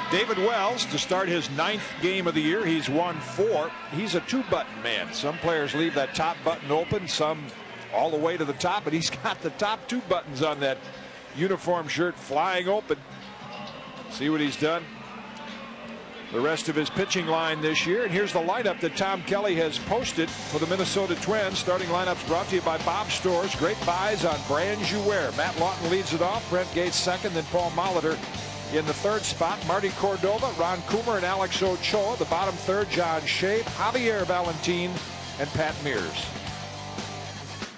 David Wells to start his 9th game of the year. He's won 4. He's a 2-button man. Some players leave that top button open, some all the way to the top, but he's got the top 2 buttons on that uniform shirt flying open. See what he's done the rest of his pitching line this year. And here's the lineup that Tom Kelly has posted for the Minnesota Twins. Starting lineups brought to you by Bob Stores. Great buys on brands you wear. Matt Lawton leads it off. Brent Gates second, then Paul Molitor in the 3rd spot. Marty Cordova, Ron Coomer, and Alex Ochoa. The bottom 3rd, John Shade, Javier Valentin, and Pat Mears.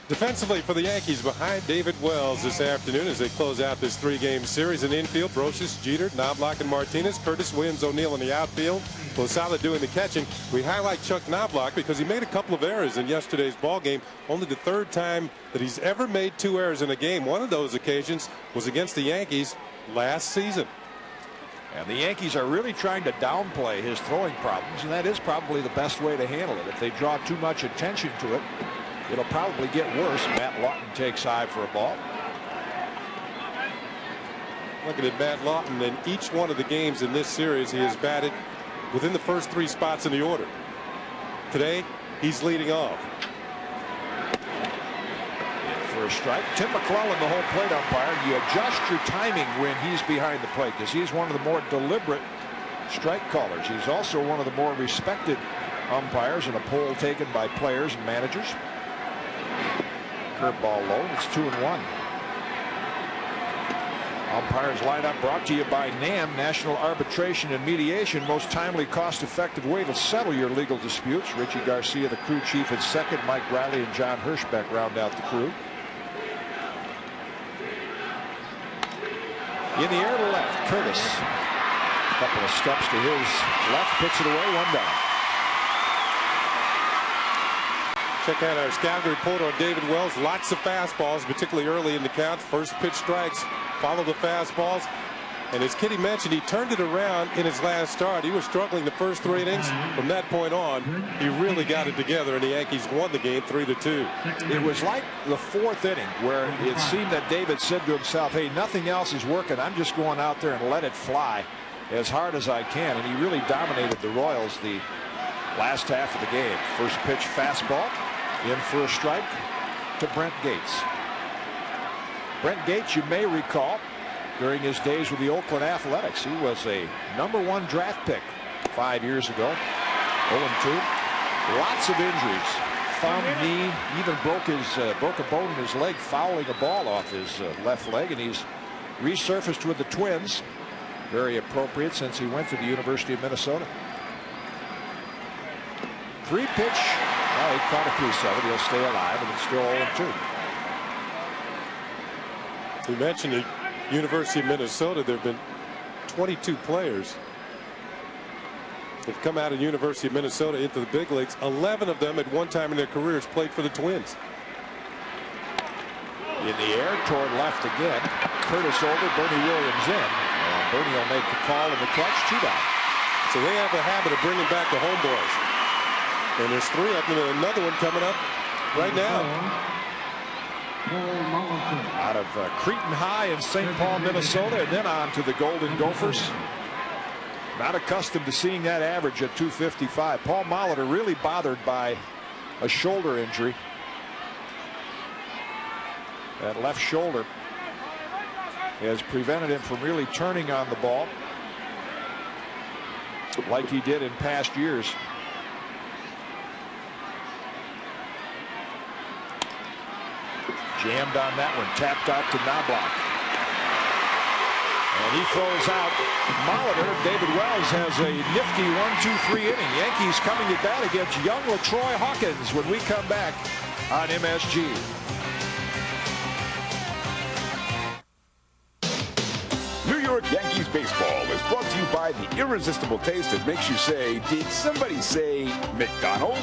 Defensively for the Yankees, behind David Wells this afternoon as they close out this 3-game series. In the infield, Brosius, Jeter, Knobloch, and Martinez. Curtis Williams O'Neill in the outfield. Lozada doing the catching. We highlight Chuck Knobloch because he made a couple of errors in yesterday's ball game. Only the 3rd time that he's ever made 2 errors in a game. One of those occasions was against the Yankees last season. And the Yankees are really trying to downplay his throwing problems, and that is probably the best way to handle it. If they draw too much attention to it, it'll probably get worse. Matt Lawton takes high for a ball. Looking at Matt Lawton, in each one of the games in this series, he has batted within the first 3 spots in the order. Today, he's leading off. For a strike. Tim McClellan, the whole plate umpire. You adjust your timing when he's behind the plate because he's one of the more deliberate strike callers. He's also one of the more respected umpires in a poll taken by players and managers. Curveball low. It's 2-1. Umpires lineup brought to you by NAM, National Arbitration and Mediation. Most timely, cost-effective way to settle your legal disputes. Richie Garcia, the crew chief, at second. Mike Riley and John Hirschbeck round out the crew. In the air to left, Curtis. A couple of steps to his left, puts it away, 1 down. Check out our scouting report on David Wells. Lots of fastballs, particularly early in the count. First pitch strikes, follow the fastballs. And as Kitty mentioned, he turned it around in his last start. He was struggling the first 3 innings. From that point on, he really got it together, and the Yankees won the game 3-2. It was like the 4th inning where it seemed that David said to himself, hey, nothing else is working. I'm just going out there and let it fly as hard as I can. And he really dominated the Royals the last half of the game. First pitch fastball in for a strike to Brent Gates. Brent Gates, you may recall, during his days with the Oakland Athletics, he was a #1 draft pick 5 years ago. 0-2. Lots of injuries. Thumb, knee, even broke a bone in his leg fouling a ball off his left leg, and he's resurfaced with the Twins. Very appropriate since he went to the University of Minnesota. 3-pitch. Well, he caught a piece of it. He'll stay alive, and it's still 0-2. We mentioned the University of Minnesota. There have been 22 players that have come out of University of Minnesota into the big leagues. 11 of them at one time in their careers played for the Twins. In the air toward left again. Curtis over, Bernie Williams in. And Bernie will make the call in the clutch. 2 down. So they have a habit of bringing back the homeboys. And there's 3 of them and another one coming up right now. Out of Cretan High in St. Paul, Minnesota, and then on to the Golden Gophers. Not accustomed to seeing that average at 255. Paul Molitor really bothered by a shoulder injury. That left shoulder has prevented him from really turning on the ball like he did in past years. Jammed on that one, tapped out to Knobloch. And he throws out Molitor. David Wells has a nifty 1-2-3 inning. Yankees coming to bat against young LaTroy Hawkins when we come back on MSG. New York Yankees baseball is brought to you by the irresistible taste that makes you say, did somebody say McDonald's?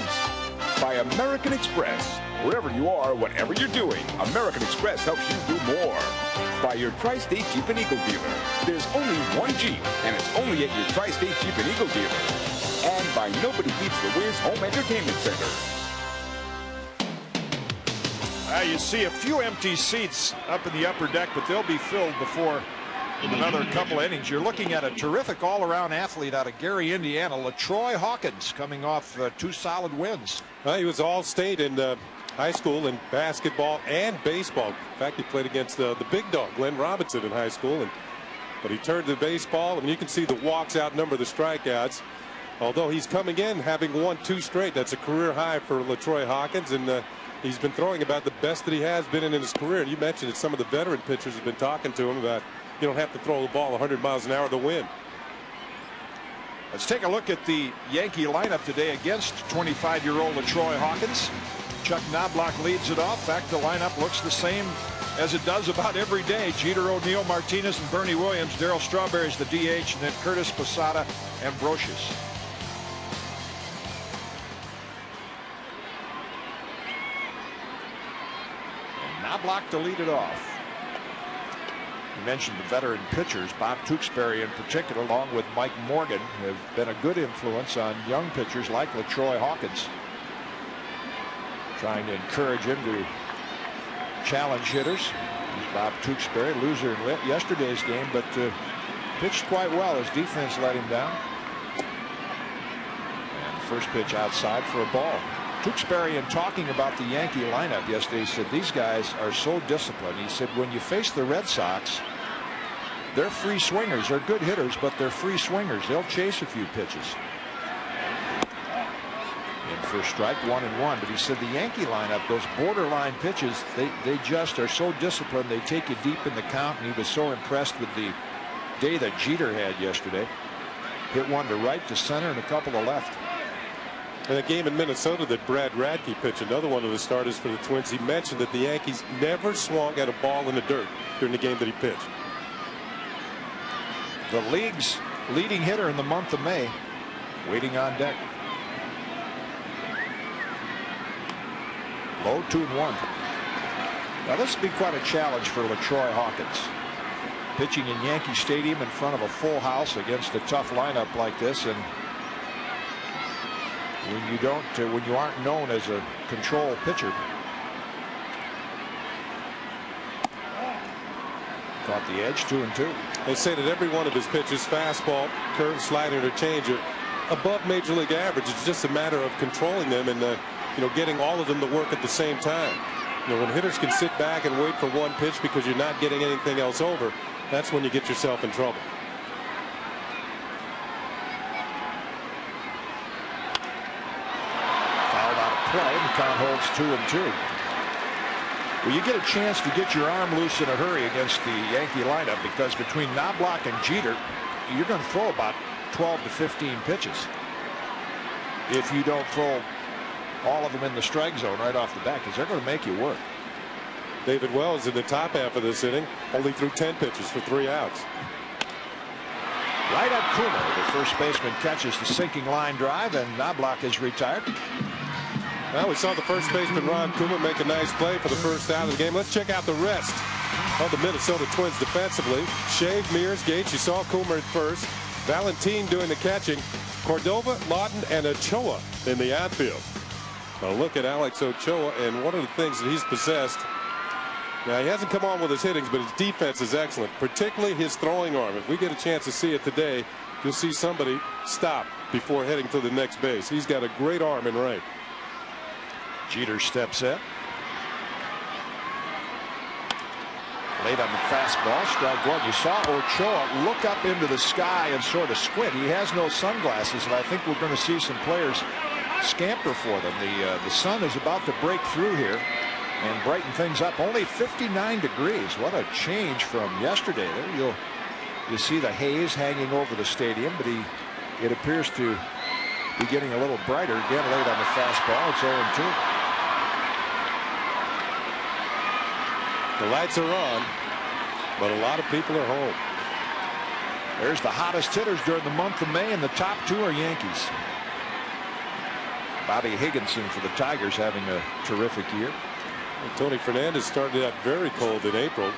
By American Express. Wherever you are, whatever you're doing, American Express helps you do more. By your Tri-State Jeep and Eagle dealer. There's only one Jeep, and it's only at your Tri-State Jeep and Eagle dealer. And by Nobody Beats the Wiz Home Entertainment Center. You see a few empty seats up in the upper deck, but they'll be filled before another couple of innings. You're looking at a terrific all-around athlete out of Gary, Indiana, LaTroy Hawkins, coming off 2 solid wins. He was all-state in high school in basketball and baseball. In fact, he played against the big dog, Glenn Robinson, in high school. But he turned to baseball, and you can see the walks outnumber the strikeouts. Although he's coming in having won 2 straight. That's a career high for LaTroy Hawkins, and he's been throwing about the best that he has been in his career. And you mentioned that some of the veteran pitchers have been talking to him about you don't have to throw the ball 100 miles an hour to win. Let's take a look at the Yankee lineup today against 25-year-old LaTroy Hawkins. Chuck Knobloch leads it off. In fact, the lineup looks the same as it does about every day. Jeter, O'Neill, Martinez, and Bernie Williams. Darryl Strawberry's the DH, and then Curtis, Posada, and Brocious. And Knobloch to lead it off. You mentioned the veteran pitchers. Bob Tewksbury in particular, along with Mike Morgan, have been a good influence on young pitchers like LaTroy Hawkins, trying to encourage him to challenge hitters. Here's Bob Tewksbury, loser in yesterday's game, but pitched quite well. His defense let him down. And first pitch outside for a ball. Tewksbury, in talking about the Yankee lineup yesterday, said these guys are so disciplined. He said when you face the Red Sox, they're free swingers. They're good hitters, but they're free swingers. They'll chase a few pitches. In first strike, 1-1. But he said the Yankee lineup, those borderline pitches, they just are so disciplined. They take you deep in the count, and he was so impressed with the day that Jeter had yesterday. Hit one to right, to center, and a couple to left. In a game in Minnesota that Brad Radke pitched, another one of the starters for the Twins, he mentioned that the Yankees never swung at a ball in the dirt during the game that he pitched. The league's leading hitter in the month of May, waiting on deck. Low, 2-1. Now this would be quite a challenge for LaTroy Hawkins. Pitching in Yankee Stadium in front of a full house against a tough lineup like this, and when you aren't known as a control pitcher. Caught the edge, 2-2. They say that every one of his pitches, fastball, curve, slider, or changer, above major league average. It's just a matter of controlling them and getting all of them to work at the same time. When hitters can sit back and wait for one pitch because you're not getting anything else over, that's when you get yourself in trouble. Play, and the count holds 2-2. Well, you get a chance to get your arm loose in a hurry against the Yankee lineup, because between Knobloch and Jeter, you're going to throw about 12 to 15 pitches if you don't throw all of them in the strike zone right off the bat, because they're going to make you work. David Wells in the top half of this inning only threw 10 pitches for 3 outs. Right at Kuma, the first baseman catches the sinking line drive, and Knobloch is retired. Well, we saw the first baseman Ron Kuma make a nice play for the first out of the game. Let's check out the rest of the Minnesota Twins defensively. Shave, Mears, Gates. You saw Kuma at first. Valentin doing the catching. Cordova, Lawton, and Ochoa in the outfield. Now look at Alex Ochoa, and one of the things that he's possessed. Now, he hasn't come on with his hittings, but his defense is excellent, particularly his throwing arm. If we get a chance to see it today, you'll see somebody stop before heading to the next base. He's got a great arm in right. Jeter steps in. Late on the fastball, strike one. You saw Ochoa look up into the sky and sort of squint. He has no sunglasses, and I think we're going to see some players scamper for them. The sun is about to break through here and brighten things up. Only 59 degrees. What a change from yesterday. There you'll see the haze hanging over the stadium, but it appears to be getting a little brighter. Again, late on the fastball. It's 0-2. The lights are on, but a lot of people are home. There's the hottest hitters during the month of May, and the top 2 are Yankees. Bobby Higginson for the Tigers having a terrific year. And Tony Fernandez started out very cold in April.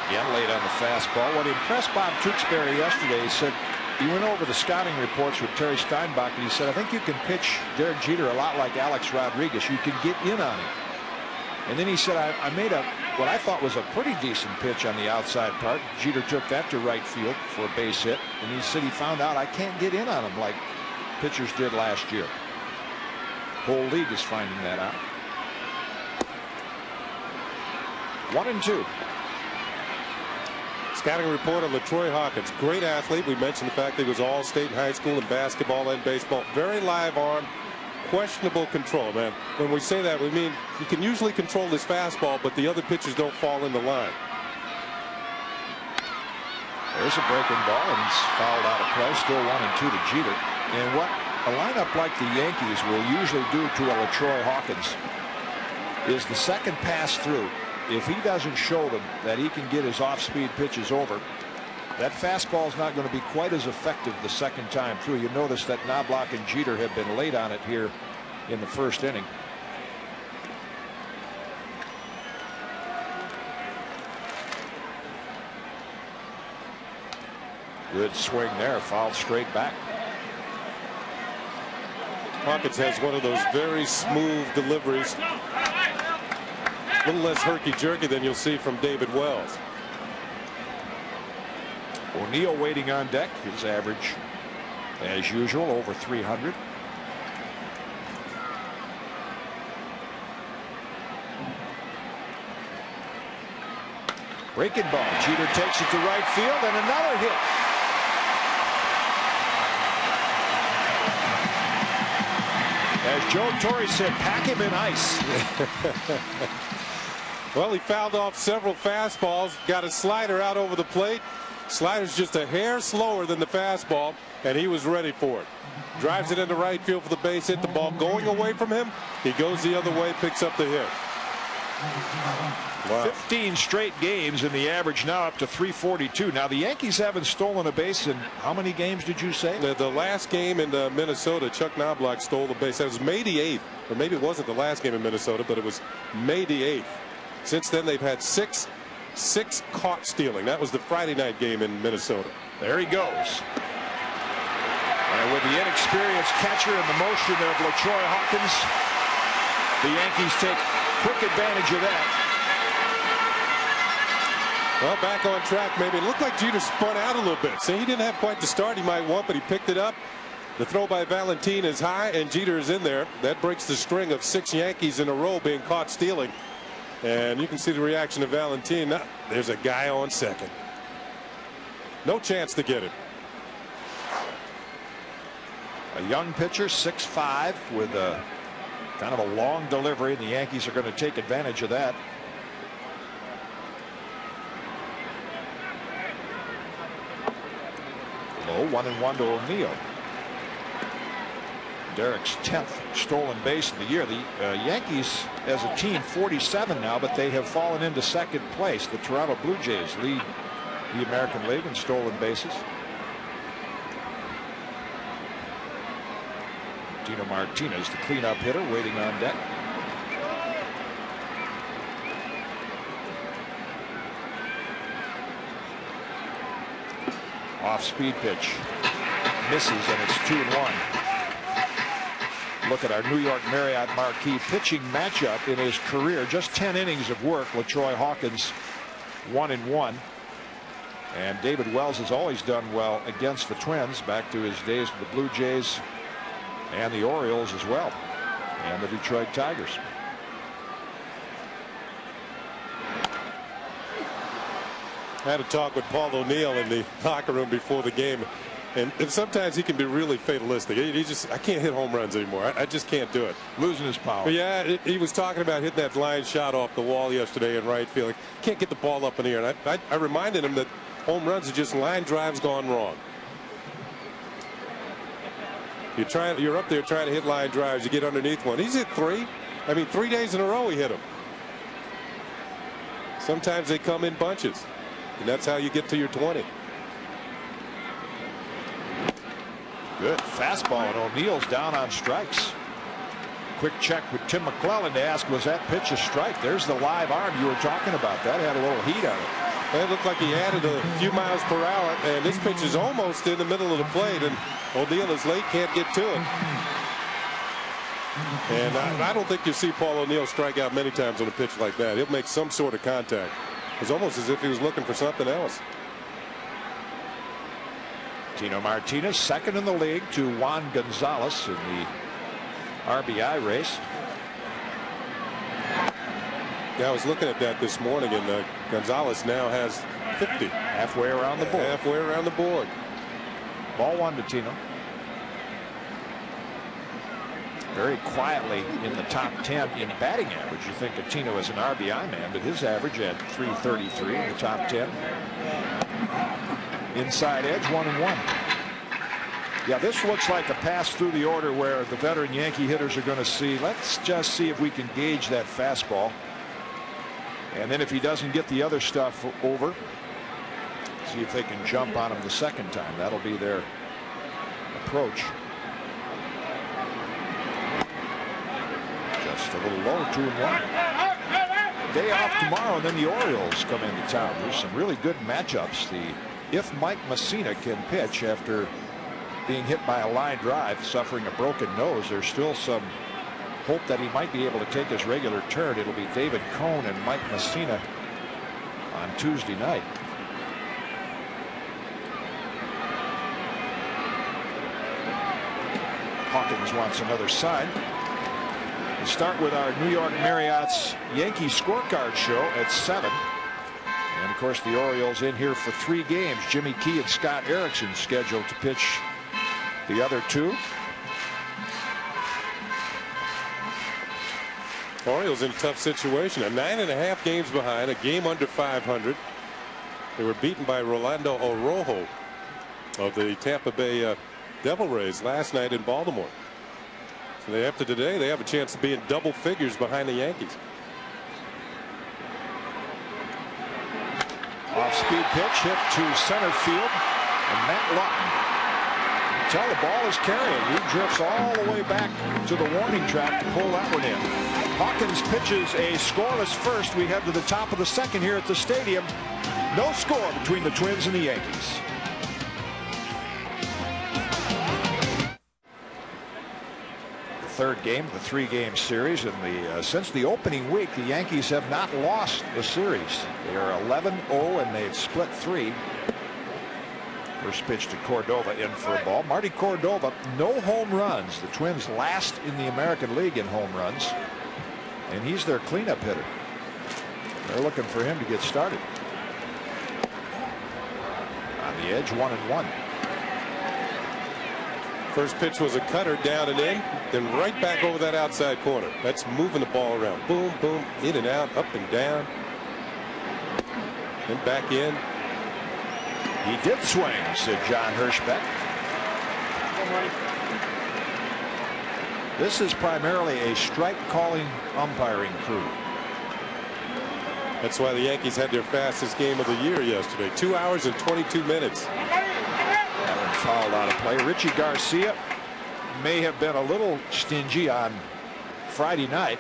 Again, late on the fastball. What impressed Bob Tewksbury yesterday, he said He went over the scouting reports with Terry Steinbach, and he said, I think you can pitch Derek Jeter a lot like Alex Rodriguez. You can get in on him. And then he said, I made what I thought was a pretty decent pitch on the outside part. Jeter took that to right field for a base hit. And he said he found out I can't get in on him like pitchers did last year. Whole league is finding that out. 1-2. Scouting report of LaTroy Hawkins, great athlete. We mentioned the fact that he was all-state in high school in basketball and baseball. Very live arm, questionable control, man. When we say that, we mean he can usually control his fastball, but the other pitches don't fall in the line. There's a breaking ball, and it's fouled out of play. Still 1-2 to Jeter. And what a lineup like the Yankees will usually do to a LaTroy Hawkins is the second pass through. If he doesn't show them that he can get his off-speed pitches over, that fastball is not going to be quite as effective the second time through. You notice that Knobloch and Jeter have been late on it here in the first inning. Good swing there, fouled straight back. Hawkins has one of those very smooth deliveries. A little less herky-jerky than you'll see from David Wells. O'Neill waiting on deck. His average, as usual, over 300. Breaking ball. Jeter takes it to right field, and another hit. As Joe Torre said, pack him in ice. Well, he fouled off several fastballs, got a slider out over the plate. Slider's just a hair slower than the fastball, and he was ready for it. Drives it into right field for the base hit. The ball going away from him. He goes the other way, picks up the hit. Wow. 15 straight games, and the average now up to 342. Now, the Yankees haven't stolen a base in how many games did you say? The last game in Minnesota, Chuck Knobloch stole the base. That was May the 8th. Or maybe it wasn't the last game in Minnesota, but it was May the 8th. Since then, they've had six caught stealing. That was the Friday night game in Minnesota. There he goes. And with the inexperienced catcher and the motion of LaTroy Hawkins, the Yankees take quick advantage of that. Well, back on track maybe. It looked like Jeter spun out a little bit. See, he didn't have quite the start he might want, but he picked it up. The throw by Valentin is high, and Jeter is in there. That breaks the string of 6 Yankees in a row being caught stealing. And you can see the reaction of Valentin. Now, there's a guy on second. No chance to get it. A young pitcher, 6'5", with a kind of a long delivery, and the Yankees are going to take advantage of that. Low, 1-1 to O'Neill. Derek's 10th stolen base of the year. The Yankees as a team 47 now, but they have fallen into second place. The Toronto Blue Jays lead the American League in stolen bases. Dino Martinez, the cleanup hitter, waiting on deck. Off-speed pitch. Misses, and it's 2-1. Look at our New York Marriott Marquis pitching matchup in his career. Just 10 innings of work. LaTroy Hawkins 1-1. And David Wells has always done well against the Twins, back to his days with the Blue Jays and the Orioles as well, and the Detroit Tigers. I had a talk with Paul O'Neill in the locker room before the game, and sometimes he can be really fatalistic. I can't hit home runs anymore. I just can't do it. Losing his power. But yeah, he was talking about hitting that line shot off the wall yesterday in right field. Can't get the ball up in the air. And I reminded him that home runs are just line drives gone wrong. You're up there trying to hit line drives. You get underneath one. He's hit 3. I mean, 3 days in a row he hit them. Sometimes they come in bunches, and that's how you get to your 20. Good fastball, and O'Neill's down on strikes. Quick check with Tim McClellan to ask, was that pitch a strike? There's the live arm you were talking about. That had a little heat on it. It looked like he added a few miles per hour, and this pitch is almost in the middle of the plate, and O'Neill is late, can't get to it. And I don't think you see Paul O'Neill strike out many times on a pitch like that. He'll make some sort of contact. It's almost as if he was looking for something else. Tino Martinez, second in the league to Juan Gonzalez in the RBI race. Yeah, I was looking at that this morning, and Gonzalez now has 50. Halfway around the board. Halfway around the board. Ball one to Tino. Very quietly in the top 10 in batting average. You think of Tino as an RBI man, but his average at 333 in the top 10. Inside edge, 1-1. Yeah, this looks like a pass through the order where the veteran Yankee hitters are going to see. Let's just see if we can gauge that fastball. And then if he doesn't get the other stuff over, see if they can jump on him the second time. That'll be their approach. Just a little low, 2-1. Day off tomorrow, and then the Orioles come into town. There's some really good matchups. If Mike Messina can pitch after being hit by a line drive, suffering a broken nose, there's still some hope that he might be able to take his regular turn. It'll be David Cone and Mike Messina on Tuesday night. Hawkins wants another sign. We'll start with our New York Marriott's Yankee scorecard show at 7. And of course the Orioles in here for 3 games. Jimmy Key and Scott Erickson scheduled to pitch the other 2. Orioles in a tough situation. 9.5 games behind, a game under 500. They were beaten by Rolando Orojo of the Tampa Bay Devil Rays last night in Baltimore. So after today, they have a chance to be in double figures behind the Yankees. Off-speed pitch hit to center field, and Matt Lawton, until the ball is carrying, he drifts all the way back to the warning track to pull that one in. Hawkins pitches a scoreless first. We head to the top of the second here at the stadium. No score between the Twins and the Yankees. Third game of the 3-game series, and since the opening week the Yankees have not lost the series. They are 11-0 and they've split 3. First pitch to Cordova, in for a ball. Marty Cordova, no home runs. The Twins last in the American League in home runs, and he's their cleanup hitter. They're looking for him to get started. On the edge, 1-1. First pitch was a cutter, down and in, then right back over that outside corner. That's moving the ball around. Boom, boom, in and out, up and down. And back in. He did swing, said John Hirschbeck. This is primarily a strike calling umpiring crew. That's why the Yankees had their fastest game of the year yesterday. 2 hours and 22 minutes. That one fouled out of play. Richie Garcia may have been a little stingy on Friday night.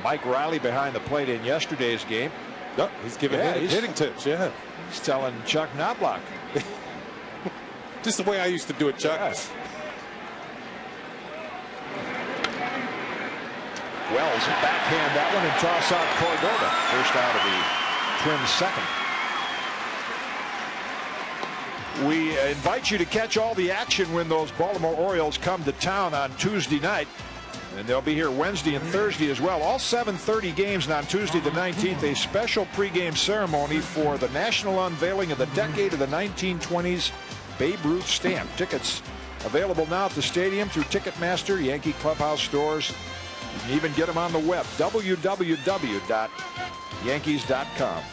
Mike Riley behind the plate in yesterday's game. No, he's giving hitting tips. Yeah, he's telling Chuck Knobloch. Just the way I used to do it, Chuck. Yes. Wells backhand that one and toss out Cordova. First out of the Twins' second. We invite you to catch all the action when those Baltimore Orioles come to town on Tuesday night. And they'll be here Wednesday and Thursday as well. All 7:30 games, and on Tuesday the 19th, a special pregame ceremony for the national unveiling of the decade of the 1920s Babe Ruth stamp. Tickets available now at the stadium through Ticketmaster, Yankee Clubhouse stores. You can even get them on the web, www.yankees.com.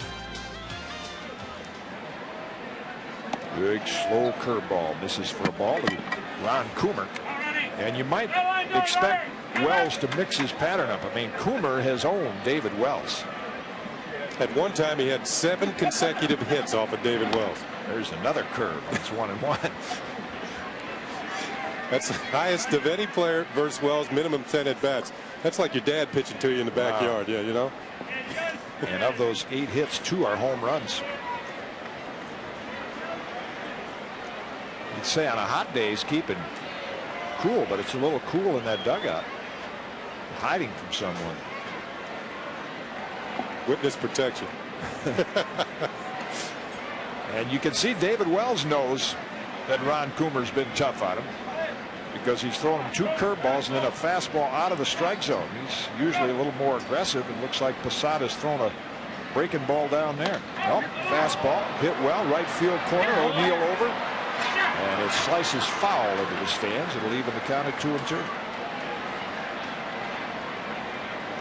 Big slow curveball, misses for a ball to Ron Coomer. And you might expect Wells to mix his pattern up. I mean, Coomer has owned David Wells. At one time, he had 7 consecutive hits off of David Wells. There's another curve. It's 1-1. That's the highest of any player versus Wells, minimum 10 at bats. That's like your dad pitching to you in the backyard. Yeah, you know. And of those 8 hits, 2 are home runs. You'd say on a hot day he's keeping cool, but it's a little cool in that dugout, hiding from someone. Witness protection. And you can see David Wells knows that Ron Coomer's been tough on him, because he's thrown him 2 curveballs and then a fastball out of the strike zone. He's usually a little more aggressive, and looks like Posada's thrown a breaking ball down there. Nope, fastball hit well, right field corner. O'Neill over, and it slices foul into the stands. It'll even the count at 2-2.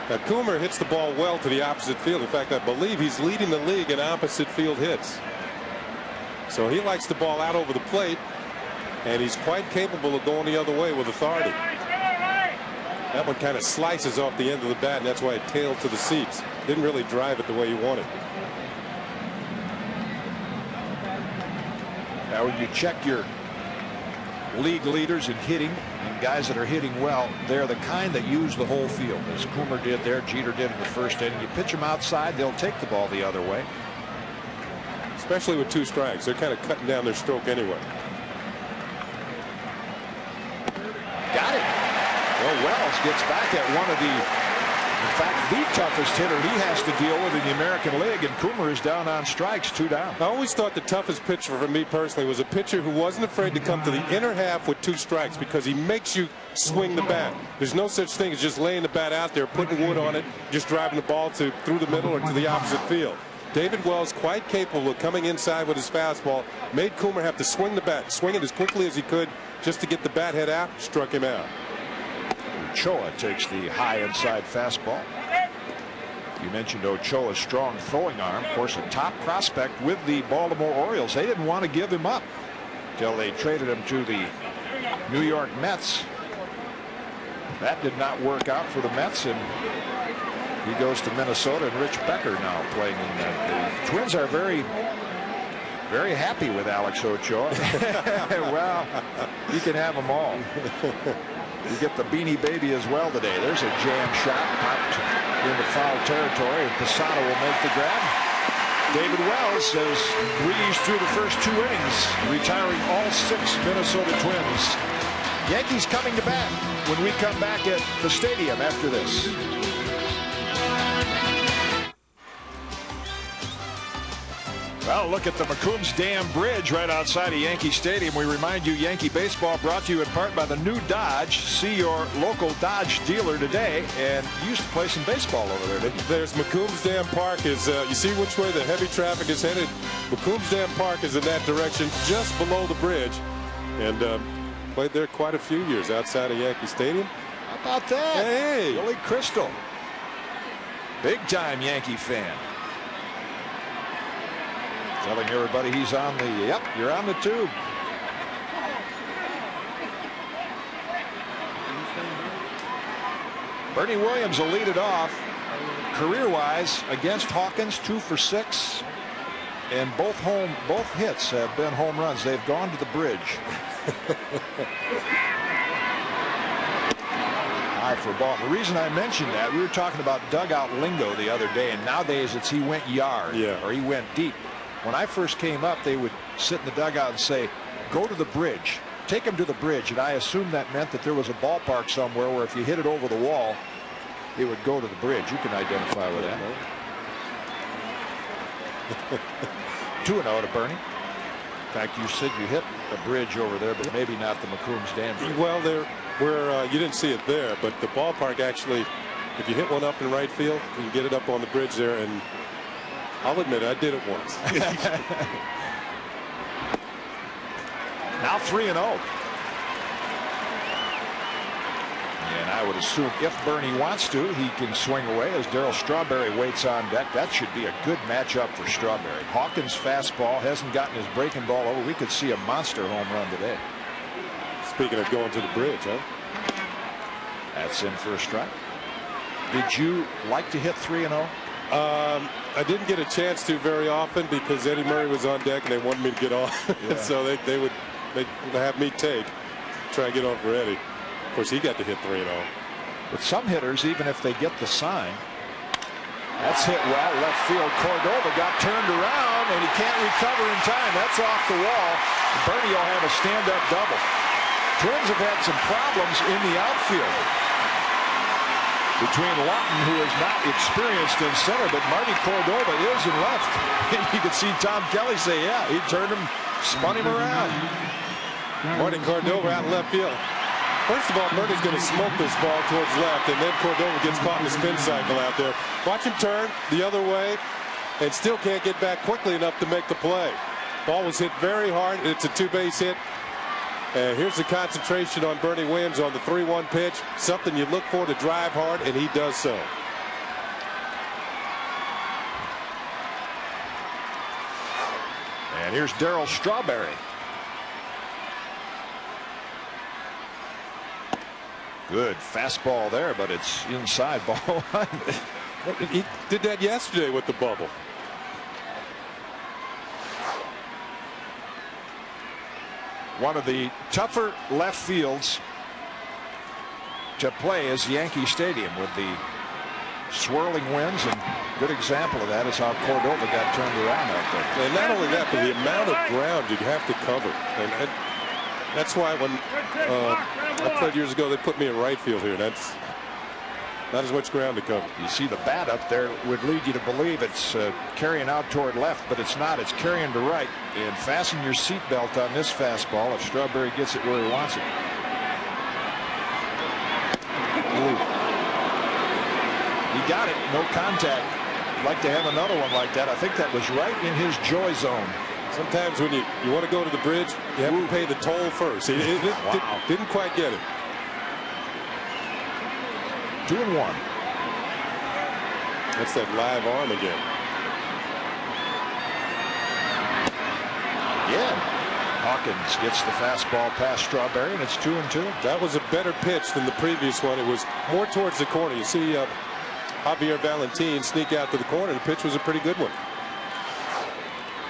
Now Coomer hits the ball well to the opposite field. In fact, I believe he's leading the league in opposite field hits. So he likes the ball out over the plate, and he's quite capable of going the other way with authority. That one kind of slices off the end of the bat, and that's why it tailed to the seats. Didn't really drive it the way you wanted. Now when you check your league leaders in hitting and guys that are hitting well, they're the kind that use the whole field, as Coomer did there, Jeter did in the first inning. You pitch them outside, they'll take the ball the other way. Especially with 2 strikes. They're kind of cutting down their stroke anyway. Got it. Well, Wells gets back at one of the, in fact, the toughest hitter he has to deal with in the American League, and Coomer is down on strikes, 2 down. I always thought the toughest pitcher for me personally was a pitcher who wasn't afraid to come to the inner half with 2 strikes, because he makes you swing the bat. There's no such thing as just laying the bat out there, putting wood on it, just driving the ball through the middle or to the opposite field. David Wells, quite capable of coming inside with his fastball, made Coomer have to swing the bat, swing it as quickly as he could just to get the bat head out, struck him out. Ochoa takes the high inside fastball. You mentioned Ochoa's strong throwing arm. Of course, a top prospect with the Baltimore Orioles. They didn't want to give him up until they traded him to the New York Mets. That did not work out for the Mets, and he goes to Minnesota, and Rich Becker now playing in that. The Twins are very, very happy with Alex Ochoa. Well, you can have them all. You get the Beanie Baby as well today. There's a jam shot popped into foul territory, and Posada will make the grab. David Wells has breezed through the first 2 innings, retiring all 6 Minnesota Twins. Yankees coming to bat when we come back at the stadium after this. Well, look at the McCombs Dam Bridge right outside of Yankee Stadium. We remind you, Yankee baseball brought to you in part by the new Dodge. See your local Dodge dealer today. And you used to play some baseball over there, didn't you? There's McCombs Dam Park. You see which way the heavy traffic is headed. McCombs Dam Park is in that direction, just below the bridge. And played there quite a few years outside of Yankee Stadium. How about that? Hey! Billy Crystal. Big-time Yankee fan. Telling everybody he's on the, yep, you're on the tube. Bernie Williams will lead it off. Career-wise, against Hawkins, 2 for 6. And both hits have been home runs. They've gone to the bridge. High for a ball. The reason I mentioned that, we were talking about dugout lingo the other day, and nowadays it's he went yard, or he went deep. When I first came up, they would sit in the dugout and say, go to the bridge. Take him to the bridge. And I assumed that meant that there was a ballpark somewhere where if you hit it over the wall, it would go to the bridge. You can identify with that. 2-0 to Bernie. In fact, you said you hit a bridge over there, but maybe not the McCombs Dam Bridge. Well, you didn't see it there, but the ballpark actually, if you hit one up in right field, you get it up on the bridge there, and I'll admit I did it once. Now 3-0. And I would assume if Bernie wants to, he can swing away as Darryl Strawberry waits on deck. That should be a good matchup for Strawberry. Hawkins' fastball hasn't gotten his breaking ball over. We could see a monster home run today. Speaking of going to the bridge, huh? That's in for a strike. Did you like to hit 3-0? I didn't get a chance to very often because Eddie Murray was on deck and they wanted me to get off. Yeah. So they would have me try and get off for Eddie. Of course, he got to hit 3-0. With some hitters, even if they get the sign. That's hit well, left field. Cordova got turned around, and he can't recover in time. That's off the wall. Bernie will have a stand-up double. Twins have had some problems in the outfield between Lawton, who is not experienced in center, but Marty Cordova is in left. And you can see Tom Kelly say, yeah, he turned him, spun him around. Marty Cordova out in left field. First of all, Bernie's going to smoke this ball towards left, and then Cordova gets caught in the spin cycle out there. Watch him turn the other way, and still can't get back quickly enough to make the play. Ball was hit very hard. It's a two-base hit. And here's the concentration on Bernie Williams on the 3-1 pitch. Something you look for to drive hard, and he does so. And here's Darryl Strawberry. Good fastball there, but it's inside ball one. He did that yesterday with the bubble. One of the tougher left fields to play is Yankee Stadium with the swirling winds, and good example of that is how Cordova got turned around out there. And not only that, but the amount of ground you have to cover. And that's why when I played years ago, they put me in right field here. That's not as much ground to cover. You see the bat up there would lead you to believe it's carrying out toward left, but it's not. It's carrying to right. And fasten your seatbelt on this fastball if Strawberry gets it where he wants it. Ooh. He got it. No contact. I'd like to have another one like that. I think that was right in his joy zone. Sometimes when you want to go to the bridge, you have to pay the toll first. He didn't quite get it. 2-1. That's that live arm again. Again, Hawkins gets the fastball past Strawberry, and it's 2-2. That was a better pitch than the previous one. It was more towards the corner. You see Javier Valentin sneak out to the corner. The pitch was a pretty good one.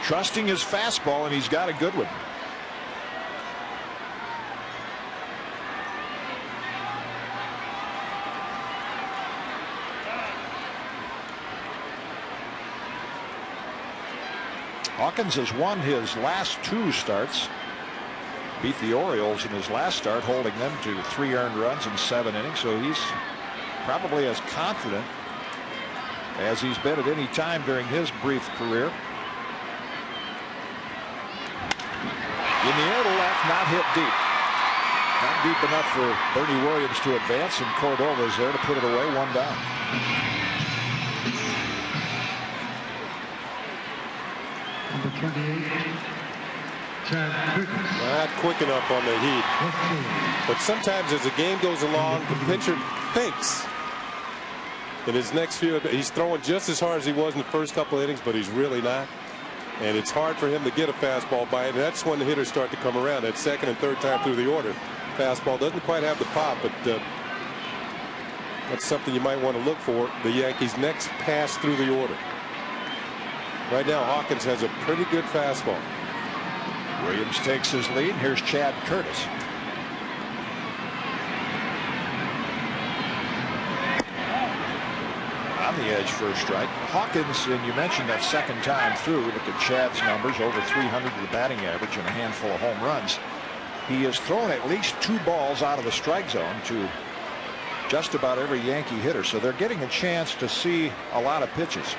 Trusting his fastball, and he's got a good one. Hawkins has won his last 2 starts. Beat the Orioles in his last start, holding them to 3 earned runs in 7 innings. So he's probably as confident as he's been at any time during his brief career. In the air to left, not hit deep. Not deep enough for Bernie Williams to advance, and Cordova's there to put it away, 1 down. Number 28, Chad Curtis. Not quick enough on the heat. But sometimes as the game goes along, the pitcher thinks in his next few, he's throwing just as hard as he was in the first couple of innings, but he's really not. And it's hard for him to get a fastball by it. And that's when the hitters start to come around. That second and third time through the order. Fastball doesn't quite have the pop, but that's something you might want to look for. The Yankees' next pass through the order. Right now, Hawkins has a pretty good fastball. Williams takes his lead. Here's Chad Curtis. On the edge for a strike. Hawkins, and you mentioned that second time through. Look at Chad's numbers, over 300 to the batting average and a handful of home runs. He has thrown at least 2 balls out of the strike zone to just about every Yankee hitter. So they're getting a chance to see a lot of pitches.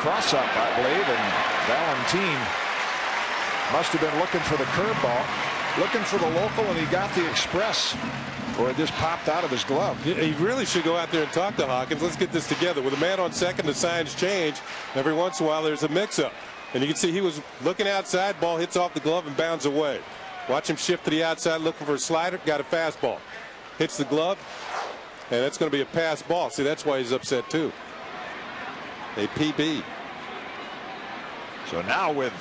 Cross up, I believe, and Valentin must have been looking for the curveball, looking for the local, and he got the express, or it just popped out of his glove. He really should go out there and talk to Hawkins. Let's get this together. With a man on second, the signs change. Every once in a while, there's a mix-up. And you can see he was looking outside. Ball hits off the glove and bounds away. Watch him shift to the outside, looking for a slider. Got a fastball. Hits the glove, and that's going to be a pass ball. See, that's why he's upset, too. A PB. So now with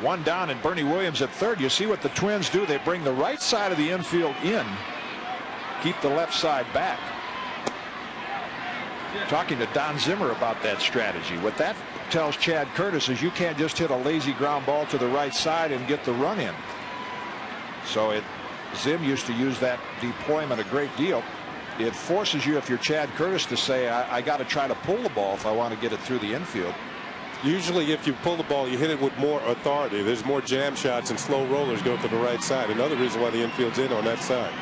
1 down and Bernie Williams at third, you see what the Twins do. They bring the right side of the infield in, keep the left side back. talking to Don Zimmer about that strategy. What that tells Chad Curtis is you can't just hit a lazy ground ball to the right side and get the run in. So Zim used to use that deployment a great deal. It forces you, if you're Chad Curtis, to say, I got to try to pull the ball if I want to get it through the infield. Usually if you pull the ball, you hit it with more authority. There's more jam shots and slow rollers go to the right side. Another reason why the infield's in on that side.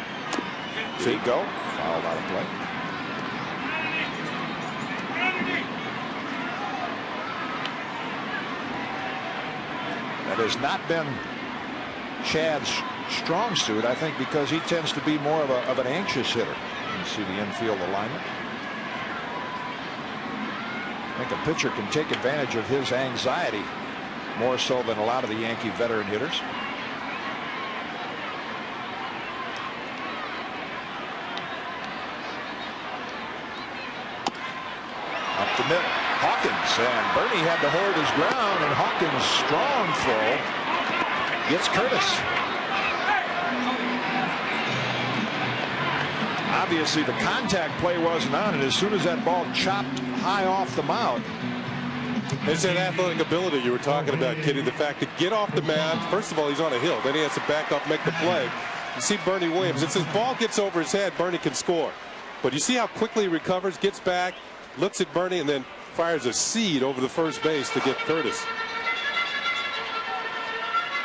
See, go. Fouled out of play. That has not been Chad's strong suit, I think, because he tends to be more of an anxious hitter. You see the infield alignment. I think a pitcher can take advantage of his anxiety more so than a lot of the Yankee veteran hitters. Up the middle, Hawkins, and Bernie had to hold his ground, and Hawkins' strong throw gets Curtis. Obviously the contact play wasn't on, and as soon as that ball chopped high off the mound. It's that athletic ability you were talking about, Kitty. The fact to get off the mound. First of all, he's on a hill. Then he has to back up, make the play. You see Bernie Williams. If his ball gets over his head, Bernie can score. But you see how quickly he recovers, gets back, looks at Bernie, and then fires a seed over the first base to get Curtis.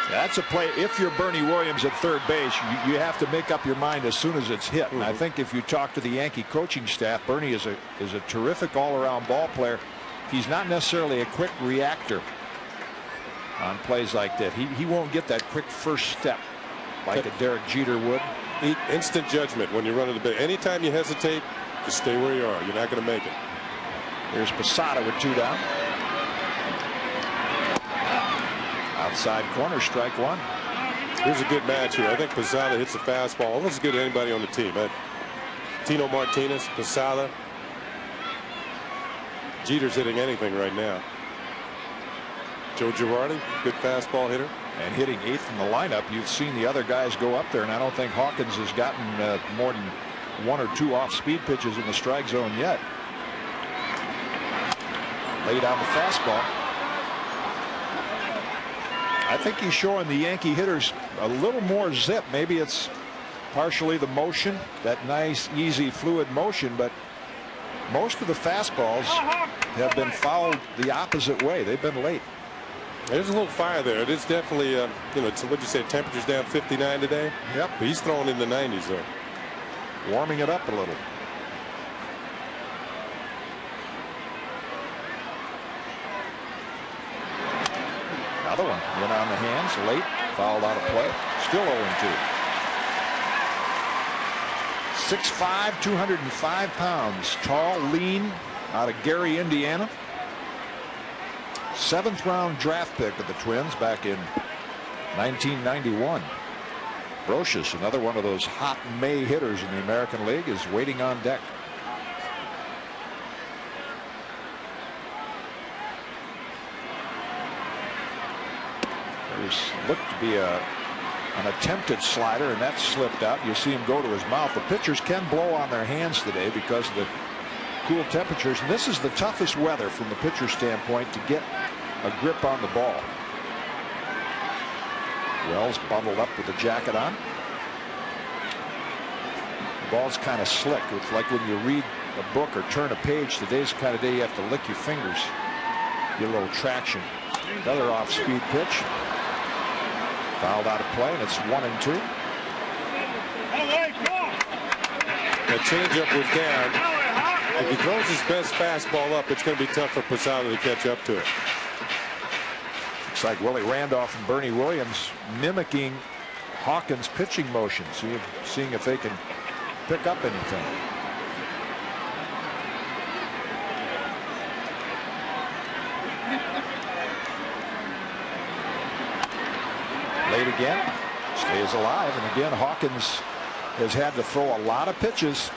That's a play. If you're Bernie Williams at third base, you have to make up your mind as soon as it's hit. And I think if you talk to the Yankee coaching staff, Bernie is a terrific all-around ball player. He's not necessarily a quick reactor on plays like that. He won't get that quick first step like a Derek Jeter would. Instant judgment when you run to the base. Anytime you hesitate, just stay where you are. You're not going to make it. Here's Posada with 2 down. Outside corner, strike 1. Here's a good match here. I think Posada hits a fastball almost as good as anybody on the team. Tino Martinez, Posada. Jeter's hitting anything right now. Joe Girardi, good fastball hitter. And hitting 8th in the lineup. You've seen the other guys go up there, and I don't think Hawkins has gotten more than 1 or 2 off-speed pitches in the strike zone yet. Laid on the fastball. I think he's showing the Yankee hitters a little more zip. Maybe it's partially the motion, that nice, easy, fluid motion, but most of the fastballs have been fouled the opposite way. They've been late. There's a little fire there. It is definitely, what'd you say, temperature's down 59 today? Yep. But he's throwing in the 90s there. Warming it up a little. Another one in on the hands, late, fouled out of play. Still 0-2. 6'5", 205 pounds, tall, lean, out of Gary, Indiana. 7th round draft pick of the Twins back in 1991. Brocious, another one of those hot May hitters in the American League, is waiting on deck. There's looked to be an attempted slider, and that slipped out. You see him go to his mouth. The pitchers can blow on their hands today because of the cool temperatures, and this is the toughest weather from the pitcher standpoint to get a grip on the ball. Wells bundled up with the jacket on. The ball's kind of slick. It's like when you read a book or turn a page. Today's the kind of day you have to lick your fingers. Get a little traction. Another off-speed pitch. Fouled out of play, and it's 1-2. The changeup was down. If he throws his best fastball up, it's going to be tough for Posada to catch up to it. Looks like Willie Randolph and Bernie Williams mimicking Hawkins' pitching motion, seeing if they can pick up anything. Late again, stays alive, and again Hawkins has had to throw a lot of pitches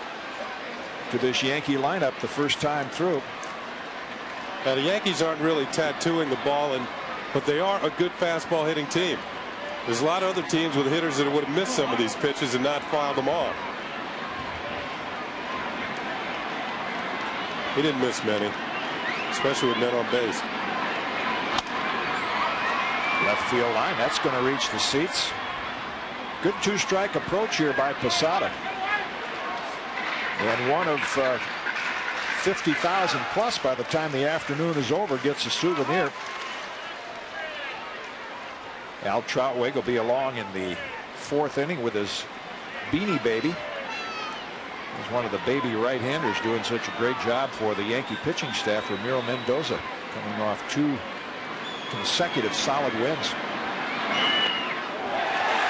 to this Yankee lineup the first time through. Now the Yankees aren't really tattooing the ball, but they are a good fastball hitting team. There's a lot of other teams with hitters that would have missed some of these pitches and not fouled them off. He didn't miss many, especially with men on base. Left field line, that's going to reach the seats. Good two-strike approach here by Posada. And one of 50,000 plus by the time the afternoon is over gets a souvenir. Al Troutwig will be along in the 4th inning with his Beanie Baby. He's one of the baby right-handers doing such a great job for the Yankee pitching staff. Ramiro Mendoza coming off 2 consecutive solid wins.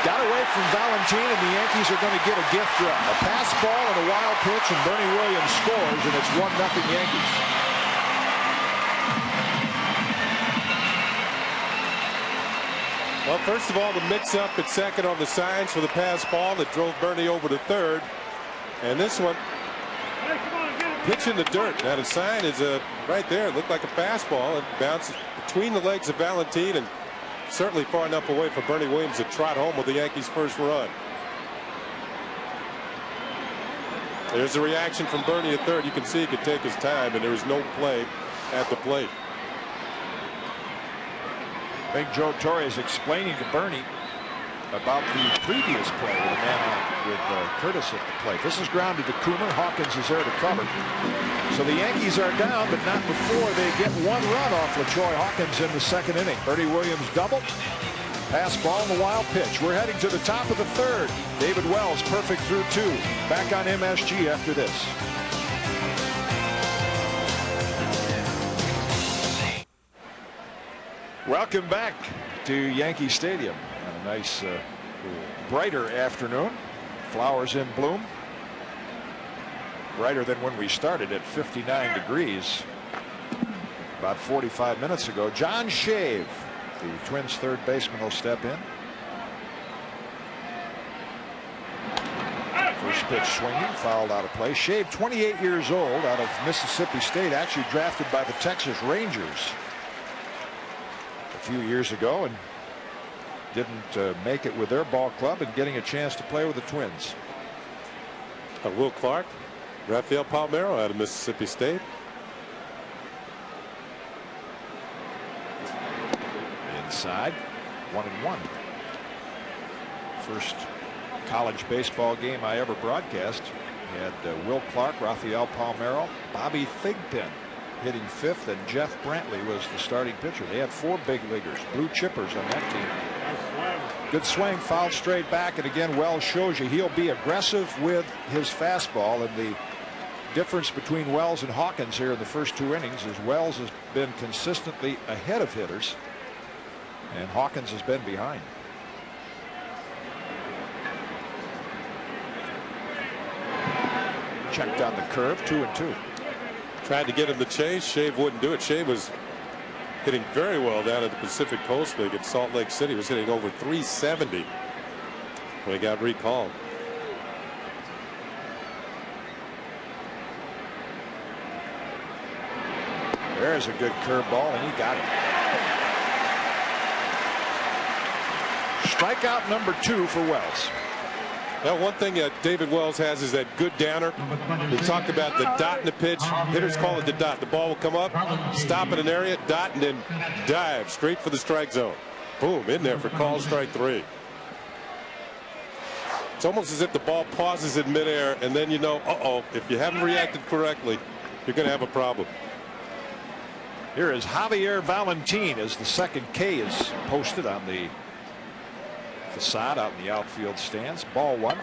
Got away from Valentin, and the Yankees are going to get a gift run. A pass ball and a wild pitch, and Bernie Williams scores, and it's 1-0 Yankees. Well, first of all, the mix-up at second on the signs for the pass ball that drove Bernie over to third. And this one, pitch in the dirt. Now the sign is right there. It looked like a fastball. It bounces between the legs of Valentin and certainly far enough away for Bernie Williams to trot home with the Yankees' first run. There's a reaction from Bernie at third. You can see he could take his time, and there was no play at the plate. Big Joe Torre is explaining to Bernie about the previous play with a man out with Curtis at the plate. This is grounded to Coomer. Hawkins is there to cover. So the Yankees are down, but not before they get 1 run off LaTroy Hawkins in the 2nd inning. Bernie Williams doubled. Pass ball and the wild pitch. We're heading to the top of the 3rd. David Wells perfect through 2. Back on MSG after this. Welcome back to Yankee Stadium. A nice brighter afternoon. Flowers in bloom. Brighter than when we started at 59 degrees about 45 minutes ago. John Shave, the Twins' 3rd baseman, will step in. First pitch swinging, fouled out of play. Shave, 28 years old, out of Mississippi State, actually drafted by the Texas Rangers a few years ago and didn't make it with their ball club, and getting a chance to play with the Twins. Will Clark, Rafael Palmeiro out of Mississippi State. Inside, 1-1. First college baseball game I ever broadcast had Will Clark, Rafael Palmeiro, Bobby Thigpen hitting 5th, and Jeff Brantley was the starting pitcher. They had 4 big leaguers, blue chippers on that team. Good swing, fouled straight back, and again Wells shows you he'll be aggressive with his fastball. And the difference between Wells and Hawkins here in the first 2 innings is Wells has been consistently ahead of hitters, and Hawkins has been behind. Checked on the curve, 2-2. Tried to get him to chase. Shave wouldn't do it. Shave was hitting very well down at the Pacific Coast League at Salt Lake City. He was hitting over 370 when he got recalled. There's a good curveball, and he got it. Strikeout number 2 for Wells. Now, one thing that David Wells has is that good downer. We talked about the dot in the pitch. Hitters call it the dot. The ball will come up, stop in an area, dot, and then dive straight for the strike zone. Boom, in there for call strike 3. It's almost as if the ball pauses in midair, and then you know, if you haven't reacted correctly, you're going to have a problem. Here is Javier Valentin as the 2nd K is posted on the facade out in the outfield stands. Ball 1.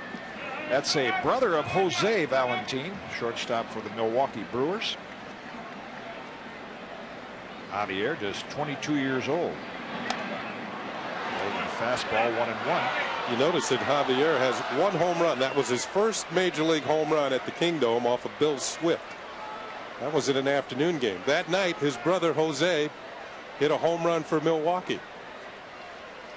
That's a brother of Jose Valentin, shortstop for the Milwaukee Brewers. Javier, just 22 years old. Holding fastball, 1-1. You notice that Javier has 1 home run. That was his first major league home run at the Kingdome off of Bill Swift. That was in an afternoon game. That night, his brother Jose hit a home run for Milwaukee.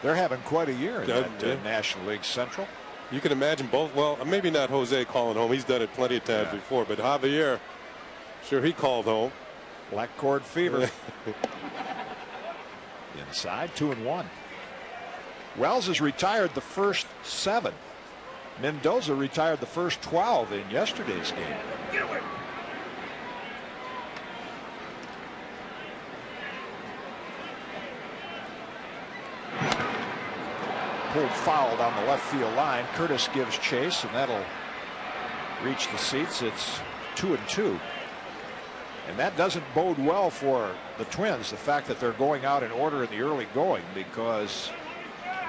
They're having quite a year in that National League Central. You can imagine both. Well, maybe not Jose calling home. He's done it plenty of times before. But Javier, sure, he called home. Black cord fever. Inside, 2-1. Wells has retired the first 7. Mendoza retired the first 12 in yesterday's game. pulled foul down the left field line. Curtis gives chase, and that'll reach the seats. It's 2-2. And that doesn't bode well for the Twins, the fact that they're going out in order in the early going, because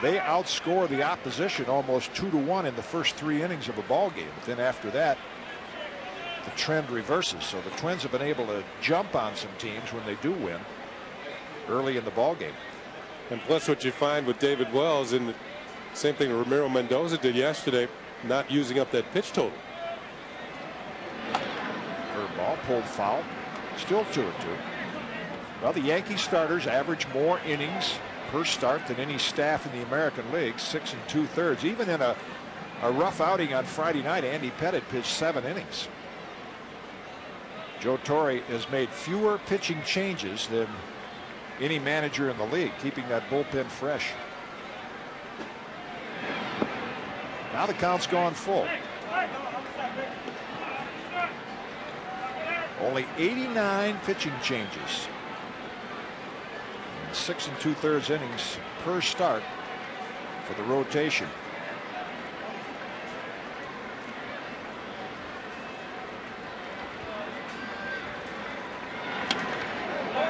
they outscore the opposition almost 2-1 in the first 3 innings of a ball game. But then after that, the trend reverses. So the Twins have been able to jump on some teams when they do win early in the ball game. And plus what you find with David Wells, and the same thing Ramiro Mendoza did yesterday, not using up that pitch total. Curveball, pulled foul, still 2-2. Well, the Yankee starters average more innings per start than any staff in the American League, 6 2/3. Even in a rough outing on Friday night, Andy Pettitte pitched 7 innings. Joe Torre has made fewer pitching changes than any manager in the league, keeping that bullpen fresh. Now the count's gone full. Only 89 pitching changes. 6 2/3 innings per start for the rotation.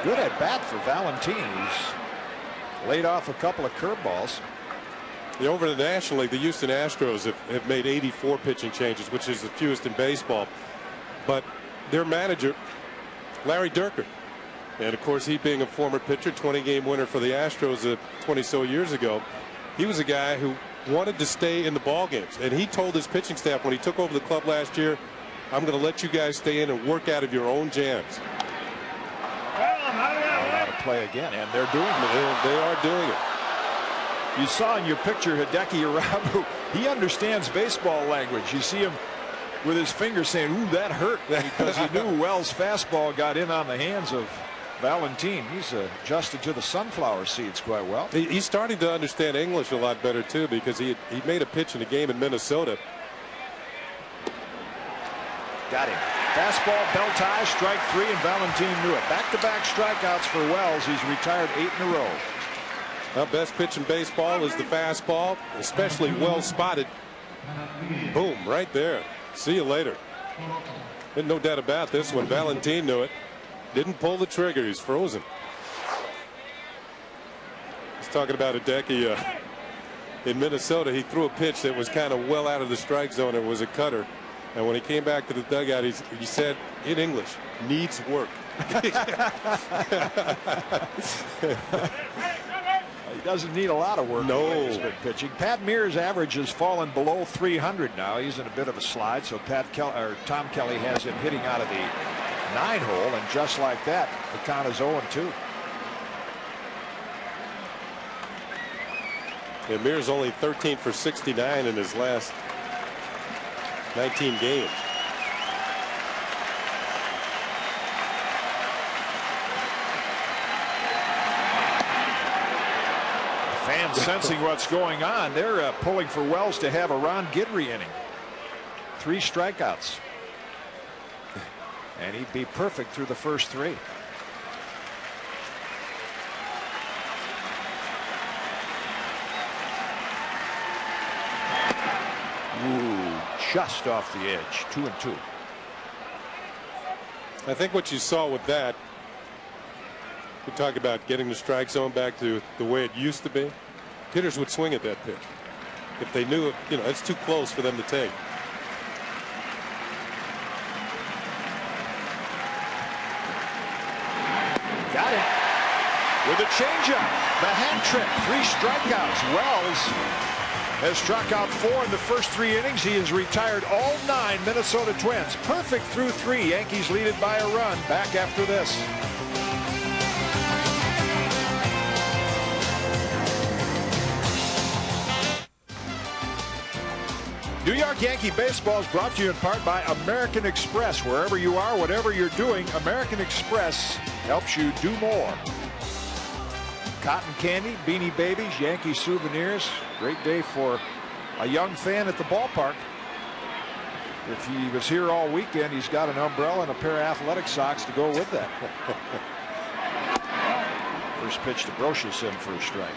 Good at bat for Valentin, who's laid off a couple of curveballs. Over in the National League, the Houston Astros have made 84 pitching changes, which is the fewest in baseball. But their manager, Larry Dierker, and of course he being a former pitcher, 20-game winner for the Astros 20-so years ago, he was a guy who wanted to stay in the ball games, and he told his pitching staff when he took over the club last year, I'm going to let you guys stay in and work out of your own jams. Allowed to play again, and they're doing it. They are doing it. You saw in your picture Hideki Irabu, he understands baseball language. You see him with his finger saying, ooh, that hurt, because he knew Wells' fastball got in on the hands of Valentin. He's adjusted to the sunflower seeds quite well. He's starting to understand English a lot better too, because he made a pitch in a game in Minnesota. Got him. Fastball, belt high, strike 3, and Valentin knew it. Back-to-back strikeouts for Wells. He's retired 8 in a row. Well, best pitch in baseball is the fastball, especially well spotted. Boom, right there. See you later. And no doubt about this one. Valentin knew it. Didn't pull the trigger. He's frozen. He's talking about Hideki in Minnesota. He threw a pitch that was kind of well out of the strike zone. It was a cutter. And when he came back to the dugout, he said in English, needs work. He doesn't need a lot of work. No. He's been pitching. Pat Mears' average has fallen below 300 now. He's in a bit of a slide, so Tom Kelly has him hitting out of the 9-hole, and just like that, the count is 0-2. And Mears only 13 for 69 in his last 19 games. Fans sensing what's going on. They're pulling for Wells to have a Ron Guidry inning. 3 strikeouts. And he'd be perfect through the first 3. Ooh, just off the edge. 2-2. I think what you saw with that, we talk about getting the strike zone back to the way it used to be. Hitters would swing at that pitch if they knew, it's too close for them to take. Got it. With a changeup, the hand trick, 3 strikeouts. Wells has struck out 4 in the first 3 innings. He has retired all 9 Minnesota Twins. Perfect through 3. Yankees lead it by a run. Back after this. New York Yankee Baseball is brought to you in part by American Express. Wherever you are, whatever you're doing, American Express helps you do more. Cotton candy, Beanie Babies, Yankee souvenirs. Great day for a young fan at the ballpark. If he was here all weekend, he's got an umbrella and a pair of athletic socks to go with that. First pitch to Brocious in for a strike.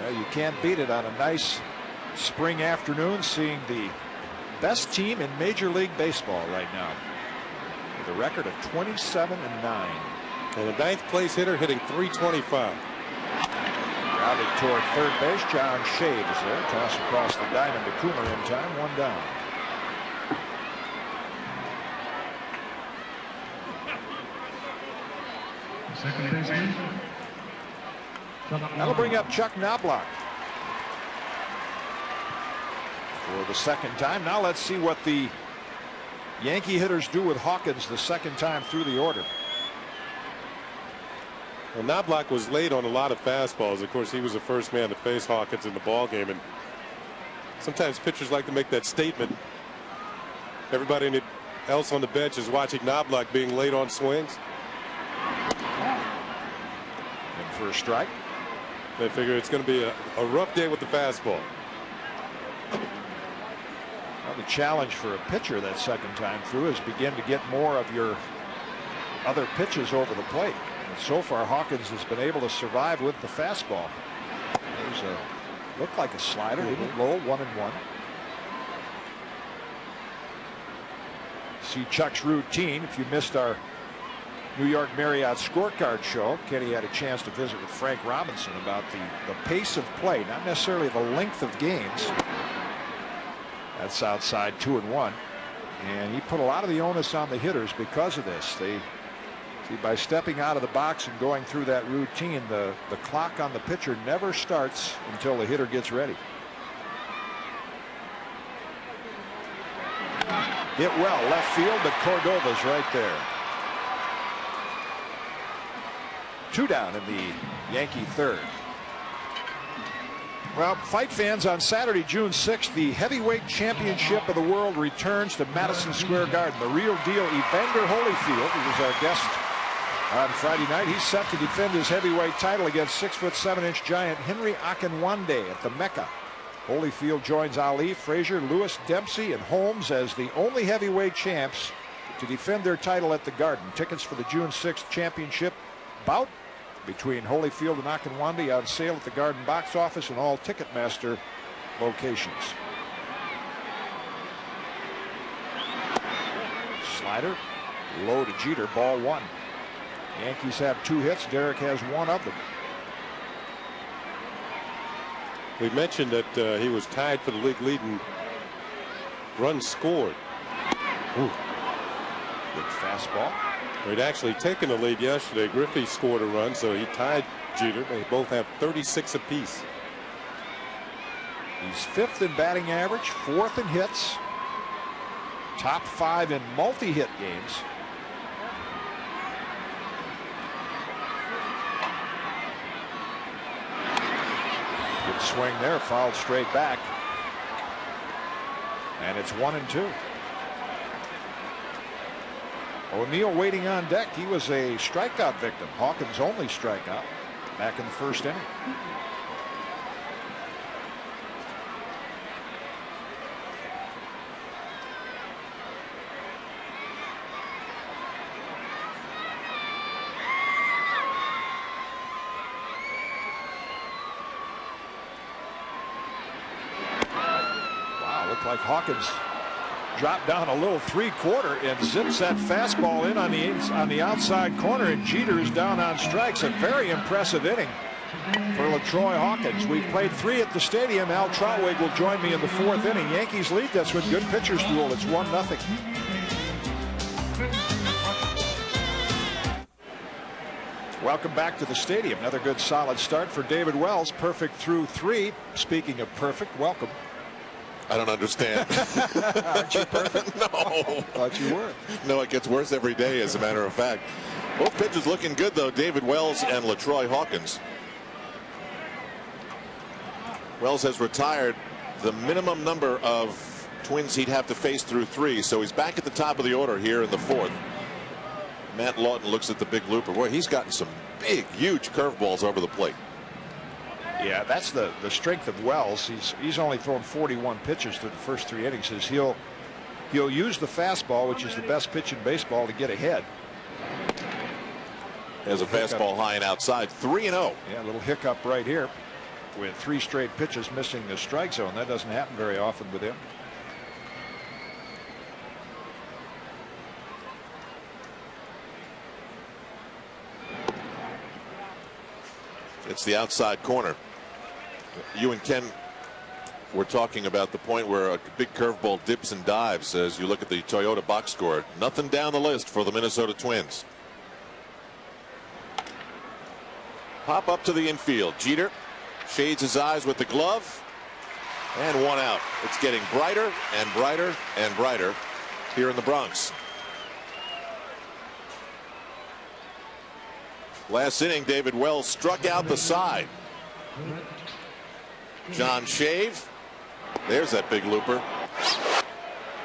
Well, you can't beat it on a nice spring afternoon, seeing the best team in Major League Baseball right now with a record of 27-9. And a ninth place hitter hitting .325. Grounded toward third base. John Shade is there. Toss across the diamond to Coomer in time. One down. Second baseman. That'll bring up Chuck Knobloch for the second time. Now let's see what the Yankee hitters do with Hawkins the second time through the order. Well, Knobloch was late on a lot of fastballs. Of course, he was the first man to face Hawkins in the ball game, and sometimes pitchers like to make that statement. Everybody else on the bench is watching Knobloch being late on swings. And for a strike. They figure it's going to be a rough day with the fastball. Well, the challenge for a pitcher that second time through is begin to get more of your other pitches over the plate. And so far, Hawkins has been able to survive with the fastball. There's a looked like a slider, didn't it? Low, 1-1. See Chuck's routine. If you missed our New York Marriott scorecard show, Kenny had a chance to visit with Frank Robinson about the pace of play, not necessarily the length of games. That's outside 2-1, and he put a lot of the onus on the hitters because of this. They see, by stepping out of the box and going through that routine, the clock on the pitcher never starts until the hitter gets ready. Hit well left field, but Cordova's right there. 2 down in the Yankee third. Well, fight fans, on Saturday, June 6th, the heavyweight championship of the world returns to Madison Square Garden. The real deal, Evander Holyfield, who was our guest on Friday night, he's set to defend his heavyweight title against 6'7" giant Henry Akinwande at the Mecca. Holyfield joins Ali, Frazier, Lewis, Dempsey, and Holmes as the only heavyweight champs to defend their title at the Garden. Tickets for the June 6th championship bout between Holyfield and Akinwande on sale at the Garden box office and all Ticketmaster locations. Slider low to Jeter, ball 1. Yankees have 2 hits. Derek has 1 of them. We mentioned that he was tied for the league lead in runs scored. Ooh. Good fastball. He'd actually taken the lead yesterday. Griffey scored a run, so he tied Jeter. They both have 36 apiece. He's 5th in batting average, 4th in hits, top 5 in multi-hit games. Good swing there, fouled straight back. And it's 1-2. O'Neill waiting on deck. He was a strikeout victim. Hawkins' only strikeout back in the first inning. Wow, looked like Hawkins dropped down a little 3/4 and zips that fastball in on the outside corner, and Jeter is down on strikes. A very impressive inning for LaTroy Hawkins. We've played 3 at the stadium. Al Trautwig will join me in the 4th inning. Yankees lead. That's when good pitchers duel. It's 1-0. Welcome back to the stadium. Another good solid start for David Wells. Perfect through 3. Speaking of perfect, welcome. I don't understand. Aren't you perfect? No. Thought you were. No, it gets worse every day, as a matter of fact. Both pitchers looking good, though, David Wells and LaTroy Hawkins. Wells has retired the minimum number of Twins he'd have to face through 3, so he's back at the top of the order here in the 4th. Matt Lawton looks at the big looper. Boy, he's gotten some big, huge curveballs over the plate. Yeah, that's the strength of Wells. He's only thrown 41 pitches through the first 3 innings. He'll use the fastball, which is the best pitch in baseball, to get ahead. There's a fastball high and outside, 3-0. Yeah, a little hiccup right here. with 3 straight pitches missing the strike zone. That doesn't happen very often with him. It's the outside corner. You and Ken were talking about the point where a big curveball dips and dives as you look at the Toyota box score. Nothing down the list for the Minnesota Twins. Pop up to the infield. Jeter shades his eyes with the glove, and 1 out. It's getting brighter and brighter and brighter here in the Bronx. Last inning, David Wells struck out the side. John Shave. There's that big looper.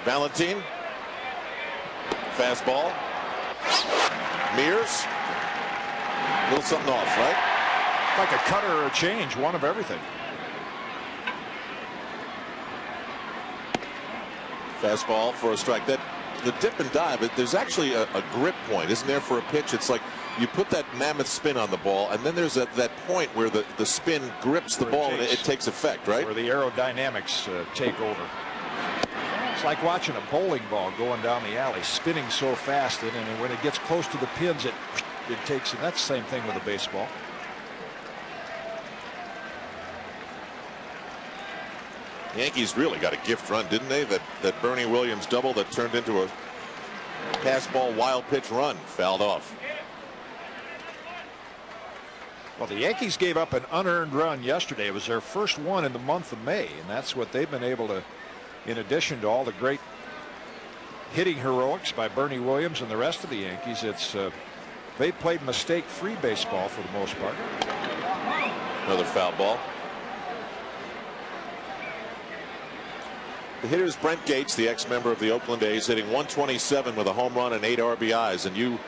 Valentin. Fastball. Mears. A little something off, right? Like a cutter or a change, one of everything. Fastball for a strike. That the dip and dive, there's actually a grip point, isn't there, for a pitch? It's like you put that mammoth spin on the ball, and then there's that point where the spin grips the ball and it takes effect, right? Where the aerodynamics take over. It's like watching a bowling ball going down the alley, spinning so fast, and when it gets close to the pins, it takes. And that's the same thing with a baseball. Yankees really got a gift run, didn't they? That Bernie Williams double that turned into a pass ball wild pitch run, fouled off. Well, the Yankees gave up an unearned run yesterday. It was their first one in the month of May, and that's what they've been able to, in addition to all the great hitting heroics by Bernie Williams and the rest of the Yankees. They played mistake-free baseball for the most part. Another foul ball. The hitter is Brent Gates, the ex-member of the Oakland A's, hitting 127 with a home run and 8 RBIs. And you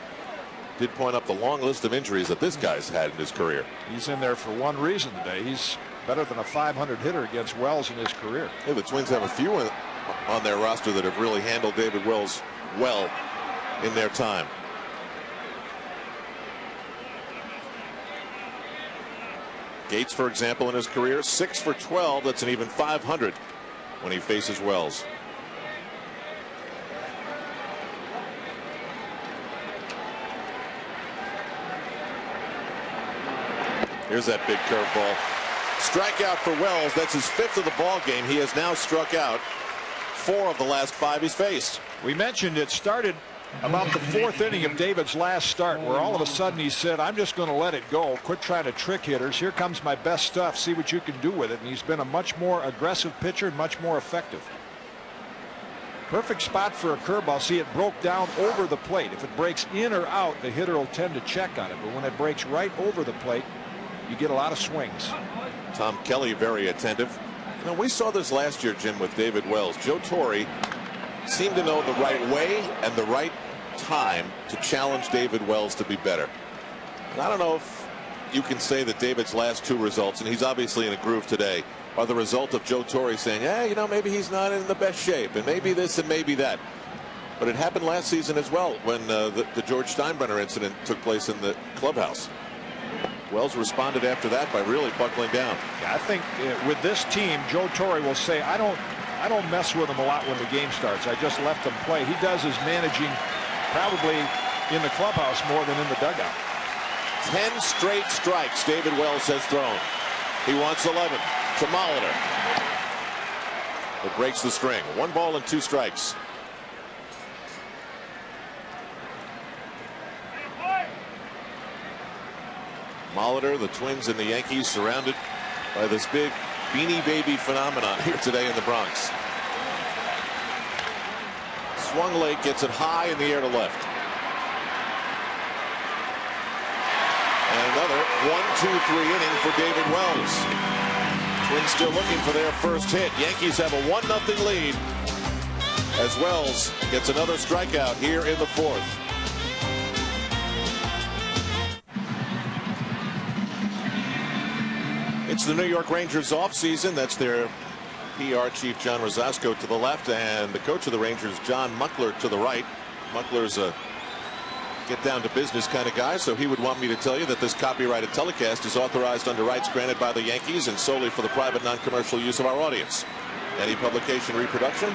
did point up the long list of injuries that this guy's had in his career. He's in there for one reason today. He's better than a .500 hitter against Wells in his career. Yeah, the Twins have a few on their roster that have really handled David Wells well in their time. Gates, for example, in his career, 6 for 12. That's an even .500 when he faces Wells. Here's that big curveball. Strikeout for Wells. That's his 5th of the ball game. He has now struck out 4 of the last 5 he's faced. We mentioned it started about the 4th inning of David's last start, where all of a sudden he said, I'm just going to let it go. Quit trying to trick hitters. Here comes my best stuff. See what you can do with it. And he's been a much more aggressive pitcher and much more effective. Perfect spot for a curveball. See, it broke down over the plate. If it breaks in or out, the hitter will tend to check on it. But when it breaks right over the plate, you get a lot of swings. Tom Kelly very attentive. You know, we saw this last year, Jim, with David Wells. Joe Torre seemed to know the right way and the right time to challenge David Wells to be better. And I don't know if you can say that David's last 2 results, and he's obviously in a groove today, are the result of Joe Torre saying, yeah, you know, maybe he's not in the best shape, and maybe this and maybe that. But it happened last season as well when the George Steinbrenner incident took place in the clubhouse. Wells responded after that by really buckling down. Yeah, I think with this team, Joe Torre will say, I don't mess with him a lot when the game starts. I just let them play. He does his managing probably in the clubhouse more than in the dugout. 10 straight strikes David Wells has thrown. He wants 11 to Molitor. It breaks the string. 1 ball and 2 strikes. Molitor, the Twins and the Yankees surrounded by this big Beanie Baby phenomenon here today in the Bronx. Swung late, gets it high in the air to left. And another 1-2-3 inning for David Wells. Twins still looking for their first hit. Yankees have a 1-0 lead as Wells gets another strikeout here in the 4th. It's the New York Rangers offseason. That's their PR chief, John Rosasco, to the left, and the coach of the Rangers, John Muckler, to the right. Muckler's a get down to business kind of guy, so he would want me to tell you that this copyrighted telecast is authorized under rights granted by the Yankees and solely for the private non-commercial use of our audience. Any publication, reproduction,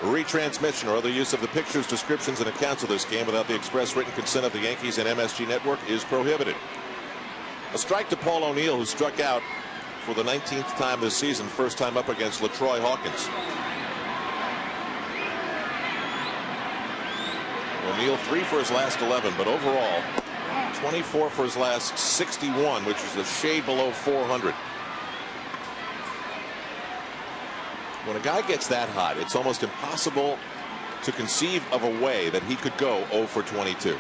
retransmission, or other use of the pictures, descriptions, and accounts of this game without the express written consent of the Yankees and MSG Network is prohibited. A strike to Paul O'Neill, who struck out for the 19th time this season, first time up against LaTroy Hawkins. O'Neill 3 for his last 11, but overall 24 for his last 61, which is a shade below 400. When a guy gets that hot, it's almost impossible to conceive of a way that he could go 0 for 22.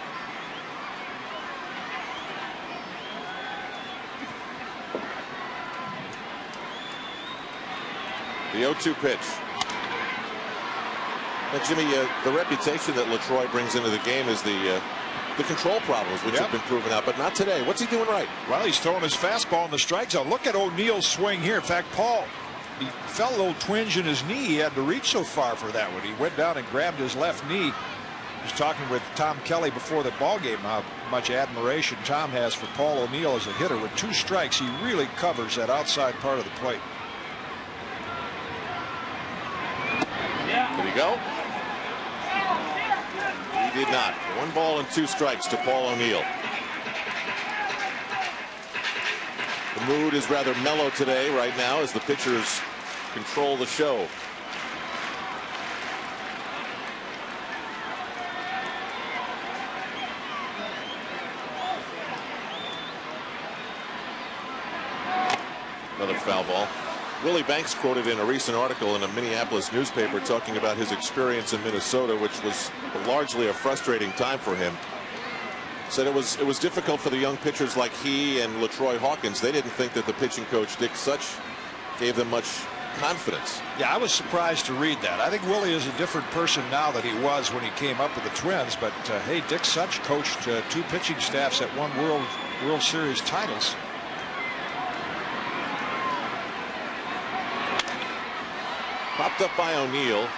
The 0-2 pitch. Now, Jimmy, the reputation that LaTroy brings into the game is the control problems, which have been proven out, but not today. What's he doing right? Well, he's throwing his fastball in the strike zone. Look at O'Neill's swing here. In fact, Paul, he felt a little twinge in his knee. He had to reach so far for that one. He went down and grabbed his left knee. He was talking with Tom Kelly before the ball game how much admiration Tom has for Paul O'Neill as a hitter. With 2 strikes, he really covers that outside part of the plate. Did he go? He did not. 1 ball and 2 strikes to Paul O'Neill. The mood is rather mellow today right now as the pitchers control the show. Another foul ball. Willie Banks quoted in a recent article in a Minneapolis newspaper talking about his experience in Minnesota, which was largely a frustrating time for him. Said it was difficult for the young pitchers like he and LaTroy Hawkins. They didn't think that the pitching coach Dick Such gave them much confidence. Yeah, I was surprised to read that. I think Willie is a different person now than he was when he came up with the Twins. But hey, Dick Such coached 2 pitching staffs that won World Series titles. Popped up by O'Neill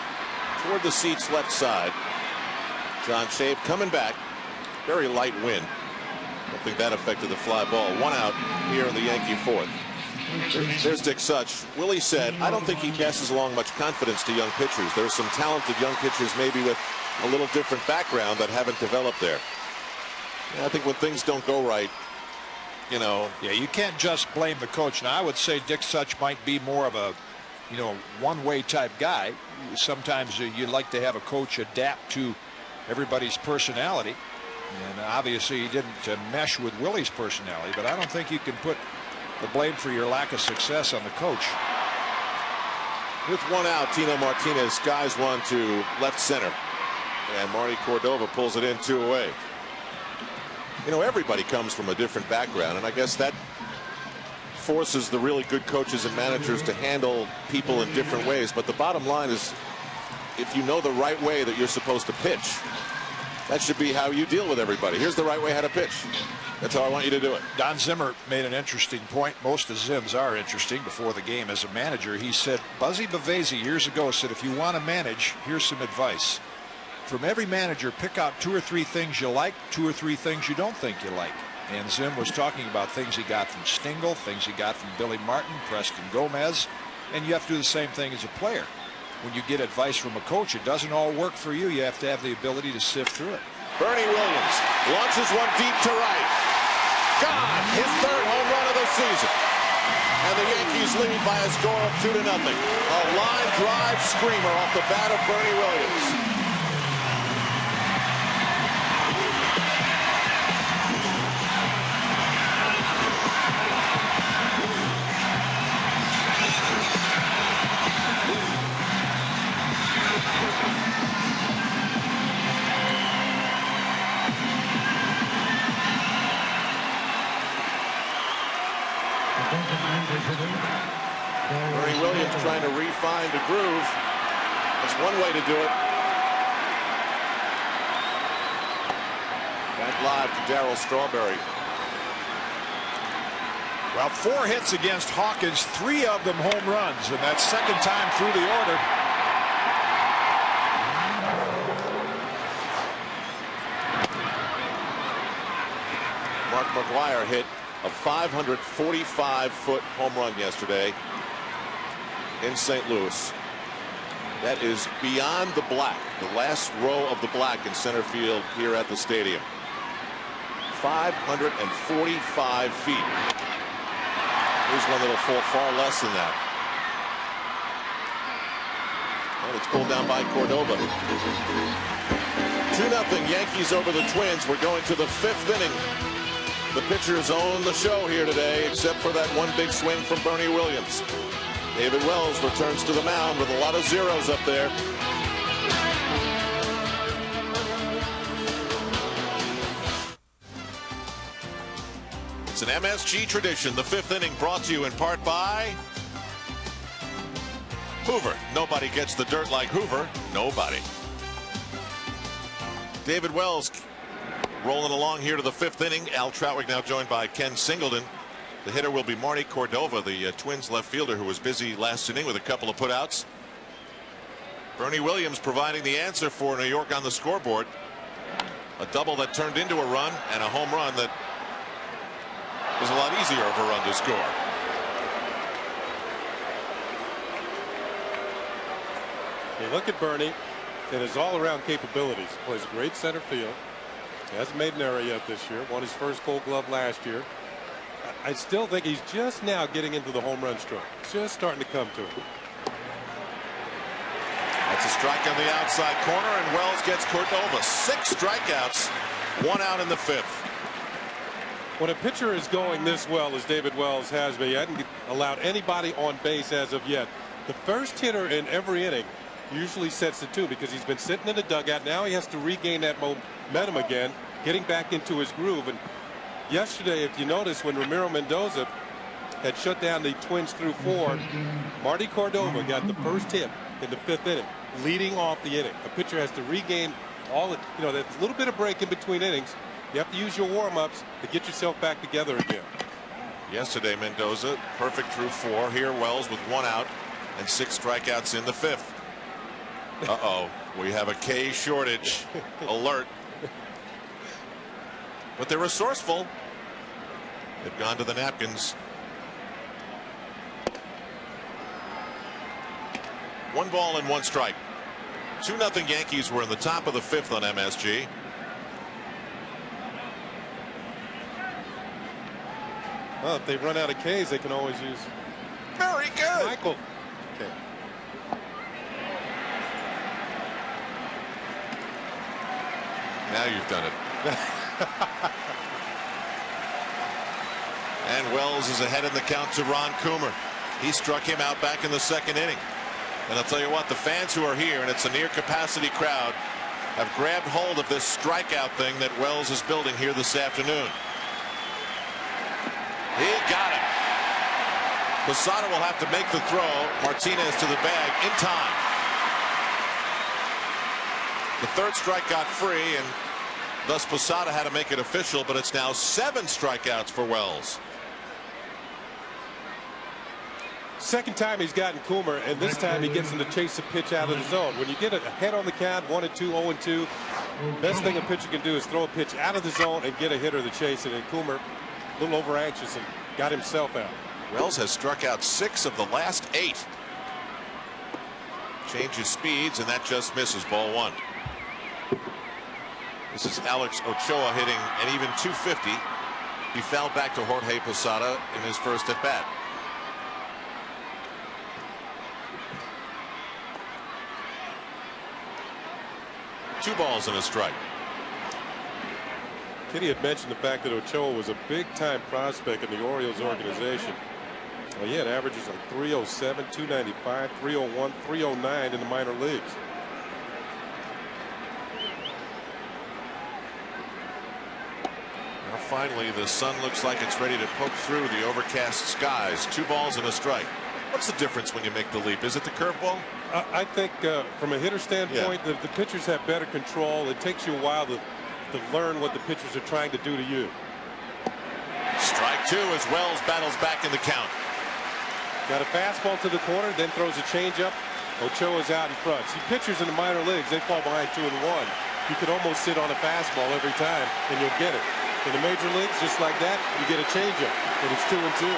toward the seats left side. John Shave coming back. Very light wind. I don't think that affected the fly ball. 1 out here in the Yankee 4th. There's Dick Such. Willie said, I don't think he passes along much confidence to young pitchers. There's some talented young pitchers maybe with a little different background that haven't developed there. And I think when things don't go right, you know. Yeah, you can't just blame the coach. Now, I would say Dick Such might be more of a one-way type guy. Sometimes you'd like to have a coach adapt to everybody's personality, and obviously he didn't mesh with Willie's personality, but I don't think you can put the blame for your lack of success on the coach. With 1 out, Tino Martinez skies one to left center, and Marty Cordova pulls it in 2 away. Everybody comes from a different background, and I guess that forces the really good coaches and managers to handle people in different ways. But the bottom line is, if you know the right way that you're supposed to pitch, that should be how you deal with everybody. Here's the right way how to pitch. That's how I want you to do it. Don Zimmer made an interesting point. Most of Zims are interesting before the game as a manager. He said, Buzzy Bavasi years ago said, if you want to manage, here's some advice. From every manager, pick out 2 or 3 things you like, 2 or 3 things you don't think you like. And Zim was talking about things he got from Stengel, things he got from Billy Martin, Preston Gomez, and you have to do the same thing as a player. When you get advice from a coach, it doesn't all work for you. You have to have the ability to sift through it. Bernie Williams launches one deep to right. Gone! His 3rd home run of the season. And the Yankees lead by a score of 2-0. A line drive screamer off the bat of Bernie Williams. Bernie Williams trying to refine the groove. That's one way to do it. Back live to Darryl Strawberry. Well, 4 hits against Hawkins, 3 of them home runs, and that's 2nd time through the order. Mark McGwire hit a 545-foot home run yesterday in St. Louis. That is beyond the black, the last row of the black in center field here at the stadium. 545 feet. Here's one that'll fall far less than that. And it's pulled down by Cordova. 2-0 Yankees over the Twins. We're going to the 5th inning. The pitchers own the show here today, except for that one big swing from Bernie Williams. David Wells returns to the mound with a lot of zeros up there. It's an MSG tradition. The 5th inning brought to you in part by Hoover. Nobody gets the dirt like Hoover. Nobody. David Wells rolling along here to the 5th inning. Al Troutwig now joined by Ken Singleton. The hitter will be Marty Cordova, the Twins left fielder who was busy last inning with a couple of putouts. Bernie Williams providing the answer for New York on the scoreboard. A double that turned into a run and a home run that was a lot easier of a run to score. You look at Bernie and his all-around capabilities. Plays great center field. He hasn't made an error yet this year. Won his first Gold Glove last year. I still think he's just now getting into the home run stroke. Just starting to come to him. That's a strike on the outside corner, and Wells gets Cordova. 6 strikeouts, 1 out in the 5th. When a pitcher is going this well as David Wells has been, he hasn't allowed anybody on base as of yet. The first hitter in every inning usually sets the tune because he's been sitting in the dugout. Now he has to regain that momentum again, getting back into his groove. And yesterday, if you notice, when Ramiro Mendoza had shut down the Twins through 4, Marty Cordova got the first hit in the 5th inning, leading off the inning. A pitcher has to regain all the, that little bit of break in between innings. You have to use your warm-ups to get yourself back together again. Yesterday, Mendoza perfect through 4. Here, Wells with 1 out and 6 strikeouts in the 5th. Uh-oh, we have a K shortage alert. But they're resourceful. They've gone to the napkins. 1 ball and 1 strike. 2-0 Yankees were in the top of the 5th on MSG. Well, if they run out of K's, they can always use. Very good. Michael. Okay. Now you've done it. And Wells is ahead in the count to Ron Coomer. He struck him out back in the 2nd inning. And I'll tell you what, the fans who are here, and it's a near capacity crowd, have grabbed hold of this strikeout thing that Wells is building here this afternoon. He got it. Posada will have to make the throw. Martinez to the bag in time. The 3rd strike got free, and thus Posada had to make it official, but it's now 7 strikeouts for Wells. Second time he's gotten Coomer, and this time he gets him to chase the pitch out of the zone. When you get a head on the count, 1-2, 0-2, best thing a pitcher can do is throw a pitch out of the zone and get a hitter to chase it. And Coomer, a little over anxious, and got himself out. Wells has struck out 6 of the last 8. Changes speeds, and that just misses. Ball 1. This is Alex Ochoa hitting an even .250. He fouled back to Jorge Posada in his first at bat. Two balls and a strike. Kitty had mentioned the fact that Ochoa was a big-time prospect in the Orioles organization. Well, he had averages like 307, 295, 301, 309 in the minor leagues. Now finally, the sun looks like it's ready to poke through the overcast skies. 2 balls and a strike. What's the difference when you make the leap? Is it the curveball? I think from a hitter standpoint, the pitchers have better control. It takes you a while to learn what the pitchers are trying to do to you. Strike 2 as Wells battles back in the count. Got a fastball to the corner, then throws a changeup. Ochoa's out in front. See, pitchers in the minor leagues, they fall behind 2-1. You could almost sit on a fastball every time, and you'll get it. In the major leagues, just like that, you get a changeup, and it's 2-2.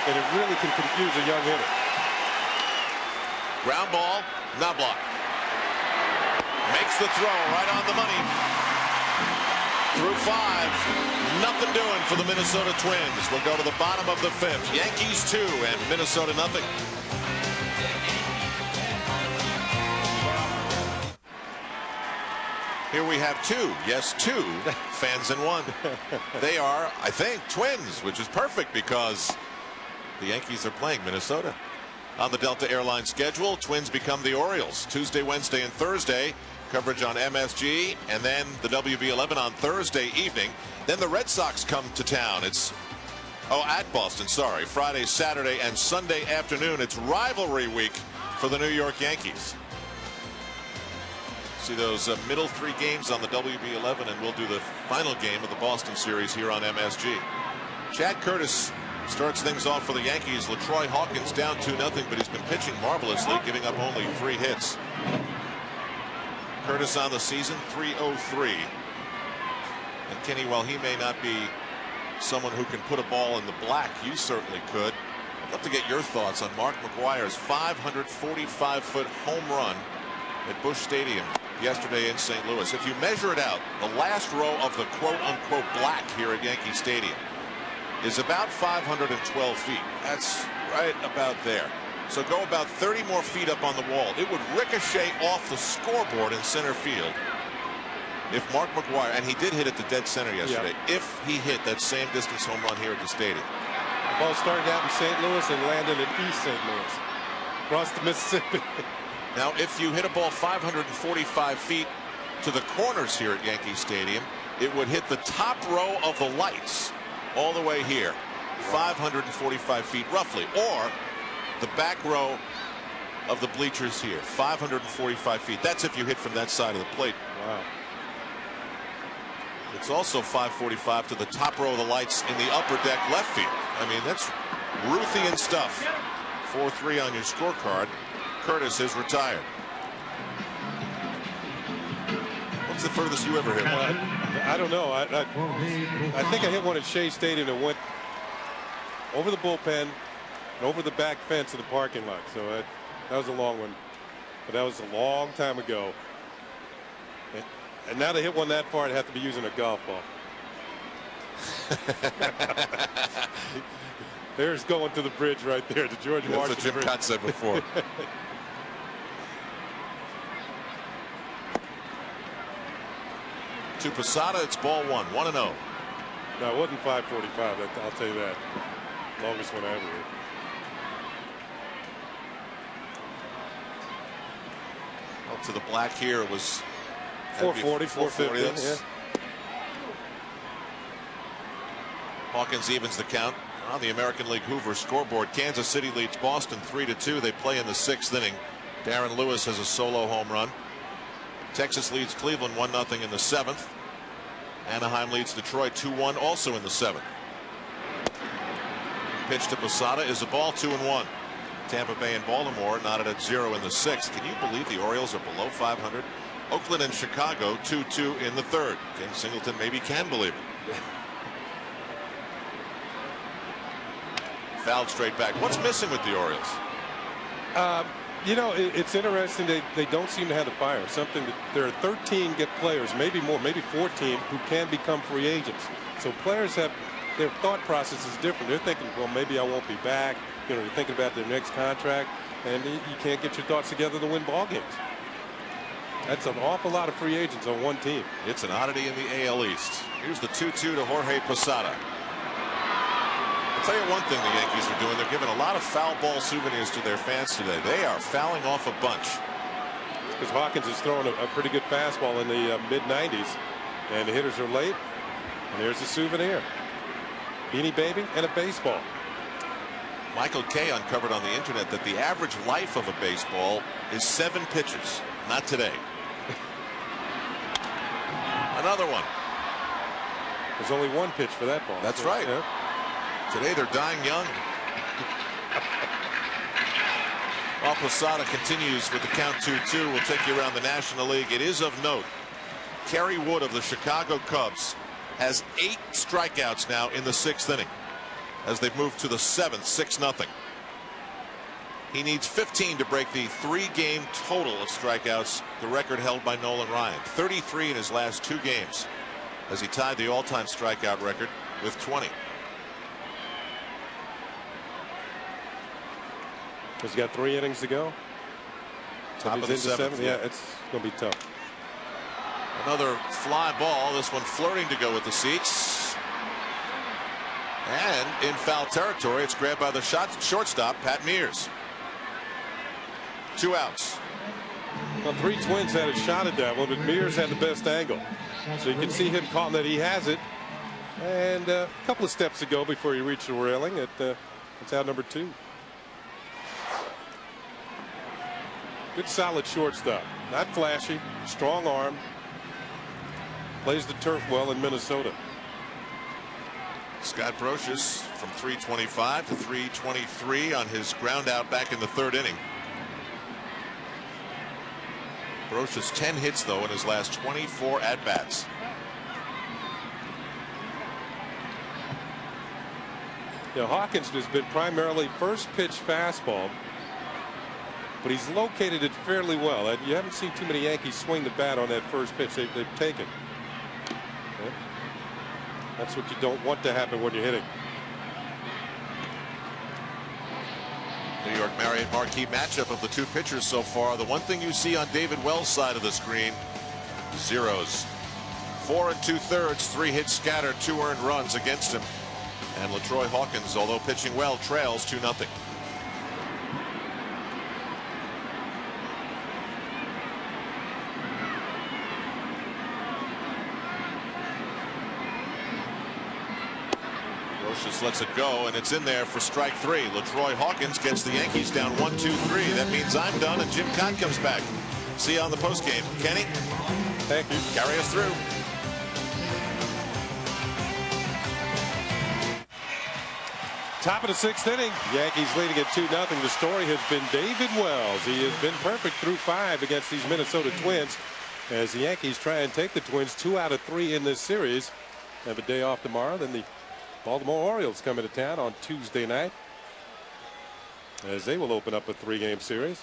And it really can confuse a young hitter. Ground ball, Knobloch. Makes the throw right on the money. Through 5. Nothing doing for the Minnesota Twins. We'll go to the bottom of the 5th. Yankees 2 and Minnesota nothing. Here we have 2, yes, 2 fans in 1. They are, I think, Twins, which is perfect because the Yankees are playing Minnesota. On the Delta Airlines schedule, Twins become the Orioles Tuesday, Wednesday, and Thursday. Coverage on MSG, and then the WB11 on Thursday evening. Then the Red Sox come to town. It's at Boston, sorry. Friday, Saturday, and Sunday afternoon. It's rivalry week for the New York Yankees. See those middle 3 games on the WB11, and we'll do the final game of the Boston series here on MSG. Chad Curtis starts things off for the Yankees. LaTroy Hawkins down 2-0, but he's been pitching marvelously, giving up only 3 hits. Curtis on the season, 303. And Kenny, while he may not be someone who can put a ball in the black, you certainly could. I'd love to get your thoughts on Mark McGwire's 545-foot home run at Busch Stadium yesterday in St. Louis. If you measure it out, the last row of the quote-unquote black here at Yankee Stadium is about 512 feet. That's right about there. So go about 30 more feet up on the wall. It would ricochet off the scoreboard in center field if Mark McGwire, and he did hit it to dead center yesterday, if he hit that same distance home run here at the stadium. The ball started out in St. Louis and landed in East St. Louis, across the Mississippi. Now, if you hit a ball 545 feet to the corners here at Yankee Stadium, it would hit the top row of the lights all the way here, 545 feet roughly, or the back row of the bleachers here, 545 feet. That's if you hit from that side of the plate. Wow. It's also 545 to the top row of the lights in the upper deck left field. I mean, that's Ruthian stuff. 4-3 on your scorecard. Curtis is retired. What's the furthest you ever hit one? I don't know. I think I hit one at Shea Stadium and went over the bullpen and over the back fence of the parking lot. So that was a long one, but that was a long time ago. And now to hit one that far, I'd have to be using a golf ball. There's going to the bridge right there, the George Washington. That's what Jim Cott said before. To Posada, it's ball 1, 1-0. No, it wasn't 545. I'll tell you that. Longest one I ever hit. Up to the black here, it was 440, 450. Yeah. Hawkins evens the count on the American League Hoover scoreboard. Kansas City leads Boston 3-2. They play in the 6th inning. Darren Lewis has a solo home run. Texas leads Cleveland 1-0 in the 7th. Anaheim leads Detroit 2-1 also in the 7th. Pitch to Posada is a ball, 2-1. Tampa Bay and Baltimore knotted at 0 in the 6th. Can you believe the Orioles are below 500? Oakland and Chicago 2-2 in the 3rd. Ken Singleton maybe can believe it. Fouled straight back. What's missing with the Orioles? You know, it's interesting. They don't seem to have the fire. Something that there are 13 players, maybe more, maybe 14, who can become free agents. So players have their thought process is different. They're thinking, well, maybe I won't be back. You know, they're thinking about their next contract, and you can't get your thoughts together to win ball games. That's an awful lot of free agents on one team. It's an oddity in the AL East. Here's the 2-2 to Jorge Posada. I'll tell you one thing the Yankees are doing. They're giving a lot of foul ball souvenirs to their fans today. They are fouling off a bunch. Because Hawkins is throwing a pretty good fastball in the mid-90s, and the hitters are late. And there's a souvenir. Beanie Baby and a baseball. Michael Kay uncovered on the internet that the average life of a baseball is 7 pitches. Not today. Another one. There's only 1 pitch for that ball. That's right. Yeah. Today they're dying young. While Posada continues with the count 2-2, we'll take you around the National League. It is of note, Kerry Wood of the Chicago Cubs has 8 strikeouts now in the 6th inning as they've moved to the 7th, 6-0. He needs 15 to break the 3-game total of strikeouts, the record held by Nolan Ryan. 33 in his last 2 games as he tied the all-time strikeout record with 20. He's got 3 innings to go. Top of the 7th. Yeah, it's going to be tough. Another fly ball. This one flirting to go with the seats. And in foul territory, it's grabbed by the shortstop, Pat Mears. 2 outs. Well, 3 Twins had a shot at that one, but Mears had the best angle. So you can see him calling that he has it. And a couple of steps to go before you reach the railing. It's out number 2. Good solid shortstop. Not flashy. Strong arm. Plays the turf well in Minnesota. Scott Brocious from 325 to 323 on his ground out back in the 3rd inning. Brocious 10 hits though in his last 24 at bats. Hawkins has been primarily first pitch fastball, but he's located it fairly well. You haven't seen too many Yankees swing the bat on that first pitch they've taken. Okay. That's what you don't want to happen when you're hitting. New York Marriott marquee matchup of the 2 pitchers so far. The one thing you see on David Wells' side of the screen, zeros. 4 2/3, 3 hits scattered, 2 earned runs against him. And LaTroy Hawkins, although pitching well, trails 2-0. Just lets it go, and it's in there for strike 3. LaTroy Hawkins gets the Yankees down 1-2-3. That means I'm done, and Jim Cott comes back. See you on the postgame. Kenny, thank you. Carry us through. Top of the 6th inning. Yankees leading at 2-0. The story has been David Wells. He has been perfect through 5 against these Minnesota Twins as the Yankees try and take the Twins 2 out of 3 in this series. Have a day off tomorrow. Then the Baltimore Orioles come into town on Tuesday night as they will open up a 3-game series.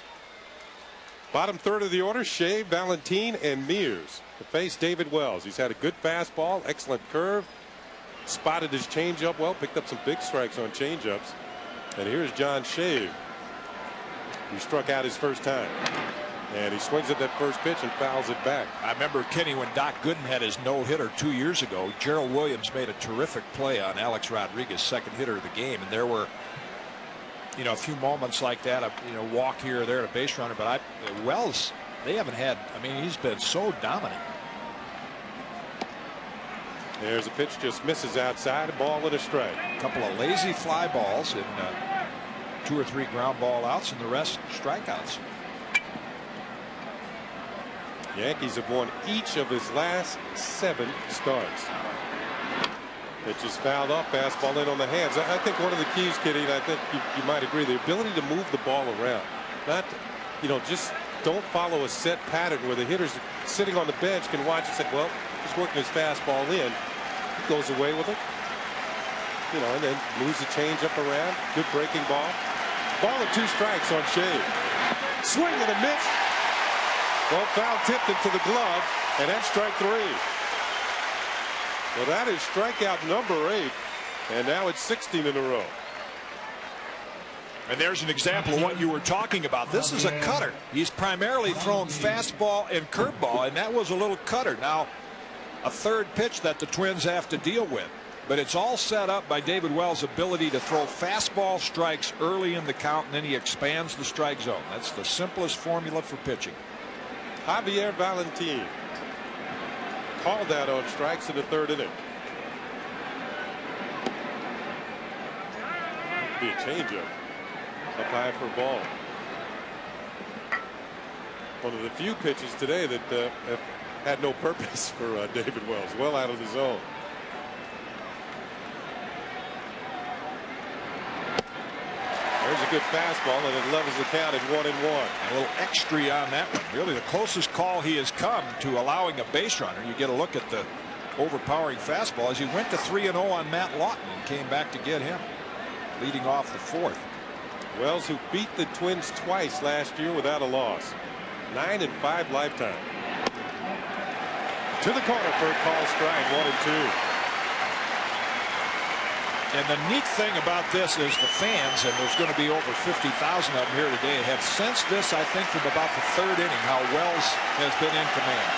Bottom 3rd of the order, Shea, Valentin, and Mears to face David Wells. He's had a good fastball, excellent curve, spotted his changeup well, picked up some big strikes on changeups. And here's John Shea, who struck out his first time. And he swings at that first pitch and fouls it back. I remember, Kenny, when Doc Gooden had his no-hitter 2 years ago, Gerald Williams made a terrific play on Alex Rodriguez, second hitter of the game. And there were, a few moments like that, a walk here or there at a base runner. But Wells, they haven't had, he's been so dominant. There's a pitch, just misses outside, a ball and a strike. A couple of lazy fly balls and 2 or 3 ground ball outs, and the rest strikeouts. Yankees have won each of his last 7 starts. Pitch is fouled off, fastball in on the hands. I think one of the keys, Kitty, and I think you might agree, the ability to move the ball around. Not, just don't follow a set pattern where the hitters sitting on the bench can watch and say, well, he's working his fastball in. He goes away with it. And then moves the changeup around. Good breaking ball. Ball and 2 strikes on Shea. Swing and a miss. Well, foul tipped into the glove, and that's strike 3. Well, that is strikeout number 8, and now it's 16 in a row. And there's an example of what you were talking about. This is a cutter. He's primarily thrown fastball and curveball, and that was a little cutter. Now, a 3rd pitch that the Twins have to deal with. But it's all set up by David Wells' ability to throw fastball strikes early in the count, and then he expands the strike zone. That's the simplest formula for pitching. Javier Valentin called out on strikes in the 3rd inning. Be a changeup up high for a ball. One of the few pitches today that have had no purpose for David Wells. Well out of the zone. There's a good fastball, and it levels the count at 1-1. A little extra on that one. Really the closest call he has come to allowing a base runner. You get a look at the overpowering fastball as he went to 3-0 on Matt Lawton and came back to get him, leading off the fourth. Wells, who beat the Twins twice last year without a loss. 9-5 lifetime. To the corner for a call strike, 1-2. And the neat thing about this is the fans, and there's going to be over 50,000 of them here today, have sensed this, I think, from about the third inning, how Wells has been in command.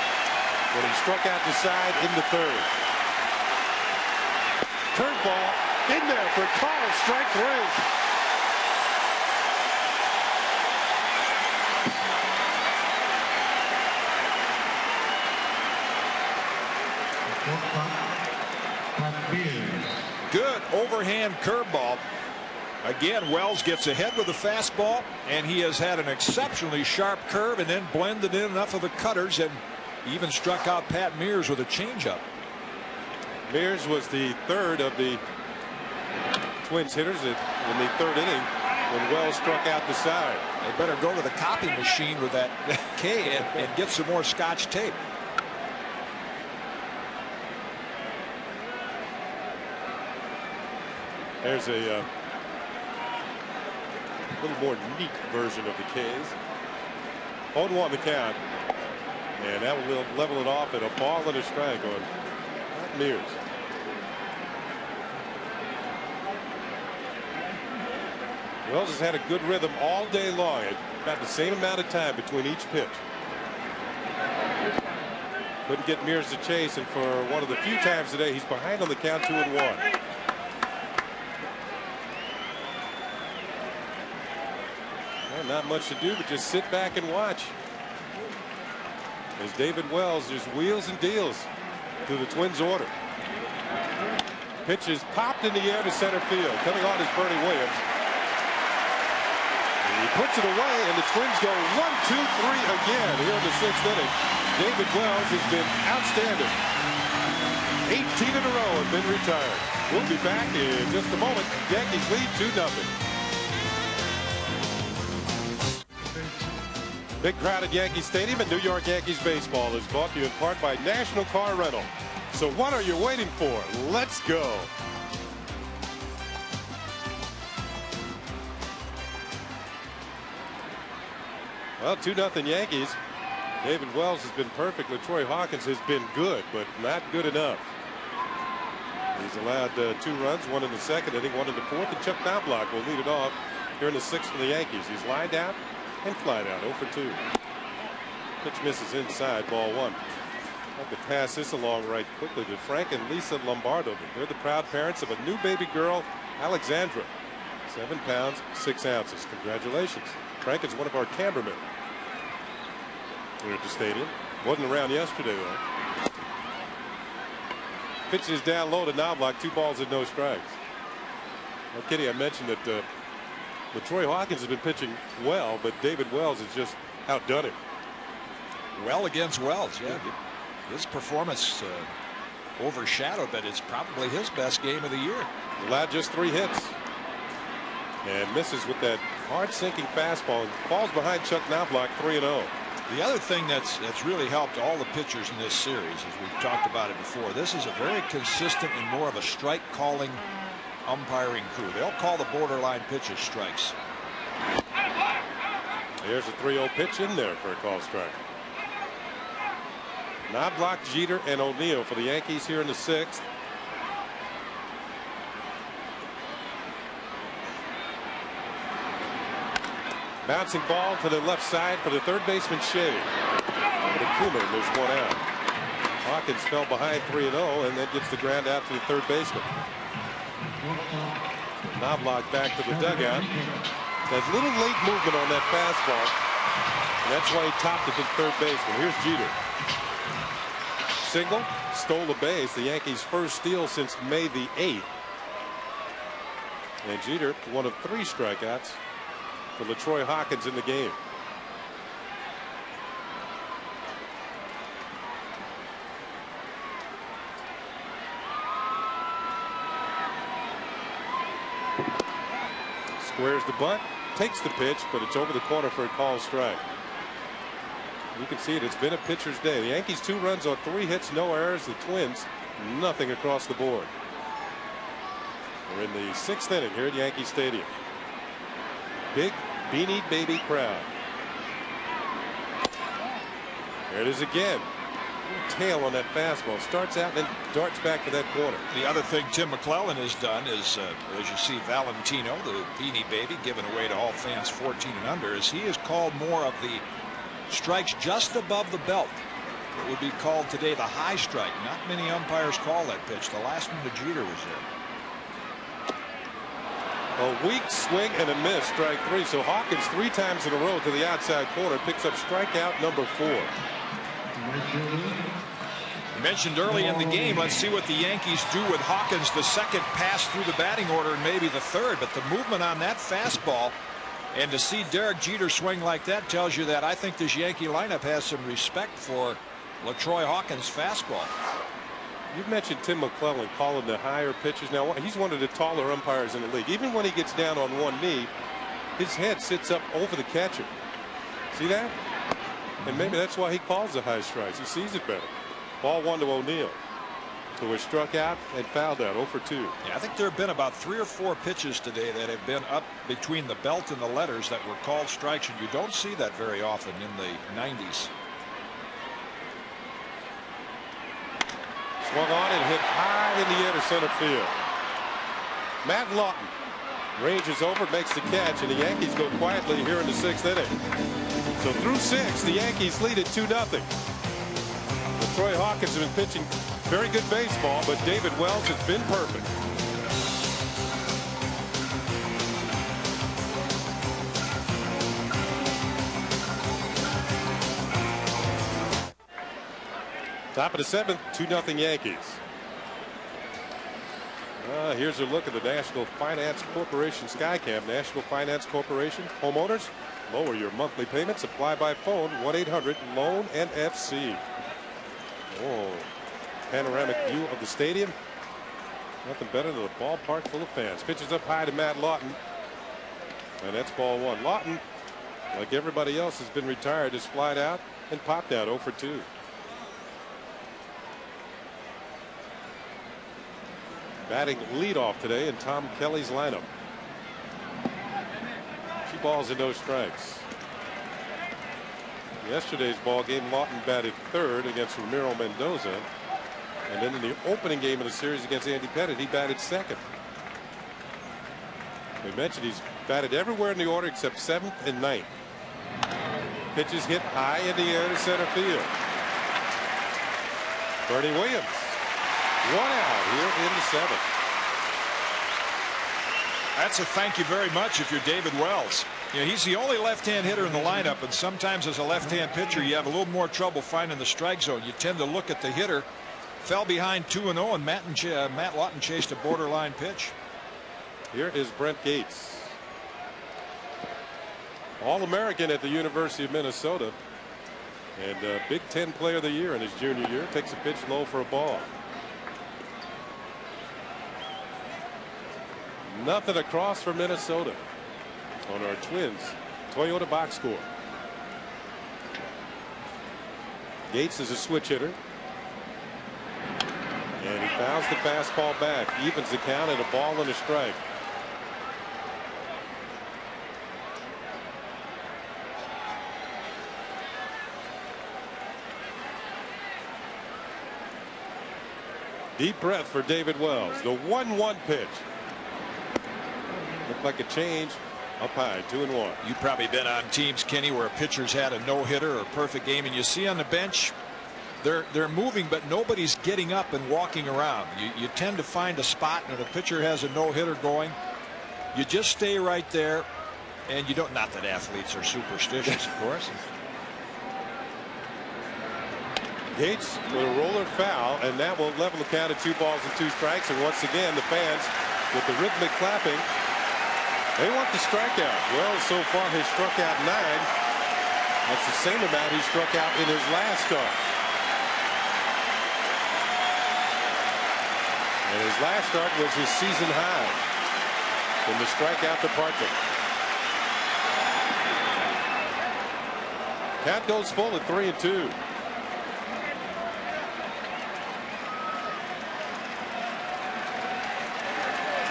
When he struck out the side in the third. Curveball in there for call, strike 3. Good overhand curveball. Again, Wells gets ahead with the fastball, and he has had an exceptionally sharp curve and then blended in enough of the cutters and even struck out Pat Mears with a changeup. Mears was the third of the Twins hitters in the third inning when Wells struck out the side. They better go to the copy machine with that K and get some more Scotch tape. There's a little more neat version of the K's. 0-1 the count. And that will level it off at a ball and a strike on Mears. Wells has had a good rhythm all day long. About the same amount of time between each pitch. Couldn't get Mears to chase, and for one of the few times today, he's behind on the count, 2-1. Not much to do but just sit back and watch as David Wells just wheels and deals to the Twins order. Pitch is popped in the air to center field. Coming on is Bernie Williams. And he puts it away, and the Twins go 1-2-3 again here in the sixth inning. David Wells has been outstanding. 18 in a row have been retired. We'll be back in just a moment. Yankees lead 2-0. Big crowd at Yankee Stadium, and New York Yankees baseball is brought to you in part by National Car Rental. So what are you waiting for? Let's go. Well, 2-0 Yankees. David Wells has been perfect. LaTroy Hawkins has been good, but not good enough. He's allowed 2 runs, 1 in the second inning, 1 in the fourth, and Chuck Knobloch will lead it off here in the sixth for the Yankees. He's lined out and flied out, 0 for 2. Pitch misses inside, ball 1. I have to pass this along right quickly to Frank and Lisa Lombardo. They're the proud parents of a new baby girl, Alexandra. 7 pounds, 6 ounces. Congratulations. Frank is one of our cameramen here at the stadium. Wasn't around yesterday, though. Pitch is down low to Knobloch, 2 balls and no strikes. No kidding, I mentioned that LaTroy Hawkins has been pitching well, but David Wells has just outdone him. Well against Wells, yeah. His performance overshadowed, but it's probably his best game of the year. Allowed just 3 hits. And misses with that hard sinking fastball and falls behind Chuck Knobloch, 3-0. The other thing that's really helped all the pitchers in this series, as we've talked about it before, this is a very consistent and more of a strike calling umpiring crew. They'll call the borderline pitches strikes. Here's a 3-0 pitch in there for a call strike. Knobloch, Jeter, and O'Neill for the Yankees here in the sixth. Bouncing ball to the left side for the third baseman, Shea. The Coomer moves 1 out. Hawkins fell behind 3-0 and then gets the ground out to the third baseman. Knobloch back to the dugout. That little late movement on that fastball, and that's why he topped it to the third baseman. Here's Jeter. Single, stole the base. The Yankees' first steal since May the 8th. And Jeter, one of 3 strikeouts for LaTroy Hawkins in the game. Squares the bunt, takes the pitch, but it's over the corner for a call strike. You can see it. It's been a pitcher's day. The Yankees 2 runs on 3 hits, no errors. The Twins nothing across the board. We're in the 6th inning here at Yankee Stadium. Big Beanie Baby crowd. There it is again. Tail on that fastball. Starts out and then darts back to that corner. The other thing Tim McClellan has done is, as you see Valentino, the Beanie Baby, given away to all fans 14 and under, is he has called more of the strikes just above the belt. It would be called today the high strike. Not many umpires call that pitch. The last one to Jeter was there. A weak swing and a miss, strike 3. So Hawkins 3 times in a row to the outside corner, picks up strikeout number 4. Mentioned early in the game, let's see what the Yankees do with Hawkins, the second pass through the batting order and maybe the third, but the movement on that fastball and to see Derek Jeter swing like that tells you that I think this Yankee lineup has some respect for LaTroy Hawkins' fastball. You've mentioned Tim McClellan calling the higher pitches. Now he's one of the taller umpires in the league. Even when he gets down on one knee, his head sits up over the catcher. See that? And maybe that's why he calls the high strikes. He sees it better. Ball 1 to O'Neill, who was struck out and fouled out 0 for 2. Yeah, I think there have been about 3 or 4 pitches today that have been up between the belt and the letters that were called strikes, and you don't see that very often in the 90s. Swung on and hit high in the air to center field. Matt Lawton ranges over, makes the catch, and the Yankees go quietly here in the 6th inning. So through 6, the Yankees lead at 2-0. Troy Hawkins has been pitching very good baseball, but David Wells has been perfect. Top of the 7th, 2-0 Yankees. Here's a look at the National Finance Corporation Skycam. National Finance Corporation. Homeowners, lower your monthly payments. Apply by phone, 1-800-LOAN-NFC. Oh, panoramic view of the stadium. Nothing better than a ballpark full of fans. Pitches up high to Matt Lawton. And that's ball 1. Lawton, like everybody else, has been retired, has flied out and popped out 0 for 2. Batting leadoff today in Tom Kelly's lineup. 2 balls and no strikes. Yesterday's ball game, Lawton batted 3rd against Ramiro Mendoza, and then in the opening game of the series against Andy Pettitte, he batted 2nd. We mentioned he's batted everywhere in the order except 7th and 9th. Pitches hit high in the air to center field. Bernie Williams, 1 out here in the 7th. That's a thank you very much if you're David Wells. You know, he's the only left-hand hitter in the lineup, and sometimes as a left-hand pitcher you have a little more trouble finding the strike zone. You tend to look at the hitter. Fell behind 2-0, and Matt Lawton chased a borderline pitch. Here is Brent Gates, All-American at the University of Minnesota, and Big Ten Player of the Year in his junior year. Takes a pitch low for a ball. Nothing across for Minnesota on our Twins Toyota box score. Gates is a switch hitter, and he fouls the fastball back, evens the count at a ball and a strike. Deep breath for David Wells. The 1-1 pitch. Looked like a change. Up high, 2-1. You've probably been on teams, Kenny, where a pitcher's had a no-hitter or a perfect game, and you see on the bench they're moving, but nobody's getting up and walking around. You tend to find a spot, and if a pitcher has a no-hitter going, you just stay right there, and you don't. Not that athletes are superstitious, of course. Gates with a roller foul, and that will level the count at 2 balls and 2 strikes. And once again, the fans with the rhythmic clapping, they want the strikeout. Well, so far he's struck out 9. That's the same amount he struck out in his last start. And his last start was his season high in the strikeout department. Count goes full at 3-2.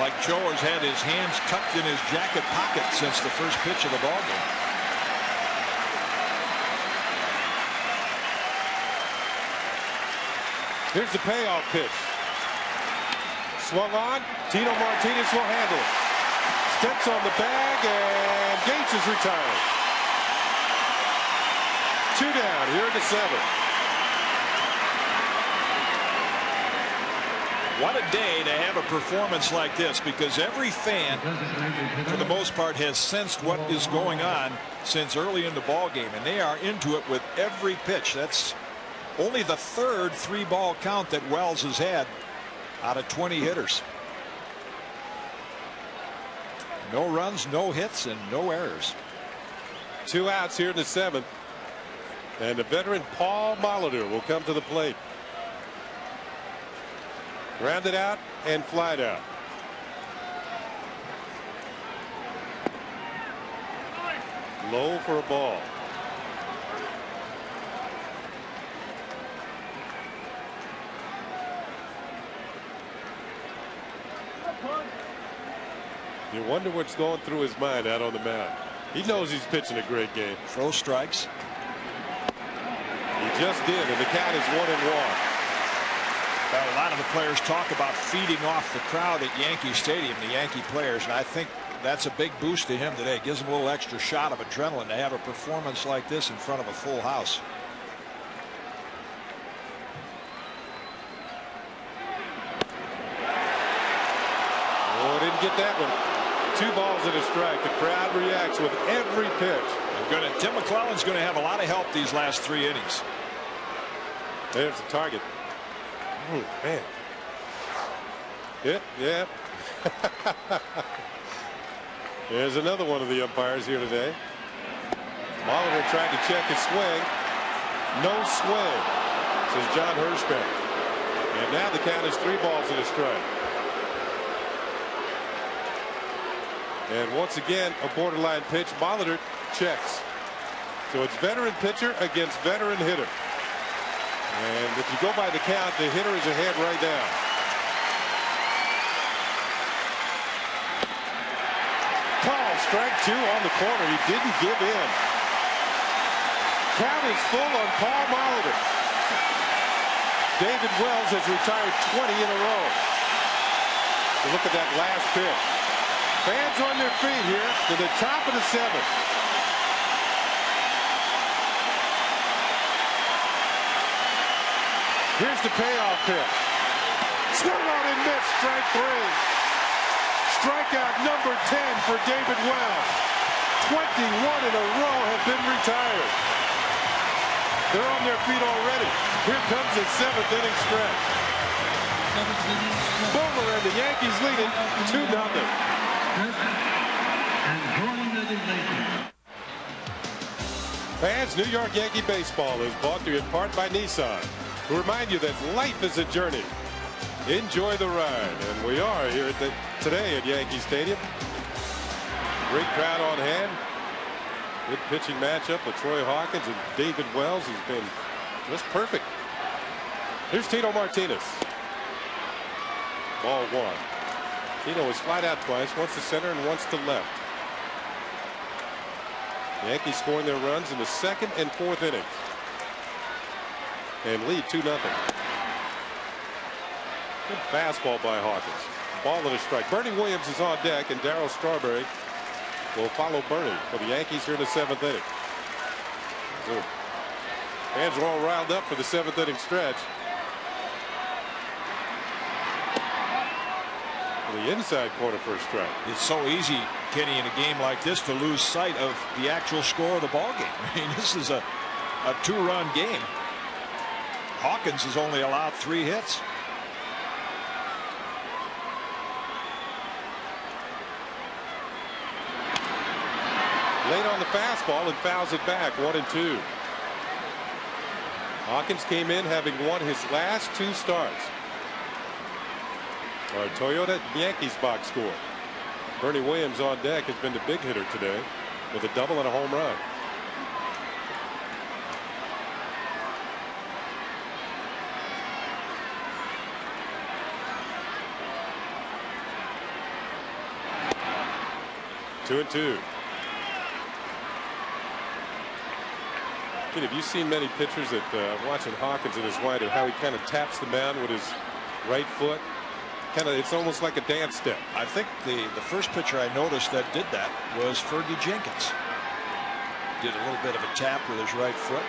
Like Joe has had his hands tucked in his jacket pocket since the first pitch of the ball game. Here's the payoff pitch. Swung on. Tino Martinez will handle it. Steps on the bag, and Gates is retired. 2 down here in the 7th. What a day to have a performance like this, because every fan, for the most part, has sensed what is going on since early in the ball game, and they are into it with every pitch. That's only the third 3-ball count that Wells has had out of 20 hitters. No runs, no hits, and no errors. 2 outs here in the 7th. And the veteran Paul Molitor will come to the plate. Grounded out and flied out. Low for a ball. You wonder what's going through his mind out on the mound. He knows he's pitching a great game. Throw strikes. He just did, and the count is 1-1. Well, a lot of the players talk about feeding off the crowd at Yankee Stadium, the Yankee players, and I think that's a big boost to him today. It gives him a little extra shot of adrenaline to have a performance like this in front of a full house. Oh, didn't get that one. 2 balls and a strike. The crowd reacts with every pitch. Tim McClellan's going to have a lot of help these last 3 innings. There's the target. Oh, man. Yeah. There's another one of the umpires here today. Molitor tried to check his swing. No swing, says John Hirschbeck. And now the count is 3 balls and a strike. And once again, a borderline pitch. Molitor checks. So it's veteran pitcher against veteran hitter. And if you go by the count, the hitter is ahead right now. Call strike 2 on the corner. He didn't give in. Count is full on Paul Molitor. David Wells has retired 20 in a row. So look at that last pitch. Fans on their feet here to the top of the 7th. Here's the payoff pitch. Swung on and missed. Strike 3. Strikeout number 10 for David Wells. 21 in a row have been retired. They're on their feet already. Here comes the 7th inning stretch. Boomer and the Yankees lead it 2-0. Fans, New York Yankee baseball is brought to you in part by Nissan, who remind you that life is a journey. Enjoy the ride. And we are here today at Yankee Stadium. Great crowd on hand. Good pitching matchup with Troy Hawkins and David Wells. He's been just perfect. Here's Tino Martinez. Ball 1. Tino was flied out twice, once to center and once to left. The Yankees scoring their runs in the 2nd and 4th innings. And lead 2-0. Good fastball by Hawkins. Ball and a strike. Bernie Williams is on deck, and Darryl Strawberry will follow Bernie for the Yankees here in the 7th inning. So, fans are all riled up for the 7th inning stretch. The inside corner for a strike. It's so easy, Kenny, in a game like this to lose sight of the actual score of the ball game. I mean, this is a 2-run game. Hawkins has only allowed 3 hits. Late on the fastball and fouls it back. 1-2. Hawkins came in having won his last 2 starts. Our Toyota Yankees box score. Bernie Williams on deck has been the big hitter today with a double and a home run. 2-2. Have you seen many pitchers that watching Hawkins and his wider, how he kind of taps the mound with his right foot? It's almost like a dance step. I think the first pitcher I noticed that did that was Fergie Jenkins. Did a little bit of a tap with his right foot.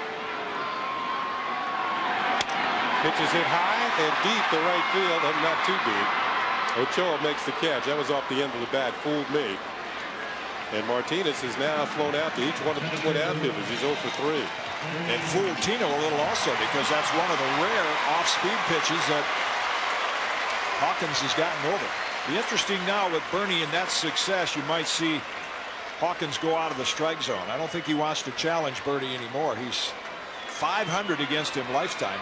Pitches hit high and deep to right field, and not too deep. Ochoa makes the catch. That was off the end of the bat. Fooled me. And Martinez has now flown out to each one of the twin outfielders. He's 0 for 3. And fooled Tino a little also, because that's one of the rare off-speed pitches that Hawkins has gotten over. Be interesting now with Bernie and that success. You might see Hawkins go out of the strike zone. I don't think he wants to challenge Bernie anymore. He's 500 against him lifetime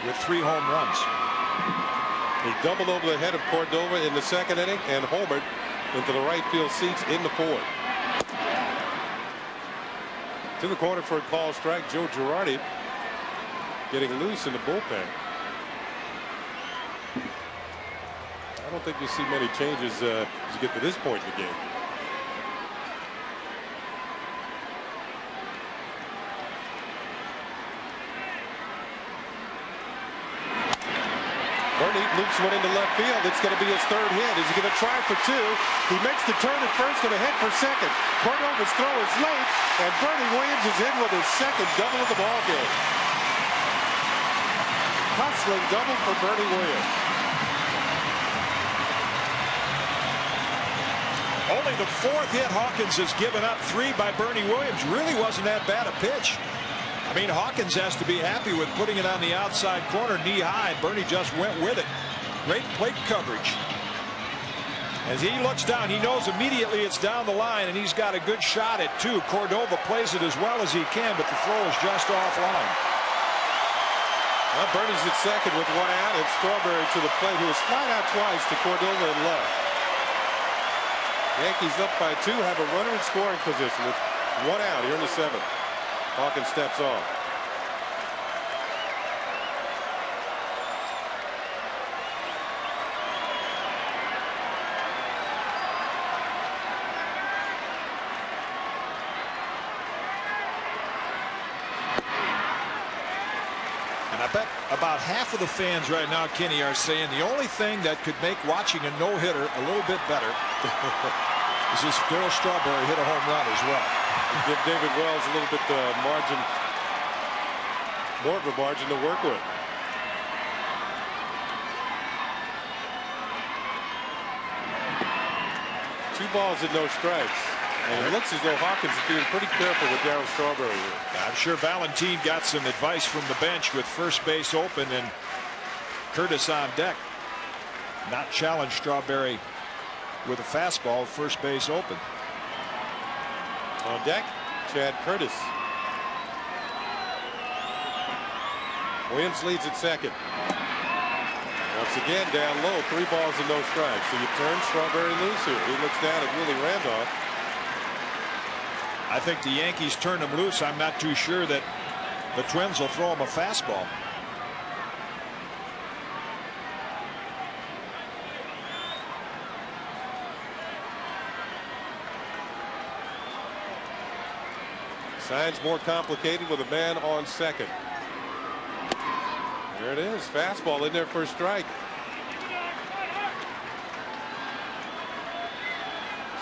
with 3 home runs. He doubled over the head of Cordova in the second inning and homered into the right field seats in the fourth. To the corner for a call strike. Joe Girardi getting loose in the bullpen. I don't think you see many changes as you get to this point in the game. Bernie loops one into left field. It's going to be his third hit. Is he going to try for 2? He makes the turn at first, going to hit for second. Cordova's throw is late, and Bernie Williams is in with his second double of the ball game. Hustling double for Bernie Williams. Only the 4th hit Hawkins has given up. 3 by Bernie Williams. Really wasn't that bad a pitch. I mean, Hawkins has to be happy with putting it on the outside corner knee high. Bernie just went with it. Great plate coverage. As he looks down, he knows immediately it's down the line, and he's got a good shot at 2. Cordova plays it as well as he can, but the throw is just offline. Well, Bernie's at second with 1 out, and Strawberry to the plate, who was flat out twice to Cordova and left. Yankees up by 2, have a runner in scoring position with 1 out here in the 7th. Hawkins steps off. And I bet about half of the fans right now, Kenny, are saying the only thing that could make watching a no-hitter a little bit better is this Darryl Strawberry hit a home run as well. Give David Wells a little bit margin, more of a margin to work with. Two balls and no strikes. And it looks as though Hawkins is being pretty careful with Darryl Strawberry here. I'm sure Valentin got some advice from the bench with first base open and Curtis on deck. Not challenge Strawberry with a fastball, first base open. On deck, Chad Curtis. Williams leads at second. Once again, down low, 3 balls and no strikes. So you turn Strawberry loose here. He looks down at Willie Randolph. I think the Yankees turn him loose. I'm not too sure that the Twins will throw him a fastball. Signs more complicated with a man on second. There it is. Fastball in there for a strike.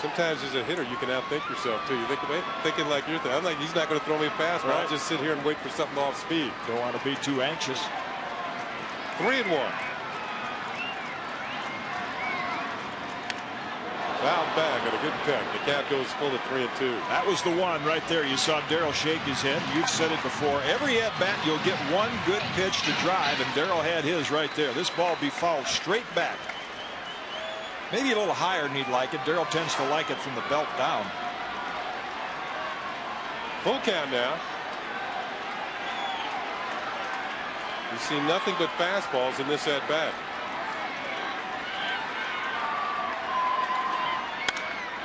Sometimes as a hitter, you can outthink yourself too. You think, thinking like you're thinking. I'm like, he's not going to throw me a fastball. Right. I'll just sit here and wait for something off speed. Don't want to be too anxious. 3-1. Foul back and a good pick. The count goes full at 3-2. That was the one right there. You saw Darryl shake his head. You've said it before. Every at bat, you'll get one good pitch to drive, and Darryl had his right there. This ball be fouled straight back. Maybe a little higher than he'd like it. Darryl tends to like it from the belt down. Full count now. You see nothing but fastballs in this at bat.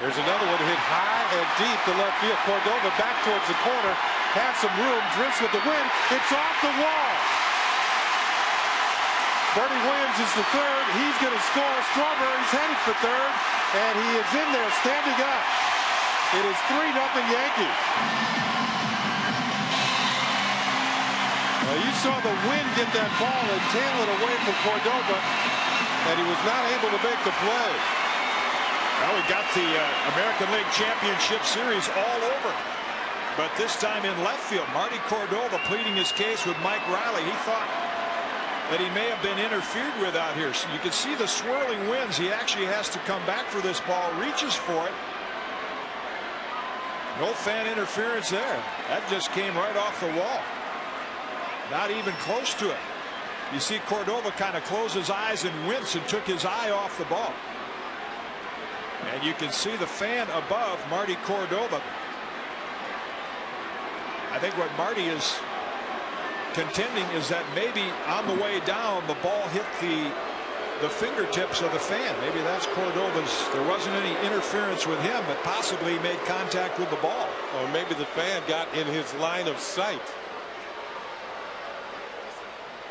There's another one hit high and deep to left field. Cordova back towards the corner. Has some room. Drifts with the wind. It's off the wall. Bernie Williams is the third. He's going to score. Strawberry's headed for third. and he is in there standing up. It is 3-0 Yankees. Well, you saw the wind get that ball and tail it away from Cordova, and he was not able to make the play. Well, we got the American League Championship Series all over. But this time in left field, Marty Cordova pleading his case with Mike Riley. He thought that he may have been interfered with out here. So you can see the swirling winds. He actually has to come back for this ball, reaches for it. No fan interference there. That just came right off the wall. Not even close to it. You see Cordova kind of close his eyes and wince and took his eye off the ball. And you can see the fan above Marty Cordova. I think what Marty is contending is that maybe on the way down the ball hit the fingertips of the fan. Maybe that's Cordova's. There wasn't any interference with him, but possibly he made contact with the ball. Or maybe the fan got in his line of sight,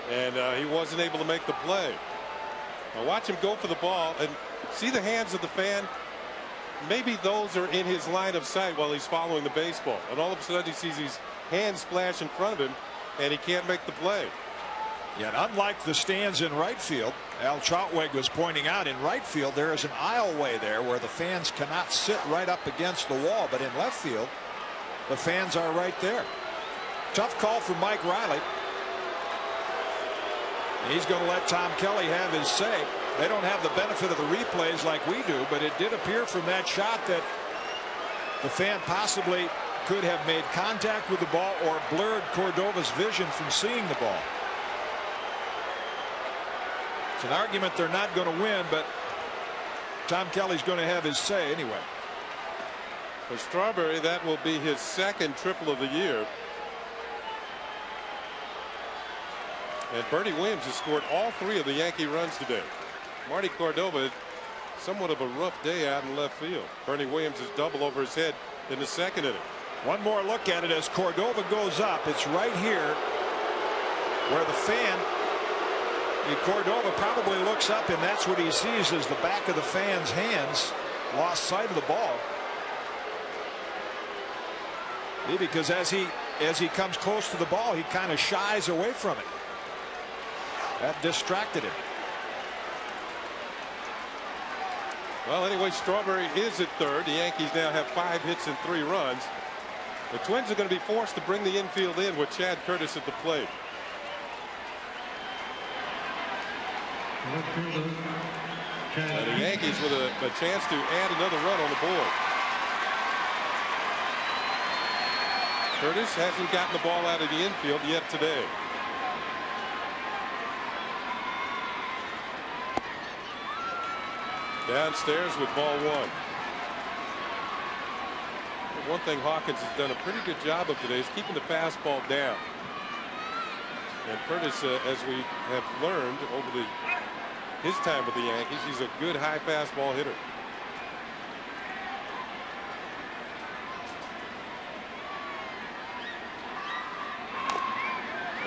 and he wasn't able to make the play. Now watch him go for the ball and see the hands of the fan. Maybe those are in his line of sight while he's following the baseball, and all of a sudden he sees these hands splash in front of him and he can't make the play. Yet unlike the stands in right field, Al Trautwig was pointing out, in right field there is an aisleway there where the fans cannot sit right up against the wall, but in left field the fans are right there. Tough call for Mike Riley. He's going to let Tom Kelly have his say. They don't have the benefit of the replays like we do, but it did appear from that shot that the fan possibly could have made contact with the ball or blurred Cordova's vision from seeing the ball. It's an argument they're not going to win, but Tom Kelly's going to have his say anyway. For Strawberry, that will be his second triple of the year. And Bernie Williams has scored all 3 of the Yankee runs today. Marty Cordova, somewhat of a rough day out in left field. Bernie Williams is double over his head in the second inning. One more look at it as Cordova goes up. It's right here where the fan, Cordova probably looks up, and that's what he sees as the back of the fan's hands. Lost sight of the ball. Because as he comes close to the ball, he kind of shies away from it. That distracted him. Well, anyway, Strawberry is at third. The Yankees now have 5 hits and 3 runs. The Twins are going to be forced to bring the infield in with Chad Curtis at the plate. And the Yankees with a chance to add another run on the board. Curtis hasn't gotten the ball out of the infield yet today. Downstairs with ball 1. One thing Hawkins has done a pretty good job of today is keeping the fastball down. And Curtis, as we have learned over his time with the Yankees, he's a good high fastball hitter.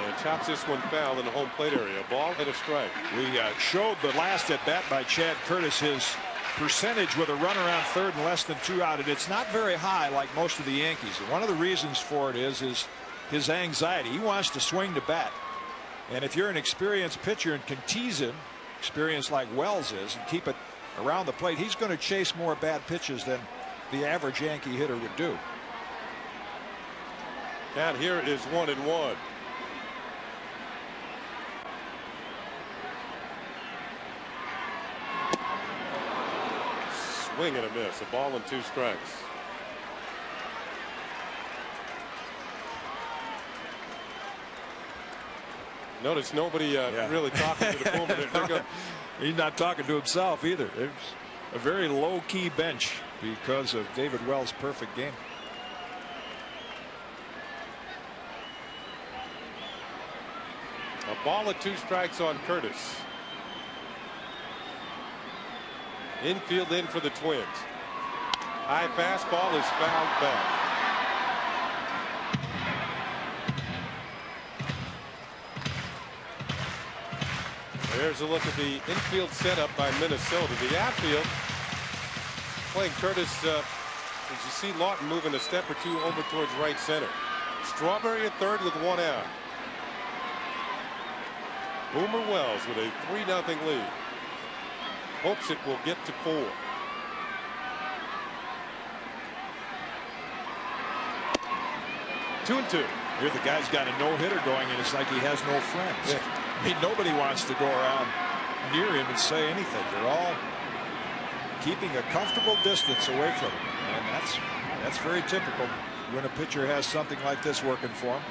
And chops this one foul in the home plate area. A ball and a strike. We showed the last at bat by Chad Curtis his percentage with a runner on third and less than 2 out, and it's not very high like most of the Yankees. And one of the reasons for it is his anxiety. He wants to swing to bat, and if you're an experienced pitcher and can tease him, experienced like Wells is, and keep it around the plate, he's going to chase more bad pitches than the average Yankee hitter would do. Count here is 1-1. Swing and a miss. A ball and 2 strikes. Notice nobody really talking to the Puma. He's not talking to himself either. It's a very low-key bench because of David Wells' perfect game. A ball and 2 strikes on Curtis. Infield in for the Twins. High fastball is fouled back. There's a look at the infield setup by Minnesota. The outfield playing Curtis. As you see Lawton moving a step or two over towards right center. Strawberry at third with 1 out. Boomer Wells with a 3-0 lead. Hopes it will get to 4. Two and 2. Here the guy's got a no-hitter going, and it's like he has no friends. Yeah. I mean, nobody wants to go around near him and say anything. They're all keeping a comfortable distance away from him, and that's very typical when a pitcher has something like this working for him.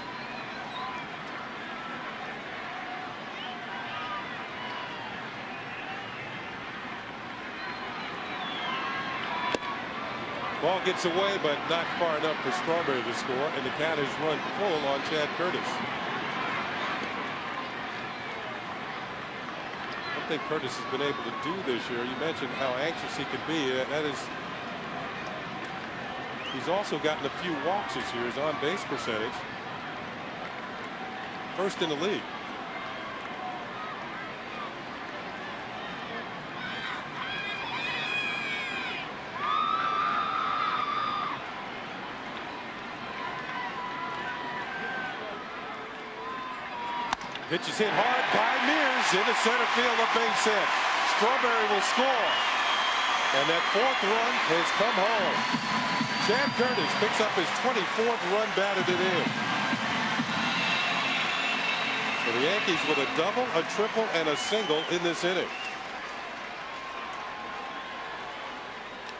Ball gets away, but not far enough for Strawberry to score, and the count is run full on Chad Curtis. One thing Curtis has been able to do this year, you mentioned how anxious he can be. That is, he's also gotten a few walks this year. His on-base percentage, first in the league. Pitch is hit hard by Mears into center field, a base hit. Strawberry will score. And that 4th run has come home. Chad Curtis picks up his 24th run batted it in. So the Yankees with a double, a triple, and a single in this inning.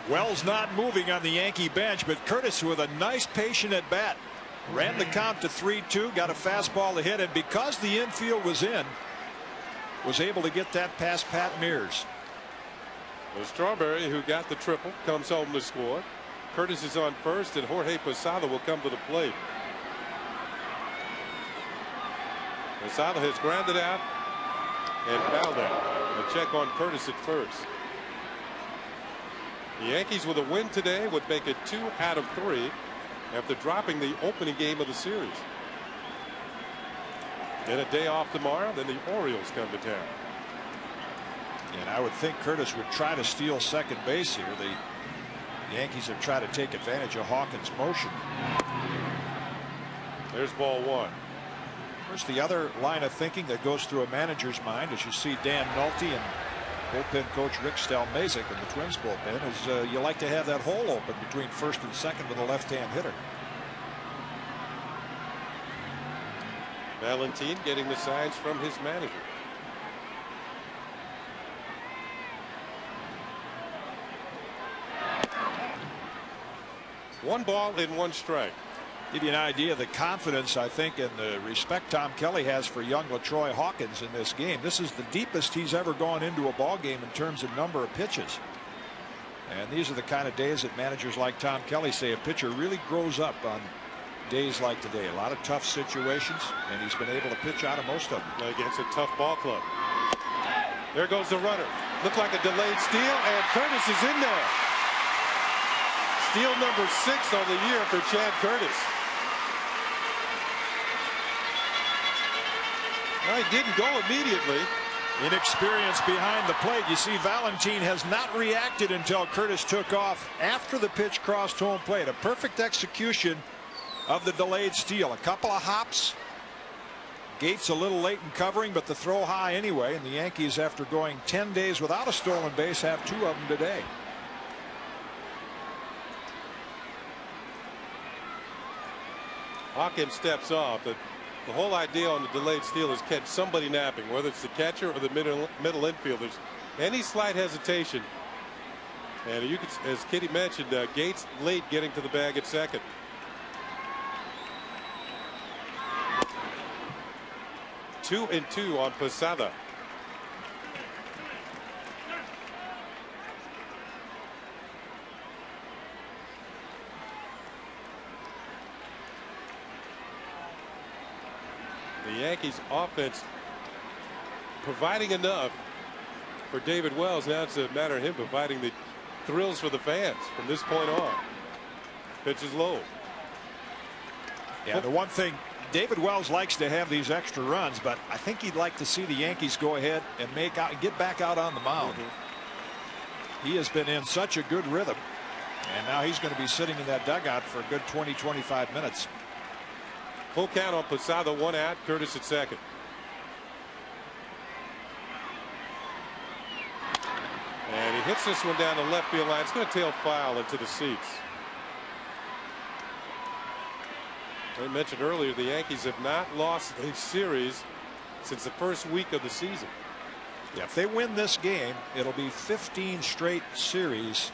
Wells not moving on the Yankee bench, but Curtis with a nice patient at bat. Ran the count to 3-2, got a fastball to hit, and because the infield was in, was able to get that past Pat Mears. Well, Strawberry, who got the triple, comes home to score. Curtis is on first, and Jorge Posada will come to the plate. Posada has grounded out and fouled out. A check on Curtis at first. The Yankees with a win today would make it 2 out of 3. After dropping the opening game of the series. Then a day off tomorrow, then the Orioles come to town. And I would think Curtis would try to steal second base here. The Yankees have tried to take advantage of Hawkins' motion. There's ball 1. Of course, the other line of thinking that goes through a manager's mind, as you see Dan Nolte and bullpen coach Rick Stelmazik in the Twins bullpen, is you like to have that hole open between first and second with a left-hand hitter. Valentine getting the signs from his manager. One ball and 1 strike. Give you an idea of the confidence, I think, and the respect Tom Kelly has for young LaTroy Hawkins in this game. This is the deepest he's ever gone into a ball game in terms of number of pitches. And these are the kind of days that managers like Tom Kelly say a pitcher really grows up on days like today. A lot of tough situations, and he's been able to pitch out of most of them. Against a tough ball club. There goes the runner. Looked like a delayed steal, and Curtis is in there. Steal number 6 on the year for Chad Curtis. Well, he didn't go immediately. Inexperience behind the plate. You see Valentine has not reacted until Curtis took off after the pitch crossed home plate. A perfect execution of the delayed steal. A couple of hops. Gates a little late in covering, but the throw high anyway. And the Yankees, after going 10 days without a stolen base, have 2 of them today. Hawkins steps off, but the whole idea on the delayed steal is catch somebody napping, whether it's the catcher or the middle infielders. Any slight hesitation, and you could, as Kitty mentioned, Gates late getting to the bag at second. Two and 2 on Posada. The Yankees offense providing enough for David Wells. Now it's a matter of him providing the thrills for the fans from this point on. Pitch is low. Yeah, the one thing, David Wells likes to have these extra runs, but I think he'd like to see the Yankees go ahead and get back out on the mound. He has been in such a good rhythm, and now he's going to be sitting in that dugout for a good 20-25 minutes. Full count on Posada, 1 out. Curtis at second. And he hits this one down the left field line. It's going to tail foul into the seats. I mentioned earlier the Yankees have not lost a series since the first week of the season. Yeah, if they win this game, it'll be 15 straight series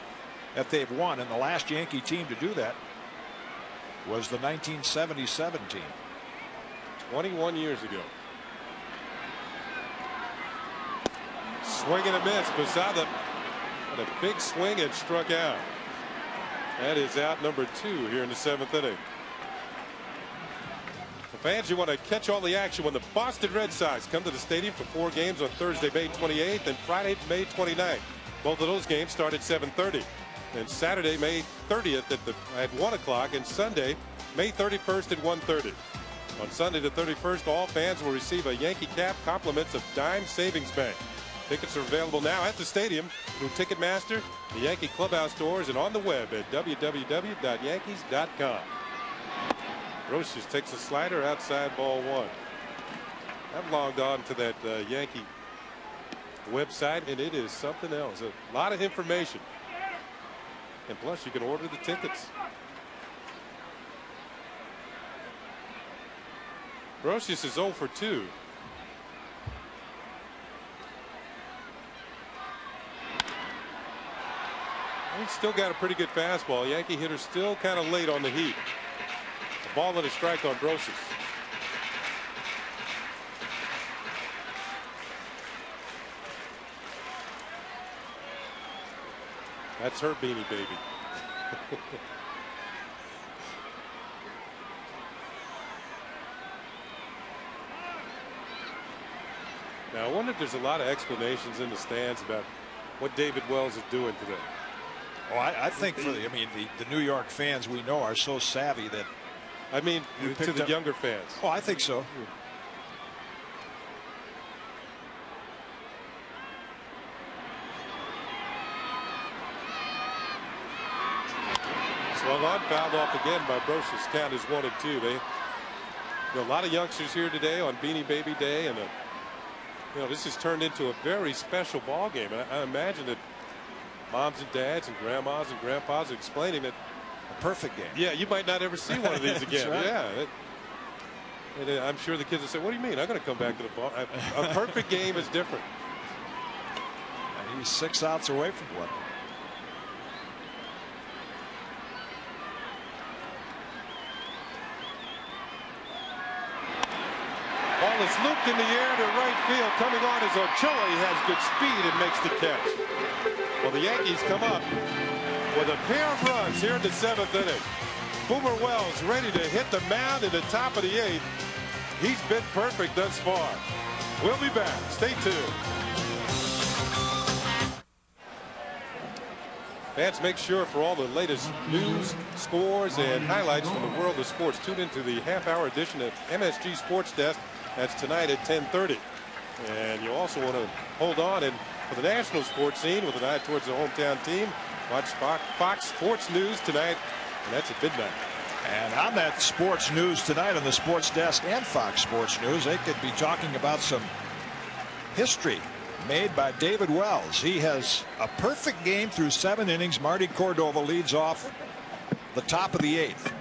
that they've won, and the last Yankee team to do that was the 1977 team. 21 years ago. Swing and a miss. Posada had a big swing and struck out. That is out number 2 here in the 7th inning. For fans, you want to catch all the action when the Boston Red Sox come to the stadium for 4 games on Thursday, May 28th and Friday, May 29th. Both of those games start at 7:30. And Saturday, May 30th at 1 o'clock, and Sunday, May 31st at 1:30. On Sunday the 31st, all fans will receive a Yankee cap, compliments of Dime Savings Bank. Tickets are available now at the stadium through Ticketmaster, the Yankee Clubhouse stores, and on the web at www.yankees.com. Brosius takes a slider outside, ball 1. I've logged on to that Yankee website, and it is something else. A lot of information. And plus, you can order the tickets. Brosius is 0 for 2. He's still got a pretty good fastball. Yankee hitter still kind of late on the heat. A ball and a strike on Brosius. That's her Beanie Baby. Now I wonder if there's a lot of explanations in the stands about what David Wells is doing today. Oh, I think the New York fans we know are so savvy that. I mean, to the younger fans. Oh, I think so. Swung on, fouled off again by Brosius. Count is 1 and 2. A lot of youngsters here today on Beanie Baby Day, and this has turned into a very special ball game. I imagine that moms and dads and grandmas and grandpas are explaining that a perfect game. Yeah, you might not ever see one of these again. Right. Yeah. And I'm sure the kids will say, "What do you mean? I'm going to come back to the ball." A perfect game is different. And he's 6 outs away from one. Ball is looped in the air to right field. Coming on is Ochoa. He has good speed and makes the catch. Well, the Yankees come up with a pair of runs here in the 7th inning. Boomer Wells ready to hit the mound in the top of the 8th. He's been perfect thus far. We'll be back. Stay tuned. Fans, make sure for all the latest news, scores, and highlights from the world of sports, tune into the half-hour edition of MSG Sports Desk. That's tonight at 10:30. And you also want to hold on and for the national sports scene with an eye towards the hometown team. Watch Fox Sports News tonight, and that's at midnight. And on that sports news tonight on the Sports Desk and Fox Sports News, they could be talking about some history made by David Wells. He has a perfect game through 7 innings. Marty Cordova leads off the top of the 8th.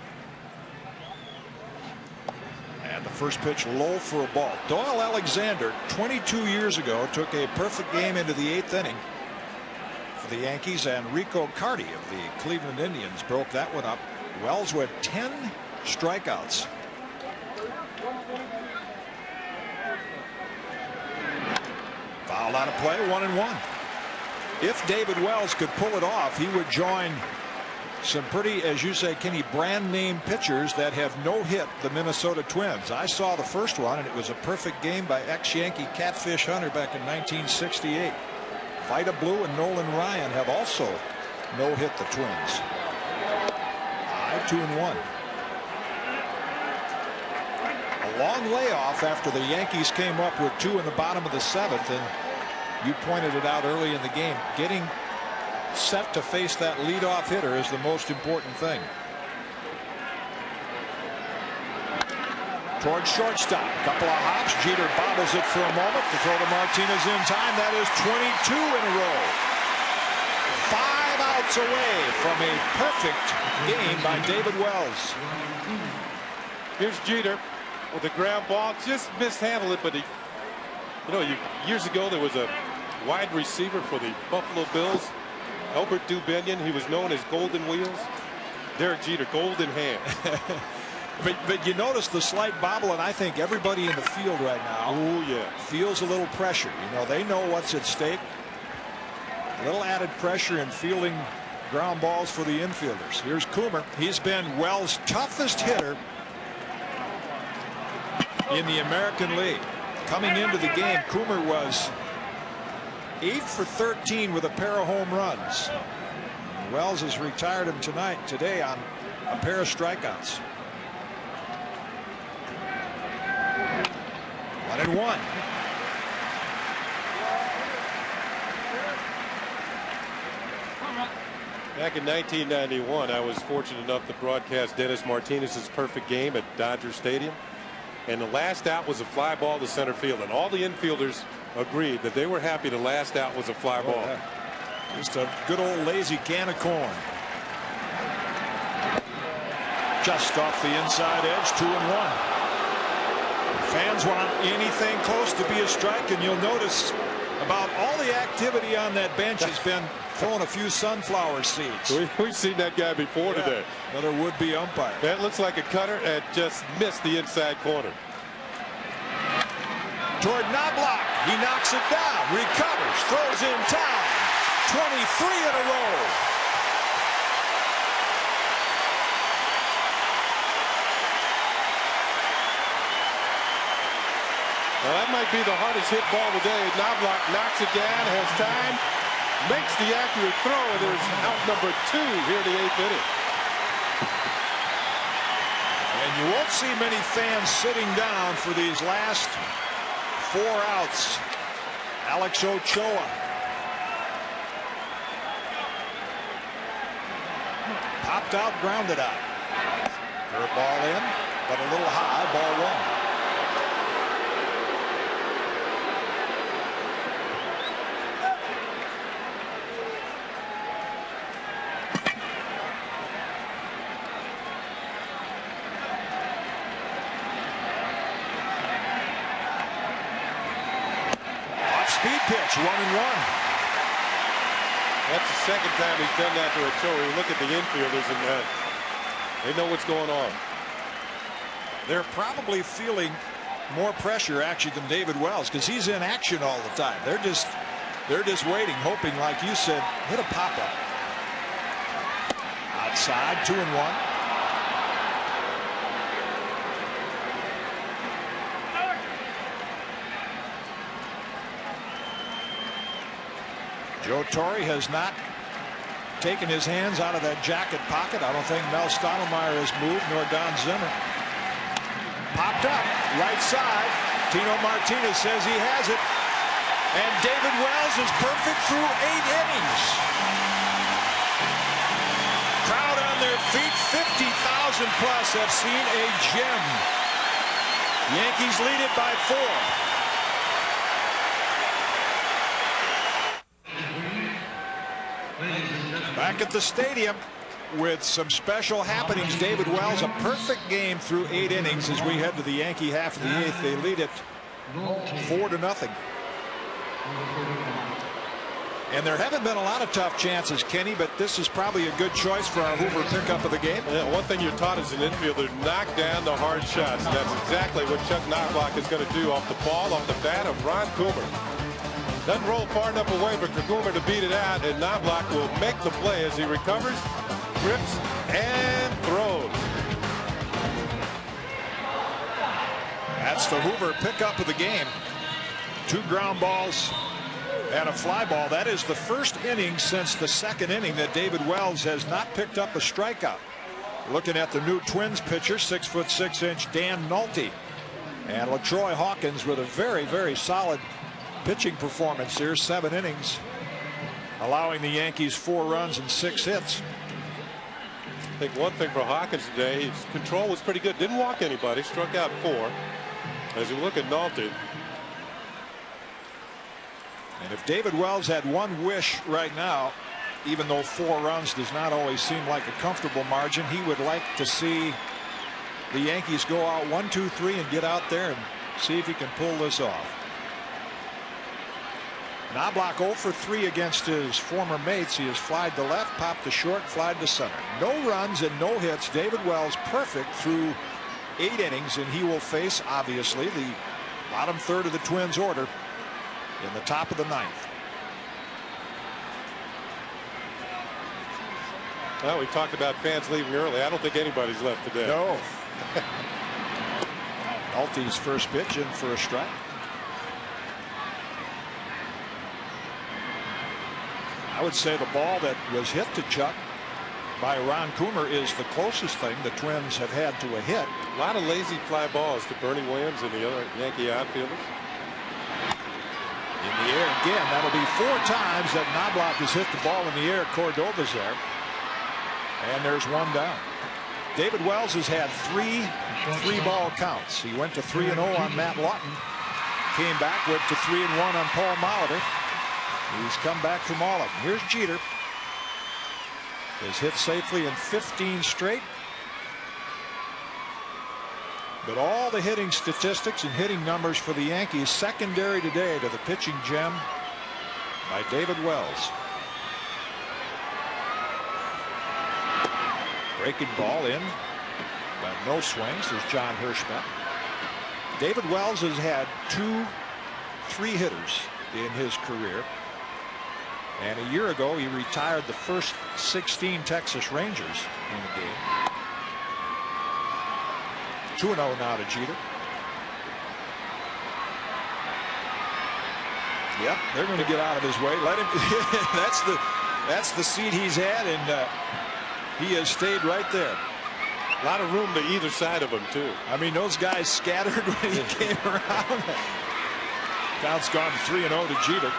And the first pitch low for a ball. Doyle Alexander 22 years ago took a perfect game into the 8th inning for the Yankees, and Rico Carty of the Cleveland Indians broke that one up. Wells with 10 strikeouts. Fouled out of play, 1-1. If David Wells could pull it off, he would join some pretty, as you say, Kenny, brand name pitchers that have no hit the Minnesota Twins. I saw the first one, and it was a perfect game by ex-Yankee Catfish Hunter back in 1968. Vida Blue and Nolan Ryan have also no hit the Twins. 2-1. A long layoff after the Yankees came up with 2 in the bottom of the 7th, and you pointed it out early in the game. Getting set to face that leadoff hitter is the most important thing. Towards shortstop. Couple of hops. Jeter bobbles it for a moment to throw to Martinez in time. That is 22 in a row. 5 outs away from a perfect game by David Wells. Here's Jeter with a ground ball. Just mishandled it, but he, years ago there was a wide receiver for the Buffalo Bills, Albert Dubinion. He was known as Golden Wheels. Derek Jeter, golden hand. But you notice the slight bobble, and I think everybody in the field right now feels a little pressure. They know what's at stake. A little added pressure in fielding ground balls for the infielders. Here's Coomer. He's been Wells' toughest hitter in the American League. Coming into the game, Coomer was 8 for 13 with a pair of home runs. Wells has retired him today on a pair of strikeouts. 1-1. Back in 1991, I was fortunate enough to broadcast Dennis Martinez's perfect game at Dodger Stadium. And the last out was a fly ball to center field. And all the infielders agreed that they were happy the last out was a fly ball. Yeah. Just a good old lazy can of corn. Just off the inside edge, 2-1. Fans want anything close to be a strike, and you'll notice about all the activity on that bench has been throwing a few sunflower seeds. We've seen that guy before today. Another would-be umpire. That looks like a cutter and just missed the inside corner. Toward Knobloch. He knocks it down, recovers, throws in time. 23 in a row. Well, that might be the hardest hit ball today. Knobloch knocks it down, has time, makes the accurate throw, and there's out number 2 here in the 8th inning. And you won't see many fans sitting down for these last 4 outs. Alex Ochoa. Popped out, grounded out. Curveball in, but a little high, ball 1. Speed pitch, 1-1. That's the second time he's done that to Ochoa. You look at the infielders and they know what's going on. They're probably feeling more pressure actually than David Wells because he's in action all the time. They're just waiting, hoping, like you said, hit a pop-up. Outside, 2-1. Joe Torre has not taken his hands out of that jacket pocket. I don't think Mel Stottlemyre has moved, nor Don Zimmer. Popped up, right side. Tino Martinez says he has it. And David Wells is perfect through 8 innings. Crowd on their feet, 50,000 plus have seen a gem. Yankees lead it by 4. Back at the stadium with some special happenings. David Wells, a perfect game through 8 innings as we head to the Yankee half of the 8th. They lead it 4-0. And there haven't been a lot of tough chances, Kenny, but this is probably a good choice for our Hoover pickup of the game. Yeah, one thing you're taught as an infielder, knock down the hard shots. That's exactly what Chuck Knobloch is going to do off the ball, off the bat of Ron Coomer. Doesn't roll far enough away for Coomer to beat it out, and Knobloch will make the play as he recovers, grips, and throws. That's the Hoover pickup of the game. 2 ground balls and a fly ball. That is the first inning since the 2nd inning that David Wells has not picked up a strikeout. Looking at the new Twins pitcher, 6'6" Dan Nolte, and LaTroy Hawkins with a very, very solid pitching performance here. 7 innings, allowing the Yankees 4 runs and 6 hits. I think one thing for Hawkins today, his control was pretty good. Didn't walk anybody, struck out 4. As you look at Nolte. And if David Wells had one wish right now, even though 4 runs does not always seem like a comfortable margin, he would like to see the Yankees go out 1, 2, 3 and get out there and see if he can pull this off. Knobloch 0 for 3 against his former mates. He has flied to left, popped to short, flied to center. No runs and no hits. David Wells perfect through 8 innings, and he will face, obviously, the bottom third of the Twins order in the top of the 9th. Well, we talked about fans leaving early. I don't think anybody's left today. No. Nolte's first pitch in for a strike. I would say the ball that was hit to Chuck by Ron Coomer is the closest thing the Twins have had to a hit. A lot of lazy fly balls to Bernie Williams and the other Yankee outfielders. In the air again. That'll be 4 times that Knobloch has hit the ball in the air. Cordova's there. And there's 1 down. David Wells has had 3 3-ball counts. He went to 3-0 on Matt Lawton. Came back, went to 3-1 on Paul Molitor. He's come back from all of them. Here's Jeter. Has hit safely in 15 straight. But all the hitting statistics and hitting numbers for the Yankees secondary today to the pitching gem by David Wells. Breaking ball in, but no swings. There's John Hirschman. David Wells has had 2 3-hitters in his career. And a year ago, he retired the first 16 Texas Rangers in the game. 2-0 now to Jeter. Yep, they're going to get out of his way. Let him. that's the seat he's had, and he has stayed right there. A lot of room to either side of him, too. I mean, those guys scattered when he came around. Count's gone 3-0 to Jeter.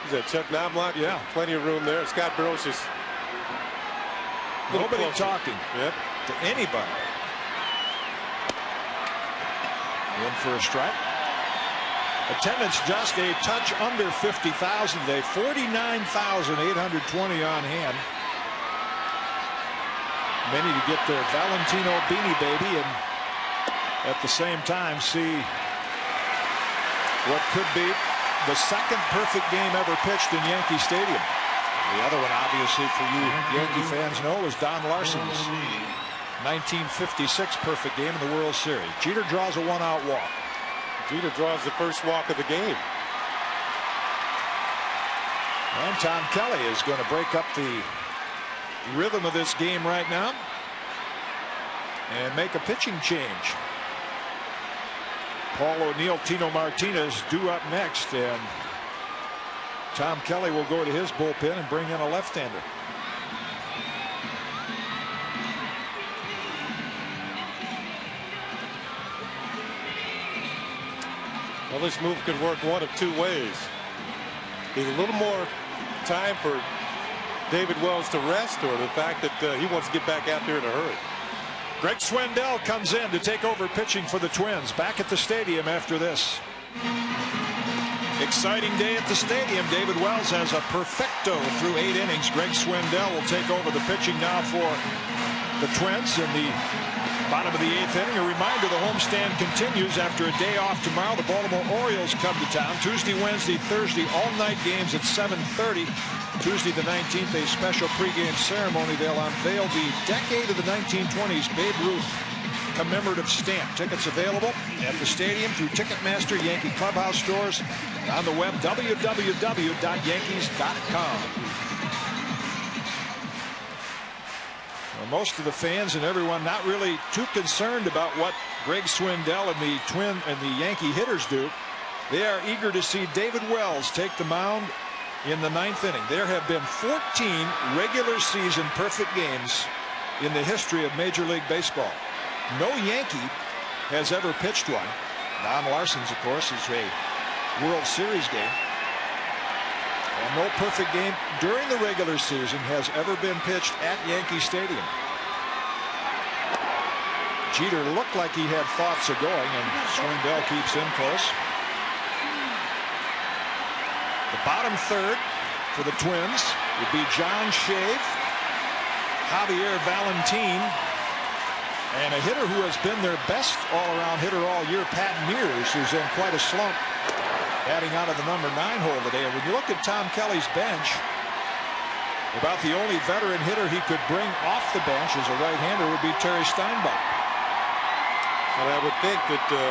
Is that Chuck Knobloch? Yeah. Plenty of room there. Scott Brosius. Nobody talking to anybody. In for a strike. Attendance just a touch under 50,000 today. 49,820 on hand. Many to get their Valentino Beanie Baby and at the same time see what could be the second perfect game ever pitched in Yankee Stadium. The other one, obviously, for you Yankee fans know, was Don Larson's 1956 perfect game in the World Series. Jeter draws a 1-out walk. Jeter draws the first walk of the game. And Tom Kelly is going to break up the rhythm of this game right now and make a pitching change. Paul O'Neill, Tino Martinez due up next, and Tom Kelly will go to his bullpen and bring in a left-hander. Well, this move could work one of 2 ways. Either a little more time for David Wells to rest, or the fact that he wants to get back out there in a hurry. Greg Swindell comes in to take over pitching for the Twins. Back at the stadium after this. Exciting day at the stadium. David Wells has a perfecto through 8 innings. Greg Swindell will take over the pitching now for the Twins in the bottom of the 8th inning. A reminder, the homestand continues after a day off tomorrow. The Baltimore Orioles come to town Tuesday, Wednesday, Thursday, all-night games at 7:30. Tuesday the 19th, a special pregame ceremony. They'll unveil the decade of the 1920s Babe Ruth commemorative stamp. Tickets available at the stadium through Ticketmaster, Yankee Clubhouse stores, on the web, www.yankees.com. Well, most of the fans and everyone not really too concerned about what Greg Swindell and the Yankee hitters do. They are eager to see David Wells take the mound in the 9th inning. There have been 14 regular season perfect games in the history of Major League Baseball. No Yankee has ever pitched one. Don Larson's, of course, is a World Series game. And no perfect game during the regular season has ever been pitched at Yankee Stadium. Jeter looked like he had thoughts of going, and Swindell keeps him close. The bottom third for the Twins would be John Shave, Javier Valentin, and a hitter who has been their best all-around hitter all year, Pat Mears, who's in quite a slump, batting out of the number 9 hole today. And when you look at Tom Kelly's bench, about the only veteran hitter he could bring off the bench as a right-hander would be Terry Steinbach. And I would think that the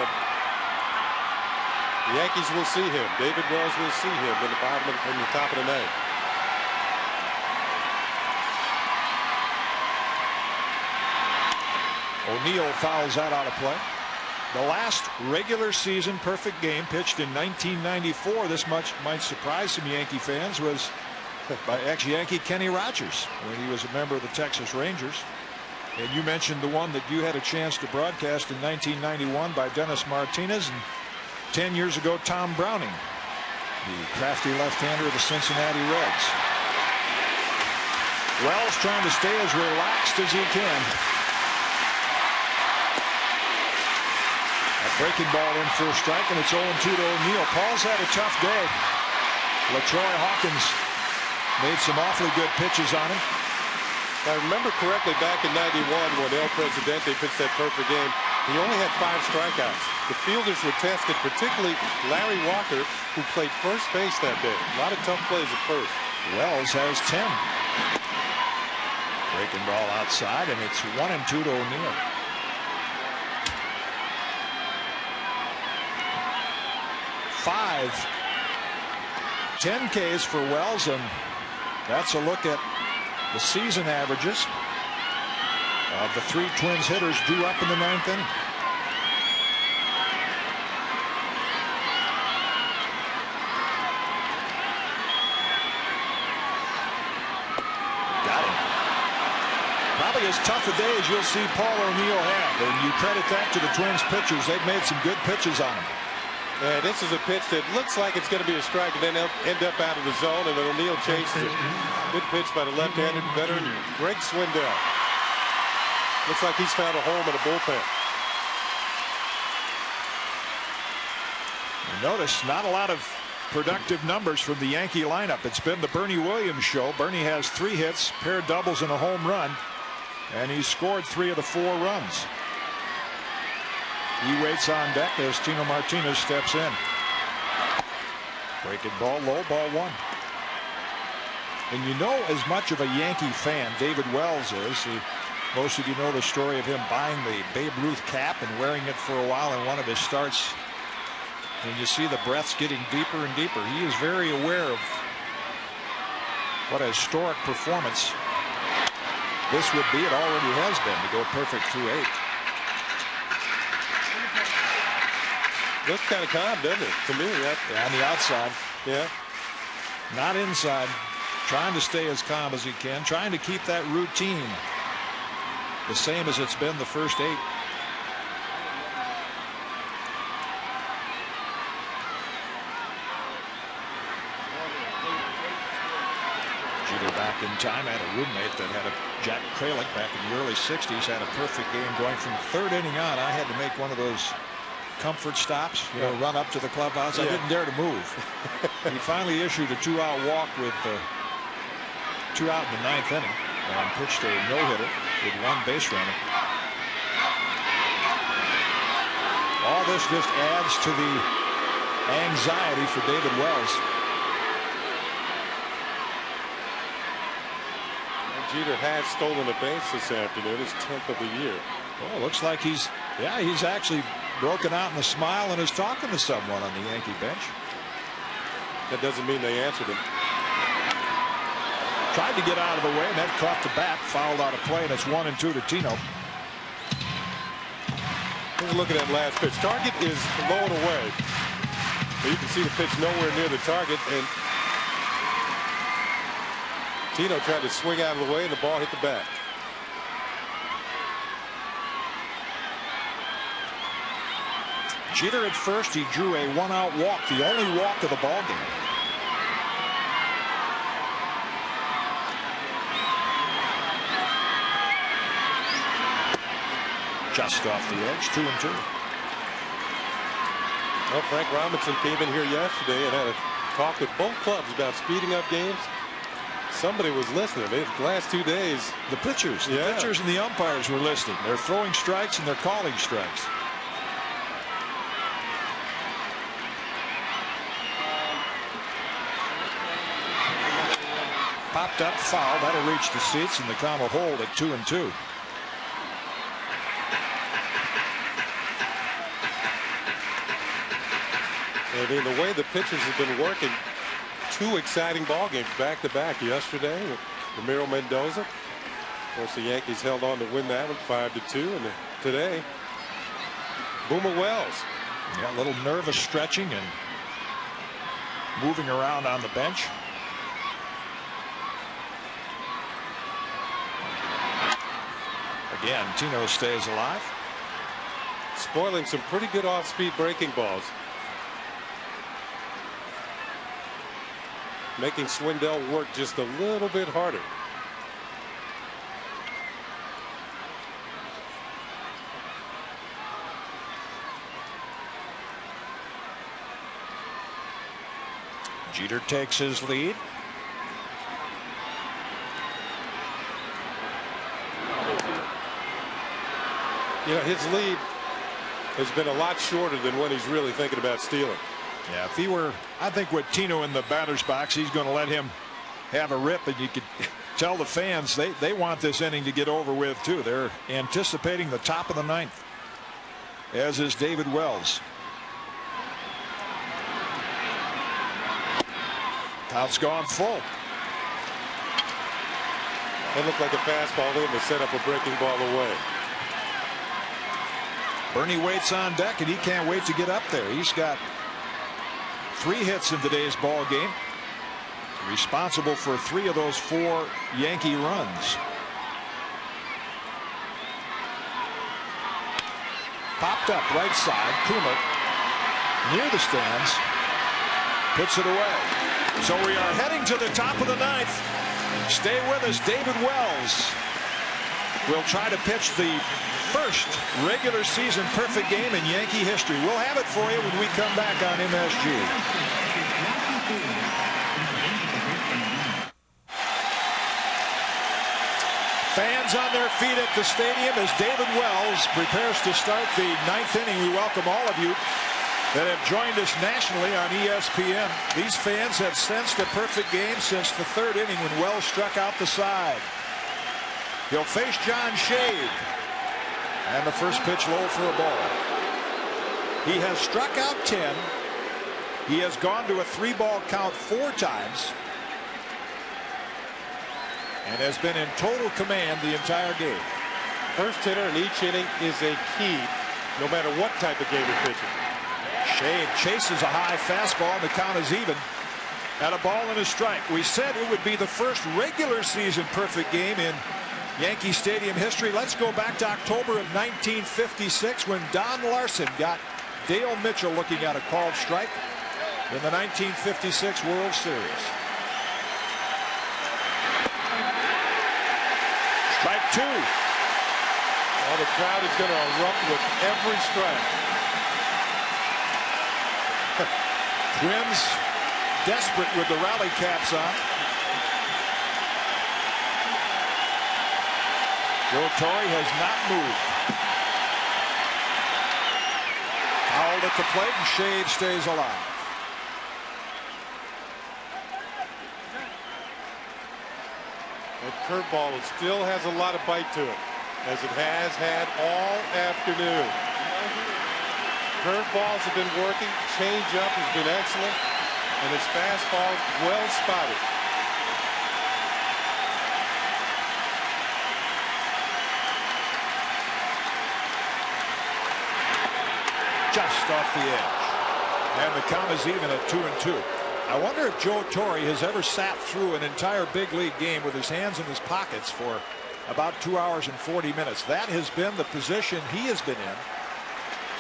Yankees will see him. David Wells will see him in the top of the 9th. O'Neill fouls that out of play. The last regular season perfect game pitched in 1994, this much might surprise some Yankee fans, was by ex-Yankee Kenny Rogers when he was a member of the Texas Rangers. And you mentioned the one that you had a chance to broadcast in 1991 by Dennis Martinez, and 10 years ago Tom Browning, the crafty left-hander of the Cincinnati Reds. Wells trying to stay as relaxed as he can. A breaking ball in for a strike, and it's 0-2 to O'Neill. Paul's had a tough day. LaTroy Hawkins made some awfully good pitches on him. If I remember correctly, back in '91 when El Presidente pitched that perfect game, he only had 5 strikeouts. The fielders were tested, particularly Larry Walker, who played first base that day. A lot of tough plays at first. Wells has 10. Breaking ball outside, and it's 1-2 to O'Neill. Five 10 Ks for Wells, and that's a look at the season averages of the 3 Twins hitters due up in the 9th inning. Got him. Probably as tough a day as you'll see Paul O'Neill have, and you credit that to the Twins pitchers. They've made some good pitches on him. And this is a pitch that looks like it's going to be a strike and then end up out of the zone, and then O'Neill chases it. Good pitch by the left-handed veteran Greg Swindell. Looks like he's found a home in a bullpen. Notice not a lot of productive numbers from the Yankee lineup. It's been the Bernie Williams show. Bernie has 3 hits, pair of doubles, and a home run, and he's scored 3 of the 4 runs. He waits on deck as Tino Martinez steps in. Breaking ball low, ball 1. And you know, as much of a Yankee fan David Wells is, most of you know the story of him buying the Babe Ruth cap and wearing it for a while in one of his starts. And you see the breaths getting deeper and deeper. He is very aware of what a historic performance this would be. It already has been to go perfect through 8. Looks kind of calm, doesn't it? To me, yeah, on the outside. Yeah. Not inside. Trying to stay as calm as he can. Trying to keep that routine the same as it's been the first 8. Jeter back in time. Had a roommate that had a Jack Kralik back in the early 60s. Had a perfect game going from 3rd inning on. I had to make one of those comfort stops, run up to the clubhouse. I didn't dare to move. He finally issued a 2-out walk with 2 out in the 9th inning and pitched a no-hitter with 1 base runner. All this just adds to the anxiety for David Wells. Jeter has stolen a base this afternoon, his 10th of the year. Well, looks like he's actually broken out in a smile and is talking to someone on the Yankee bench. That doesn't mean they answered him. Tried to get out of the way, and that caught the bat, fouled out of play, and it's 1-2 to Tino. Here's a look at that last pitch. Target is low and away. But you can see the pitch nowhere near the target, and Tino tried to swing out of the way, and the ball hit the bat. Jeter at first, he drew a 1-out walk, the only walk of the ball game. Just off the edge, 2-2. Well, Frank Robinson came in here yesterday and had a talk with both clubs about speeding up games. Somebody was listening. The last 2 days, the pitchers and the umpires were listening. They're throwing strikes and they're calling strikes. Popped up, foul. That'll reach the seats, and the count will hold at 2-2. I mean, the way the pitchers have been working, 2 exciting ball games back to back yesterday with Ramiro Mendoza. Of course, the Yankees held on to win that one 5-2, and today Boomer Wells. Yeah, a little nervous stretching and moving around on the bench. Again, Tino stays alive. Spoiling some pretty good off-speed breaking balls. Making Swindell work just a little bit harder. Jeter takes his lead. You know, his lead has been a lot shorter than when he's really thinking about stealing. Yeah, if he were, I think with Tino in the batter's box, he's going to let him have a rip, and you could tell the fans they want this inning to get over with too. They're anticipating the top of the 9th, as is David Wells. Count's gone full. It looked like a fastball in to set up a breaking ball away. Bernie waits on deck, and he can't wait to get up there. He's got 3 hits in today's ball game, responsible for 3 of those 4 Yankee runs. Popped up right side. Kuma near the stands puts it away. So we are heading to the top of the 9th. Stay with us. David Wells will try to pitch the first regular season perfect game in Yankee history. We'll have it for you when we come back on MSG. Fans on their feet at the stadium as David Wells prepares to start the 9th inning. We welcome all of you that have joined us nationally on ESPN. These fans have sensed a perfect game since the 3rd inning when Wells struck out the side. He'll face John Shade. And the first pitch low for a ball. He has struck out 10. He has gone to a 3-ball count 4 times. And has been in total command the entire game. First hitter in each inning is a key, no matter what type of game you're pitching. Shade chases a high fastball, and the count is even at a ball and a strike. We said it would be the first regular season perfect game in Yankee Stadium history. Let's go back to October of 1956 when Don Larson got Dale Mitchell looking at a called strike in the 1956 World Series. Strike 2. Well, the crowd is going to erupt with every strike. Twins desperate with the rally caps on. Joe Torre has not moved. Fouled at the plate, and Shade stays alive. That curveball still has a lot of bite to it, as it has had all afternoon. Curveballs have been working. Changeup has been excellent, and his fastball well spotted. Just off the edge. And the count is even at 2-2. I wonder if Joe Torre has ever sat through an entire big league game with his hands in his pockets for about 2 hours and 40 minutes. That has been the position he has been in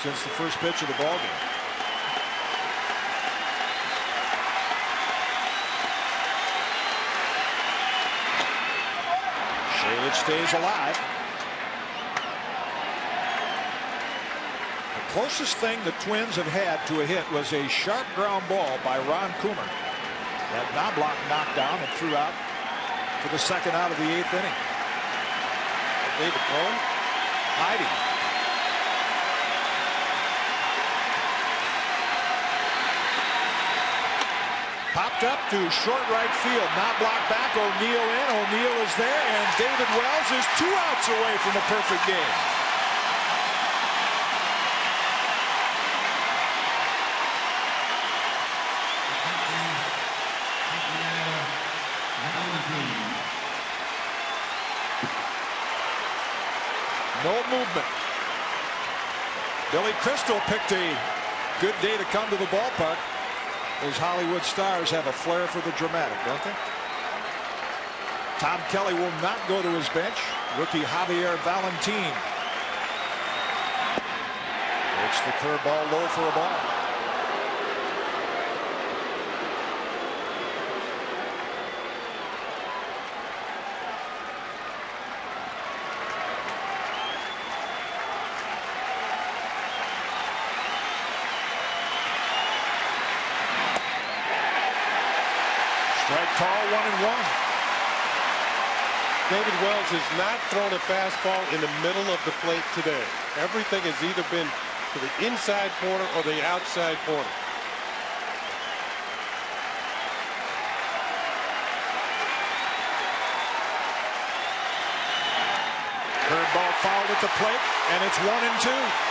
since the first pitch of the ball game. Shade stays alive. closest thing the Twins have had to a hit was a sharp ground ball by Ron Coomer that Knobloch knocked down and threw out for the second out of the 8th inning. David Cone hiding. Popped up to short right field. Knobloch back. O'Neill in. O'Neill is there, and David Wells is 2 outs away from a perfect game. No movement. Billy Crystal picked a good day to come to the ballpark. Those Hollywood stars have a flair for the dramatic, don't they? Tom Kelly will not go to his bench. Rookie Javier Valentin. It's the curveball low for a ball. Strike call, 1-1. David Wells has not thrown a fastball in the middle of the plate today. Everything has either been to the inside corner or the outside corner. Curveball fouled at the plate, and it's 1-2.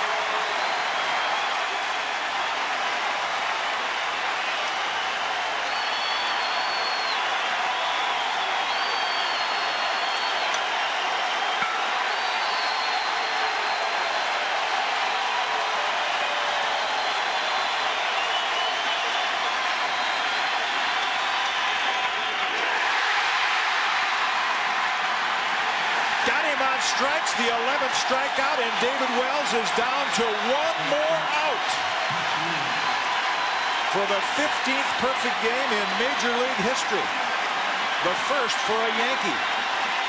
Strikes, the 11th strikeout, and David Wells is down to 1 more out for the 15th perfect game in Major League history. The first for a Yankee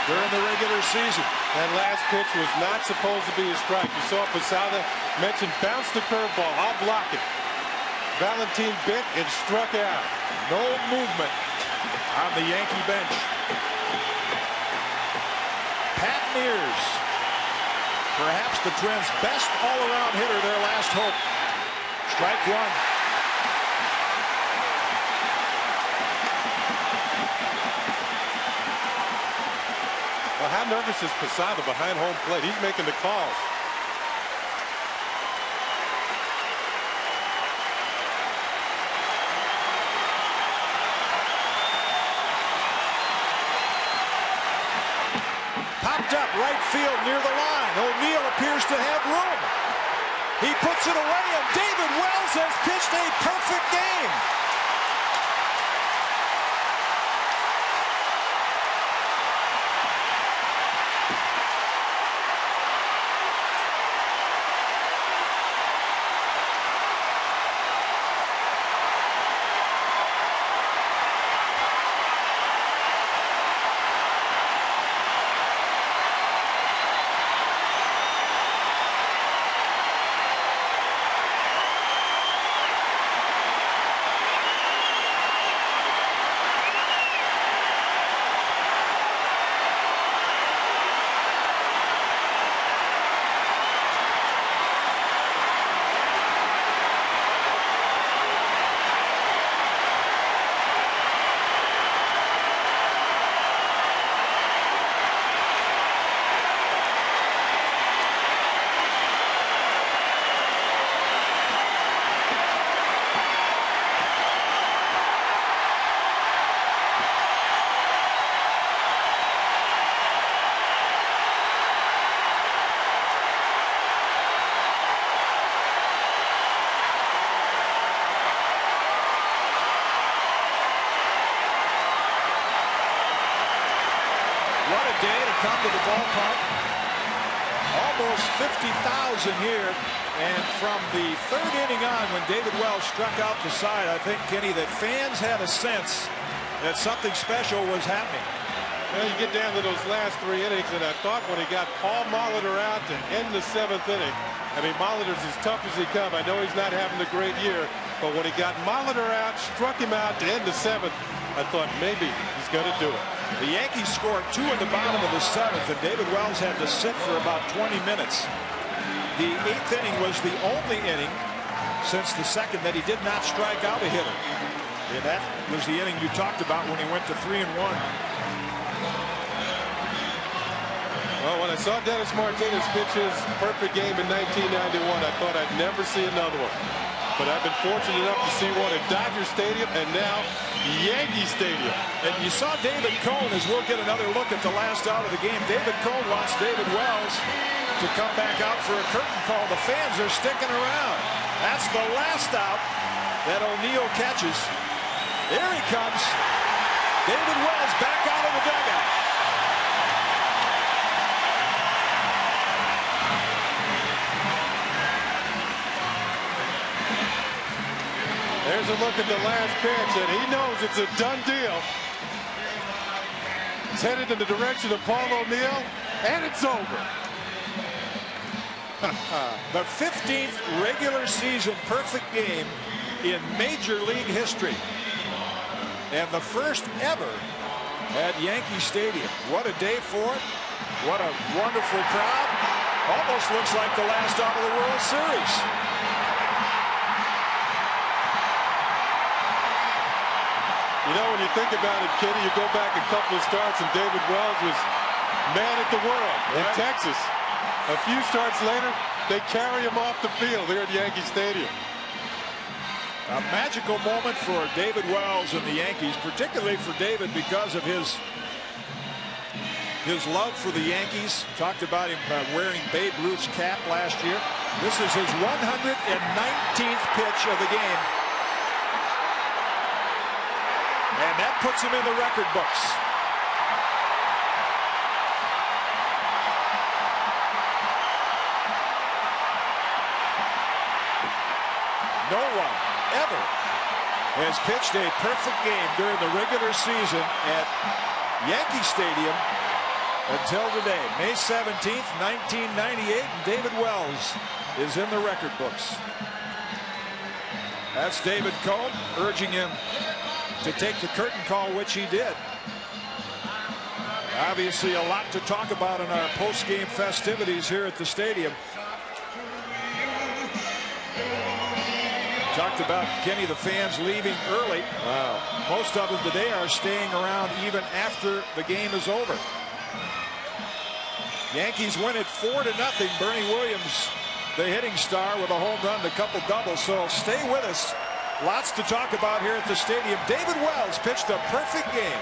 during the regular season. That last pitch was not supposed to be a strike. You saw Posada mentioned bounce the curveball. I'll block it. Valentin bit and struck out. No movement on the Yankee bench. Pat Mears, perhaps the Twins' best all-around hitter, their last hope. Strike 1. Well, how nervous is Posada behind home plate? He's making the calls. Popped up right field near the line. O'Neill appears to have room. He puts it away, and David Wells has pitched a perfect game. What a day to come to the ballpark. Almost 50,000 here. And from the 3rd inning on, when David Wells struck out the side, I think, Kenny, that fans had a sense that something special was happening. Well, you get down to those last 3 innings, and I thought when he got Paul Molitor out to end the 7th inning, I mean, Molitor's as tough as he comes. I know he's not having a great year, but when he got Molitor out, struck him out to end the 7th, I thought maybe he's going to do it. The Yankees scored 2 in the bottom of the 7th, and David Wells had to sit for about 20 minutes. The 8th inning was the only inning since the 2nd that he did not strike out a hitter. And that was the inning you talked about when he went to 3-1. Well, when I saw Dennis Martinez pitch his perfect game in 1991, I thought I'd never see another one. But I've been fortunate enough to see one at Dodger Stadium and now Yankee Stadium. And you saw David Cone, as we'll get another look at the last out of the game. David Cone wants David Wells to come back out for a curtain call. The fans are sticking around. That's the last out that O'Neill catches. There he comes. David Wells back out of the dugout. There's a look at the last pitch, and he knows it's a done deal. It's headed in the direction of Paul O'Neill, and it's over. The 15th regular season perfect game in Major League history. And the first ever at Yankee Stadium. What a day for it. What a wonderful crowd. Almost looks like the last out of the World Series. You know, when you think about it, Kenny, you go back a couple of starts and David Wells was man at the world in Texas. A few starts later, they carry him off the field here at Yankee Stadium. A magical moment for David Wells and the Yankees, particularly for David because of his love for the Yankees. Talked about him wearing Babe Ruth's cap last year. This is his 119th pitch of the game. And that puts him in the record books. No one ever has pitched a perfect game during the regular season at Yankee Stadium until today, May 17th, 1998, and David Wells is in the record books. That's David Cone urging him to take the curtain call, which he did. Obviously a lot to talk about in our post-game festivities here at the stadium. Talked about, Kenny, the fans leaving early. Most of them today are staying around even after the game is over. Yankees win it 4-0. Bernie Williams, the hitting star, with a home run and a couple doubles. So stay with us. Lots to talk about here at the stadium. David Wells pitched a perfect game.